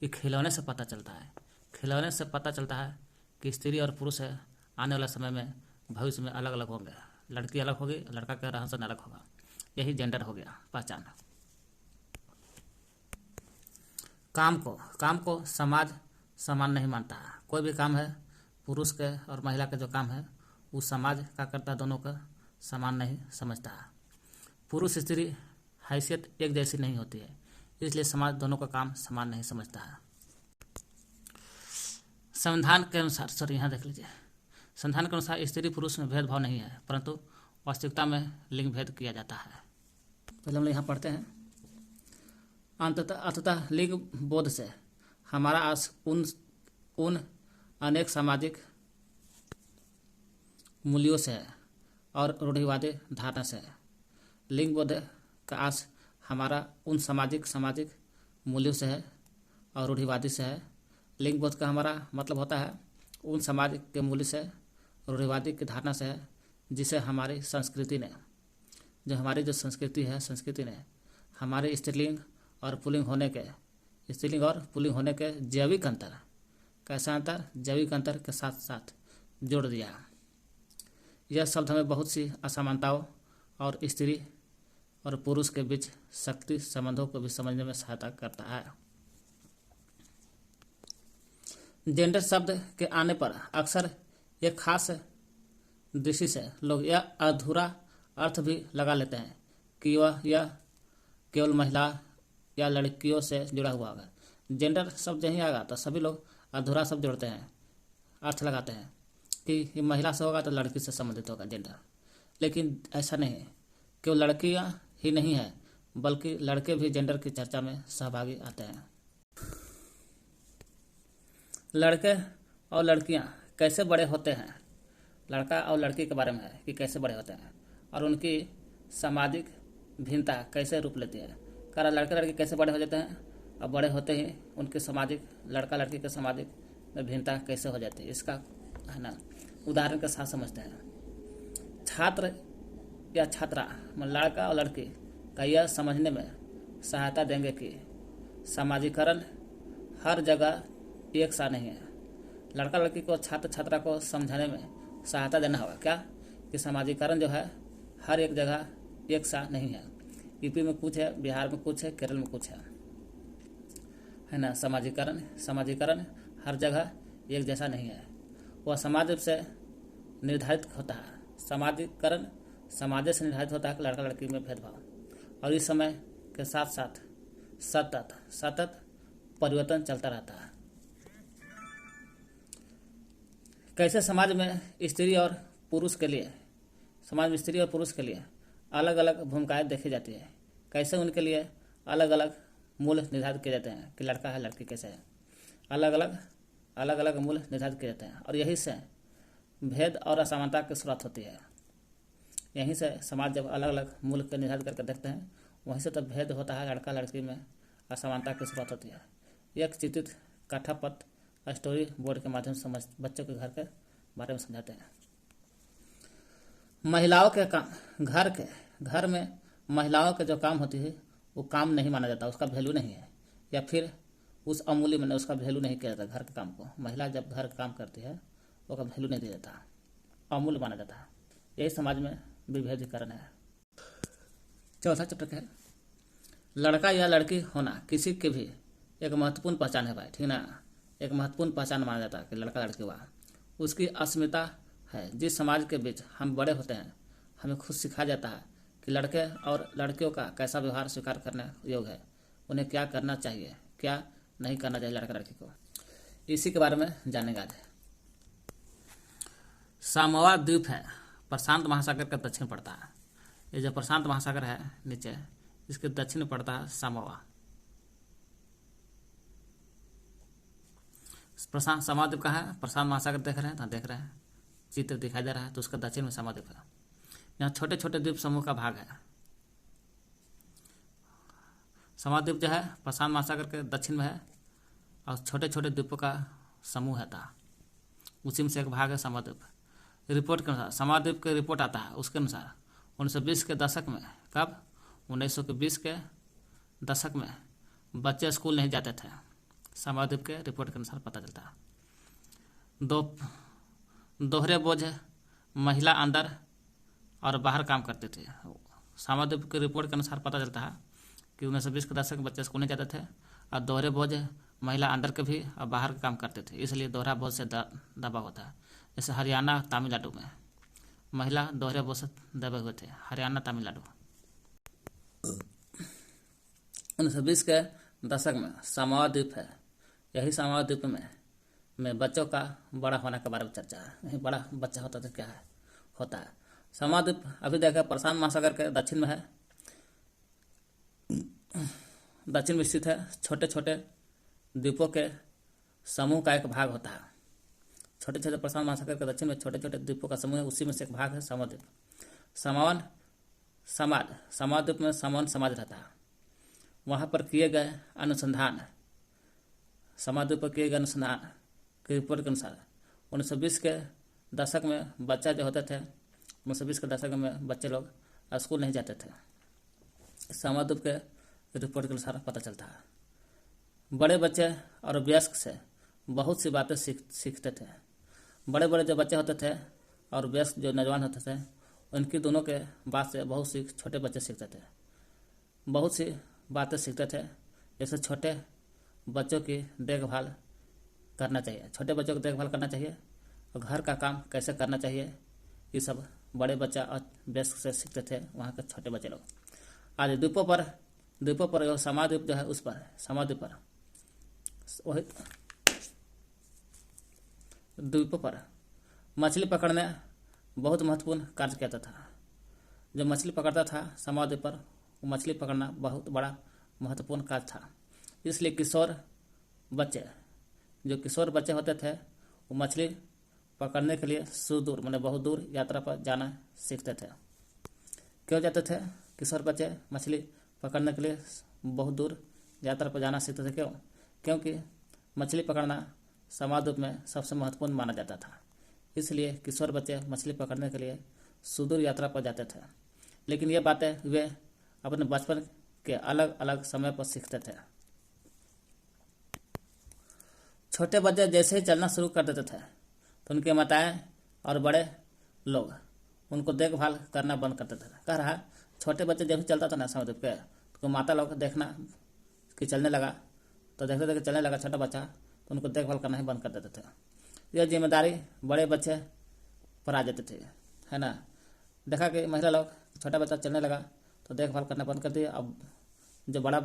ये खिलौने से पता चलता है, खिलौने से पता चलता है कि स्त्री और पुरुष है आने वाला समय में भविष्य में अलग अलग होंगे। लड़की अलग होगी, लड़का का रहन सहन अलग होगा। यही जेंडर हो गया, पहचान। काम को समाज समान नहीं मानता है। कोई भी काम है पुरुष के और महिला के जो काम है वो समाज का करता दोनों का समान नहीं समझता है। पुरुष स्त्री हैसियत एक जैसी नहीं होती है, इसलिए समाज दोनों का काम समान नहीं समझता है। संविधान के अनुसार यहाँ देख लीजिए, संविधान के अनुसार स्त्री पुरुष में भेदभाव नहीं है, परंतु वास्तविकता में लिंग भेद किया जाता है। पहले हम यहाँ पढ़ते हैं। अंततः लिंग बोध से हमारा आस उन अनेक सामाजिक मूल्यों से है और रूढ़िवादी धारणा से है। लिंग बोध का आस हमारा उन सामाजिक मूल्यों से है और रूढ़िवादी से है। लिंग बोध का हमारा मतलब होता है उन समाज के मूल्य से, रूढ़िवादी की धारणा से है, जिसे हमारी संस्कृति ने, जो संस्कृति ने हमारे स्त्रीलिंग और पुल्लिंग होने के जैविक अंतर, कैसा अंतर, जैविक अंतर के साथ साथ जोड़ दिया। यह शब्द हमें बहुत सी असमानताओं और स्त्री और पुरुष के बीच शक्ति संबंधों को भी समझने में सहायता करता है। जेंडर शब्द के आने पर अक्सर एक खास दृष्टि से लोग यह अधूरा अर्थ भी लगा लेते हैं कि यह केवल महिला या लड़कियों से जुड़ा हुआ होगा। जेंडर शब्द यहीं आएगा तो सभी लोग अधूरा शब्द जोड़ते हैं, अर्थ लगाते हैं कि महिला से होगा तो लड़की से संबंधित होगा जेंडर। लेकिन ऐसा नहीं है, केवल लड़कियां ही नहीं है बल्कि लड़के भी जेंडर की चर्चा में सहभागी आते हैं। लड़के और लड़कियां कैसे बड़े होते हैं, लड़का और लड़की के बारे में है कि कैसे बड़े होते हैं और उनकी सामाजिक भिन्नता कैसे रूप लेती है। कारण लड़के लड़की कैसे बड़े हो जाते हैं और बड़े होते ही उनके सामाजिक, लड़का लड़की के सामाजिक में भिन्नता कैसे हो जाती है, इसका है ना उदाहरण के साथ समझते हैं। छात्र या छात्रा लड़का और लड़की का यह समझने में सहायता देंगे कि समाजीकरण हर जगह एक सा नहीं है। लड़का लड़की को, छात्र छात्रा को समझाने में सहायता देना होगा क्या कि समाजीकरण जो है हर एक जगह एक सा नहीं है। यूपी में कुछ है, बिहार में कुछ है, केरल में कुछ है ना। समाजीकरण हर जगह एक जैसा नहीं है, वह समाज से निर्धारित होता है। समाजीकरण समाज से निर्धारित होता है कि लड़का लड़की में भेदभाव, और इस समय के साथ साथ सतत परिवर्तन चलता रहता है। कैसे समाज में स्त्री और पुरुष के लिए अलग अलग भूमिकाएं देखी जाती है, कैसे उनके लिए अलग अलग मूल्य निर्धारित किए जाते हैं कि लड़का है लड़की कैसे है, अलग अलग मूल्य निर्धारित किए जाते हैं। और यही से भेद और असमानता की शुरुआत होती है। यहीं से समाज जब अलग अलग मूल्य को निर्धारित करके देखते हैं, वहीं से तब भेद होता है, लड़का लड़की में असमानता की शुरुआत होती है। एक चित्रित कथापथ स्टोरी बोर्ड के माध्यम से बच्चों के घर के बारे में समझाते हैं। महिलाओं के काम, घर में महिलाओं के जो काम होती है वो काम नहीं माना जाता, उसका वैल्यू नहीं है, या फिर उस अमूल्य में उसका वैल्यू नहीं किया जाता। घर के काम को महिला जब घर का काम करती है उसका वैल्यू नहीं दिया जाता, अमूल्य माना जाता है। यही समाज में विभेदीकरण है। चौथा चैप्टर क्या है, लड़का या लड़की होना किसी के भी एक महत्वपूर्ण पहचान है भाई, ठीक ना। एक महत्वपूर्ण पहचान माना जाता है कि लड़का लड़की हुआ, उसकी अस्मिता है। जिस समाज के बीच हम बड़े होते हैं हमें खुद सिखाया जाता है कि लड़के और लड़कियों का कैसा व्यवहार स्वीकार करने योग्य है, उन्हें क्या करना चाहिए, क्या नहीं करना चाहिए लड़का लड़की को, इसी के बारे में जानेंगे आज। सामोआ द्वीप है, प्रशांत महासागर का दक्षिण पड़ता है। ये जो प्रशांत महासागर है नीचे, इसके दक्षिण पड़ता है सामोआ। प्रशांत सामोआ द्वीप का है, प्रशांत महासागर देख रहे हैं, तो देख रहे हैं चित्र दिखाई दे रहा है, तो उसका दक्षिण में सामोआ द्वीप है। यहाँ छोटे छोटे द्वीप समूह का भाग है। सामोआ द्वीप जो है प्रशांत महासागर के दक्षिण में है और छोटे छोटे द्वीपों का समूह है था, उसी में से एक भाग है सामोआ द्वीप। रिपोर्ट के अनुसार सामोआ द्वीप की रिपोर्ट आता है, उसके अनुसार 1920 के दशक में, कब 1920 के दशक में बच्चे स्कूल नहीं जाते थे। सामोआ द्वीप के रिपोर्ट के अनुसार पता चलता है। दोहरे बोझ महिला अंदर और बाहर काम करते थे। सामोआ द्वीप की रिपोर्ट के अनुसार पता चलता है कि 1920 के दशक में बच्चे स्कूल नहीं जाते थे और दोहरे बोझ महिला अंदर के भी और बाहर काम करते थे, इसलिए दोहरा बोझ से दबा होता है। जैसे हरियाणा तमिलनाडु में महिला दोहरे बोझ से दबे हुए थे, हरियाणा तमिलनाडु। 1920 के दशक में सामोआ द्वीप है, यही सामोआ द्वीप में बच्चों का बड़ा होने के बारे में चर्चा है। यही बड़ा बच्चा होता तो क्या है होता है। सामोआ द्वीप अभी देखा प्रशांत महासागर के दक्षिण में है, दक्षिण में स्थित है। छोटे छोटे द्वीपों के समूह का एक भाग होता है। छोटे छोटे प्रशांत महासागर के दक्षिण में छोटे छोटे द्वीपों का समूह है, उसी में से एक भाग है सामोआ द्वीप। सामोअन समाज, सामोआ द्वीप में सामोअन समाज रहता है। वहाँ पर किए गए अनुसंधान, सामोआ द्वीप पर किए गए अनुसंधान की रिपोर्ट के अनुसार 1920 के दशक में बच्चा जो होते थे, 1920 के दशक में बच्चे लोग स्कूल नहीं जाते थे। सामोआ द्वीप के रिपोर्ट के अनुसार पता चलता है। बड़े बच्चे और वयस्क से बहुत सी बातें सीखते थे। बड़े बड़े जो बच्चे होते थे और वयस्क जो नौजवान होते थे, उनकी दोनों के बात से बहुत सी छोटे बच्चे सीखते थे, बहुत सी बातें सीखते थे। जैसे छोटे बच्चों की देखभाल करना चाहिए, छोटे बच्चों की देखभाल करना चाहिए और घर का काम कैसे करना चाहिए, ये सब बड़े बच्चा और वयस्क से सीखते थे वहाँ के छोटे बच्चे लोग। आज द्वीपों पर सामोआ द्वीप जो है उस पर सामोआ द्वीप पर वही द्वीपों पर मछली पकड़ने बहुत महत्वपूर्ण कार्य किया था। जो मछली पकड़ता था सामोआ द्वीप पर, वो मछली पकड़ना बहुत बड़ा महत्वपूर्ण कार्य था। इसलिए किशोर बच्चे होते थे, वो मछली पकड़ने के लिए सुदूर मैंने बहुत दूर यात्रा पर जाना सीखते थे। क्यों जाते थे किशोर बच्चे मछली पकड़ने के लिए बहुत दूर यात्रा पर जाना सीखते थे? क्योंकि मछली पकड़ना सामोआ द्वीप में सबसे महत्वपूर्ण माना जाता था। इसलिए किशोर बच्चे मछली पकड़ने के लिए सुदूर यात्रा पर जाते थे। लेकिन ये बातें वे अपने बचपन के अलग अलग समय पर सीखते थे। छोटे बच्चे जैसे ही चलना शुरू कर देते थे तो उनके माताएं और बड़े लोग उनको देखभाल करना बंद कर देते थे। कह रहा छोटे बच्चे जब भी चलता था ना सामोआ द्वीप पे, तो माता लोग देखना कि चलने लगा, तो देखते थे कि चलने लगा छोटा बच्चा, तो उनको देखभाल करना ही बंद कर देते थे। यह जिम्मेदारी बड़े बच्चे पर आ जाती थी, है ना। देखा कि महिला लोग छोटा बच्चा चलने लगा तो देखभाल करना बंद कर दिया। अब जो बड़ा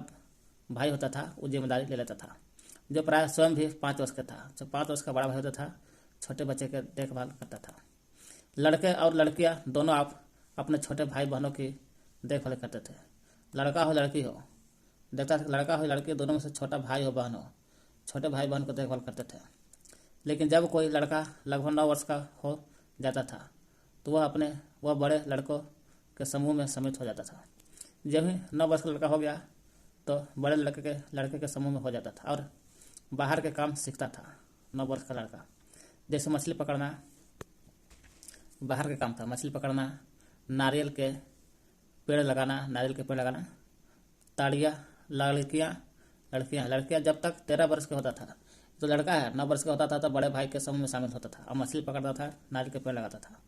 भाई होता था वो जिम्मेदारी ले लेता था, जो प्राय स्वयं भी 5 वर्ष का था। जो 5 वर्ष का बड़ा भाई होता था, छोटे बच्चे के देखभाल करता था। लड़के और लड़कियां दोनों आप अपने छोटे भाई बहनों की देखभाल करते थे। लड़का हो लड़की हो, देखता था लड़का हो लड़की दोनों में से छोटा भाई हो बहन हो, छोटे भाई बहन को देखभाल करते थे। लेकिन जब कोई लड़का लगभग 9 वर्ष का हो जाता था तो वह बड़े लड़कों के समूह में सम्मिलित हो जाता था। जब ही 9 वर्ष का लड़का हो गया तो बड़े लड़के के समूह में हो जाता था और बाहर के काम सीखता था। 9 वर्ष का लड़का जैसे मछली पकड़ना बाहर का काम था, मछली पकड़ना, नारियल के पेड़ लगाना, ताड़ियाँ, लड़कियाँ जब तक 13 वर्ष का होता था, तो लड़का है 9 वर्ष का होता था तो बड़े भाई के समूह में शामिल होता था और मछली पकड़ता था, नारियल के पेड़ लगाता था।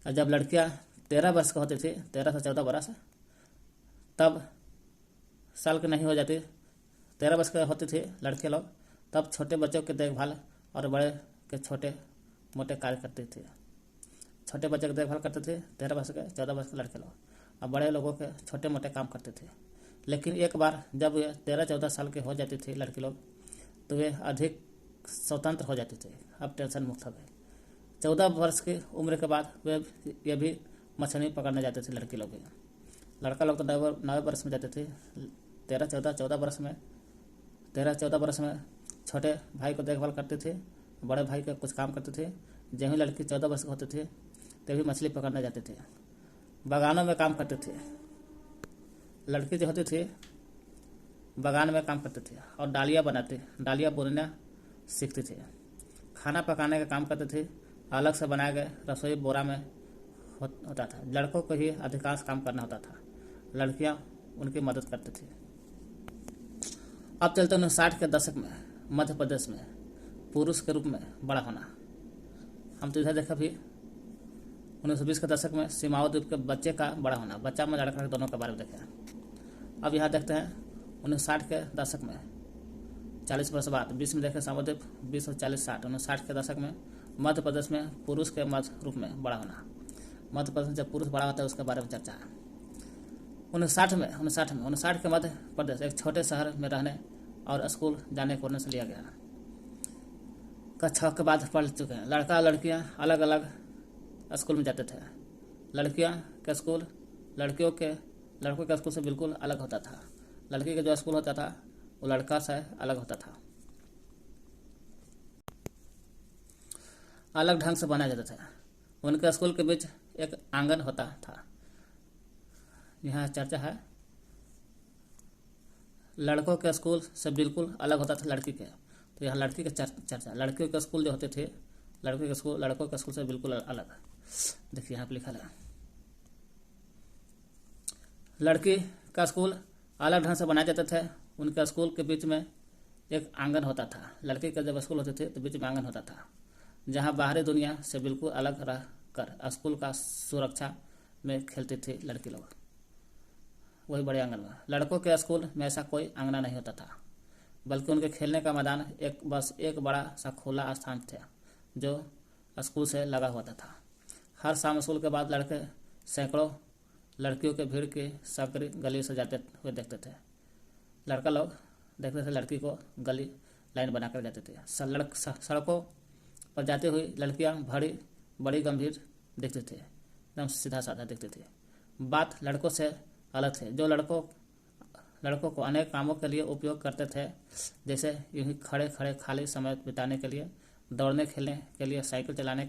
और जब लड़कियाँ 13 वर्ष का होती थी, 13 से 14 वर्ष, तब साल की नहीं हो जाती, 13 वर्ष के होती थी लड़के लोग, तब छोटे बच्चों की देखभाल और बड़े के छोटे मोटे कार्य करते थे। छोटे बच्चे की देखभाल करते थे 13 वर्ष के, 14 वर्ष के लड़के लोग। और बड़े लोगों के छोटे मोटे काम करते थे। लेकिन एक बार जब वे 13-14 साल के हो जाती थी लड़की लोग, तो वे अधिक स्वतंत्र हो जाती थी, अब टेंशन मुक्त हो गए। 14 वर्ष की उम्र के बाद वे ये भी मछली पकड़ने जाते थे, लड़की लोग भी। लड़का लोग तो 9 वर्ष में जाते थे। 13-14 वर्ष में छोटे भाई को देखभाल करते थे, बड़े भाई के कुछ काम करते थे। जब ही लड़की 14 वर्ष के होते थे तभी मछली पकड़ने जाते थे, बागानों में काम करते थे। लड़की जो होती थी बागान में काम करते थे और डालियाँ बुनना सीखते थे। खाना पकाने का काम करते थे, अलग से बनाए गए रसोई बोरा में होता था। लड़कों को ही अधिकांश काम करना होता था, लड़कियां उनकी मदद करती थी। अब चलते 1960 के दशक में मध्य प्रदेश में पुरुष के रूप में बड़ा होना। हम तो इधर देखा भी 1920 के दशक में सीमाओं द्वीप के बच्चे का बड़ा होना, बच्चा में लड़का दोनों के बारे में देखे। अब यहाँ देखते हैं 1960 के दशक में 40 वर्ष बाद 20 में देखें सामोद्वीप 20 और 40-60। 1960 के दशक में मध्य प्रदेश में पुरुष के मध्य रूप में बड़ा होना। मध्य प्रदेश में जब पुरुष बड़ा होता है उसके बारे में चर्चा है। 1960 के मध्य प्रदेश एक छोटे शहर में रहने और स्कूल जाने को निर्णय लिया गया। कक्षा के बाद पढ़ चुके हैं। लड़का और लड़कियां अलग अलग स्कूल में जाते थे। लड़कियों के स्कूल लड़कों के स्कूल से बिल्कुल अलग होता था। लड़की का जो स्कूल होता था वो लड़का से अलग होता था, अलग ढंग से बनाया जाता था। उनके स्कूल के बीच एक आंगन होता था। यहाँ चर्चा है, लड़कों के स्कूल से बिल्कुल अलग होता था लड़की के। तो यहाँ लड़की का चर्चा, लड़कियों के स्कूल जो होते थे लड़कों के स्कूल से बिल्कुल अलग। देखिए यहाँ पे लिखा है, लड़की का स्कूल अलग ढंग से बनाए जाते थे। उनके स्कूल के बीच में एक आंगन होता था। लड़की का जब स्कूल होते थे तो बीच में आंगन होता था, जहाँ बाहरी दुनिया से बिल्कुल अलग रह कर स्कूल का सुरक्षा में खेलती थी लड़की लोग, वही बड़े आंगन में। लड़कों के स्कूल में ऐसा कोई आंगना नहीं होता था, बल्कि उनके खेलने का मैदान बस एक बड़ा सा खुला स्थान था जो स्कूल से लगा हुआ था। हर शाम स्कूल के बाद लड़के सैकड़ों लड़कियों के भीड़ की सकरी गली से जाते हुए देखते थे। लड़का लोग देखते थे लड़की को गली लाइन बनाकर जाते थे। सड़कों पर जाती हुई लड़कियां बड़ी गंभीर दिखती थी, एकदम सीधा साधा दिखती थी। बात लड़कों से अलग थे, जो लड़कों को अनेक कामों के लिए उपयोग करते थे, जैसे यूं ही खड़े खड़े खाली समय बिताने के लिए, दौड़ने खेलने के लिए, साइकिल चलाने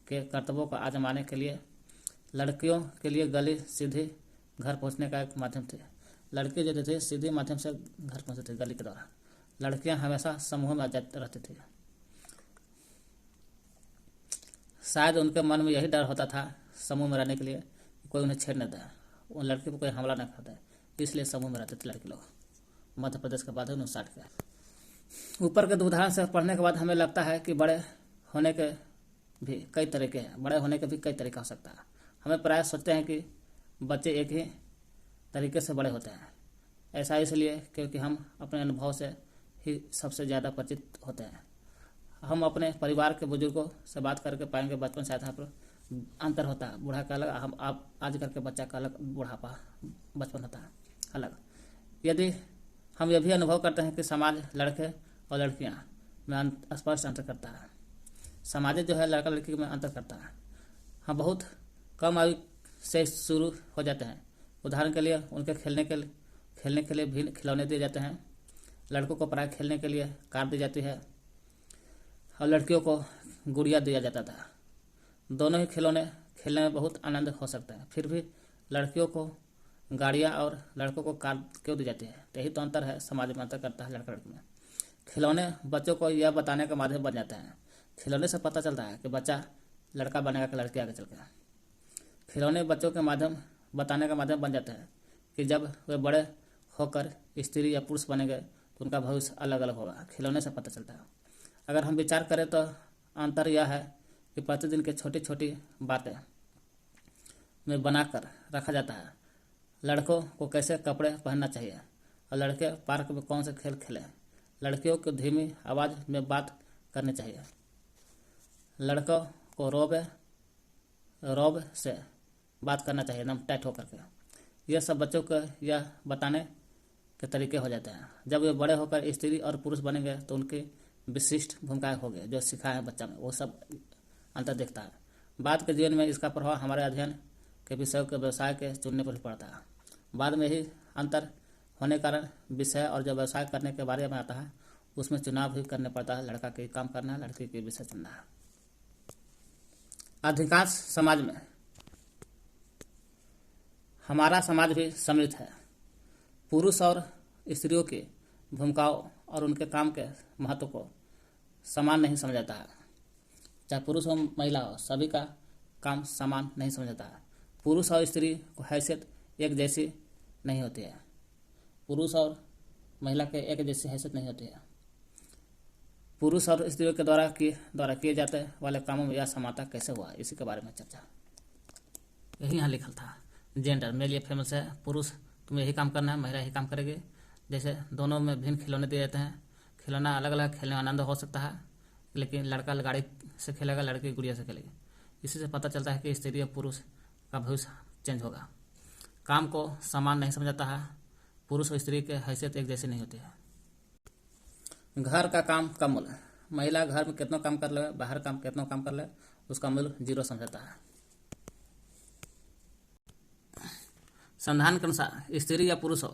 के करतबों को आजमाने के लिए। लड़कियों के लिए गली सीधी घर पहुंचने का एक माध्यम थे। लड़के जो थे सीधे माध्यम से घर पहुंचते थे गली के द्वारा। लड़कियां हमेशा समूह में रहती थी। शायद उनके मन में यही डर होता था समूह में रहने के लिए, कोई उन्हें छेड़ न दे, उन लड़की पर कोई हमला न कर दे, इसलिए समूह में रहते थे लड़के लोग। मध्य प्रदेश के बाद 1960 के ऊपर के उदाहरण से पढ़ने के बाद हमें लगता है कि बड़े होने के भी कई तरीके हैं। बड़े होने के भी कई तरीका हो सकता है। हमें प्राय सोचते हैं कि बच्चे एक ही तरीके से बड़े होते हैं। ऐसा इसलिए क्योंकि हम अपने अनुभव से ही सबसे ज़्यादा परिचित होते हैं। हम अपने परिवार के बुजुर्गों से बात करके पाएंगे बचपन से यहाँ पर अंतर होता है। बूढ़ा का अलग, हम आप आजकल के बच्चा का अलग, बुढ़ापा बचपन होता है अलग। यदि हम ये भी अनुभव करते हैं कि समाज लड़के और लड़कियां में स्पष्ट अंतर करता है। समाज जो है लड़का लड़की में अंतर करता है। हम बहुत कम आयु से शुरू हो जाते हैं। उदाहरण के लिए उनके खेलने के लिए भिन्न खिलौने दिए जाते हैं। लड़कों को प्राय खेलने के लिए कार दी जाती है और लड़कियों को गुड़िया दिया जाता था। दोनों ही खिलौने खेलने में बहुत आनंद हो सकता है, फिर भी लड़कियों को गाड़ियाँ और लड़कों को कार क्यों दी जाती है? यही तो अंतर है, समाज में अंतर करता है लड़का लड़की में। खिलौने बच्चों को यह बताने का माध्यम बन जाता है। खिलौने से पता चलता है कि बच्चा लड़का बनेगा कि लड़की आगे चल कर। खिलौने बच्चों के बताने का माध्यम बन जाता है कि जब वे बड़े होकर स्त्री या पुरुष बनेंगे तो उनका भविष्य अलग अलग होगा। खिलौने से पता चलता है। अगर हम विचार करें तो अंतर यह है कि प्रतिदिन की छोटी छोटी बातें में बनाकर रखा जाता है। लड़कों को कैसे कपड़े पहनना चाहिए और लड़के पार्क में कौन से खेल खेलें। लड़कियों को धीमी आवाज़ में बात करनी चाहिए। लड़कों को रौब से बात करना चाहिए, एकदम टाइट होकर के। यह सब बच्चों को यह बताने के तरीके हो जाते हैं। जब वे बड़े होकर स्त्री और पुरुष बनेंगे तो उनकी विशिष्ट भूमिकाएं होगी, जो सिखाए हैं बच्चा में वो सब अंतर दिखता है। बाद के जीवन में इसका प्रभाव हमारे अध्ययन के विषयों के व्यवसाय के चुनने पर भी पड़ता है। बाद में ही अंतर होने के कारण विषय और जो व्यवसाय करने के बारे में आता है उसमें चुनाव भी करने पड़ता है। लड़का के काम करना है, लड़की के विषय चुनना है। अधिकांश समाज में, हमारा समाज भी सम्मिलित है, पुरुष और स्त्रियों की भूमिकाओं और उनके काम के महत्व को समान नहीं समझा जाता है। चाहे पुरुष हो महिला हो, सभी का काम समान नहीं समझा जाता है। पुरुष और स्त्री को हैसियत एक जैसी नहीं होती है। पुरुष और महिला के एक जैसी हैसियत नहीं होती है। पुरुष और स्त्रियों के द्वारा किए जाते वाले कामों में यह समानता कैसे हुआ, इसी के बारे में चर्चा। यही यहाँ लिखल था। जेंडर, मेल या फीमेल है, पुरुष तुम्हें यही काम करना है, महिला यही काम करेगी। जैसे दोनों में भिन्न खिलौने दिए जाते हैं। खिलौना अलग अलग खेलने में आनंद हो सकता है, लेकिन लड़का गाड़ी से खेलेगा, लड़की गुड़िया से खेलेगी। इसी से पता चलता है कि स्त्री और पुरुष का भविष्य चेंज होगा। काम को समान नहीं समझाता है। पुरुष और स्त्री की हैसियत एक जैसी नहीं होती है। घर का काम का मूल्य, महिला घर में कितना काम कर ले, बाहर काम कितना काम कर ले, उसका मूल्य 0 समझाता है। संविधान के अनुसार स्त्री या पुरुष हो,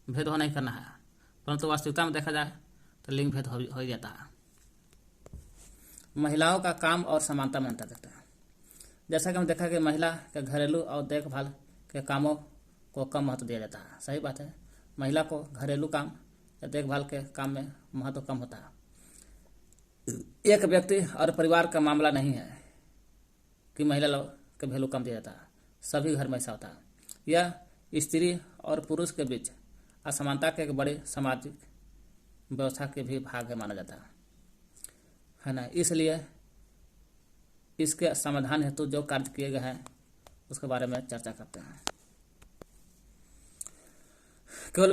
भेदभाव नहीं करना है, परंतु वास्तविकता में देखा जाए तो लिंग भेद हो ही जाता है। महिलाओं का काम और समानता में अंतर देखते हैं। जैसा कि हम देखा कि महिला के घरेलू और देखभाल के कामों को कम महत्व दिया जाता है। सही बात है, महिला को घरेलू काम या देखभाल के काम में महत्व कम होता है। एक व्यक्ति और परिवार का मामला नहीं है कि महिला लोग के वैल्यू कम दिया जाता है, सभी घर में ऐसा होता है। यह स्त्री और पुरुष के बीच असमानता के एक बड़ी सामाजिक व्यवस्था के भी भाग है माना जाता है ना। इसलिए इसके समाधान हेतु जो कार्य किए गए हैं उसके बारे में चर्चा करते हैं। केवल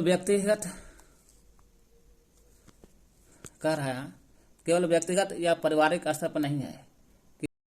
व्यक्तिगत या पारिवारिक स्तर पर नहीं है,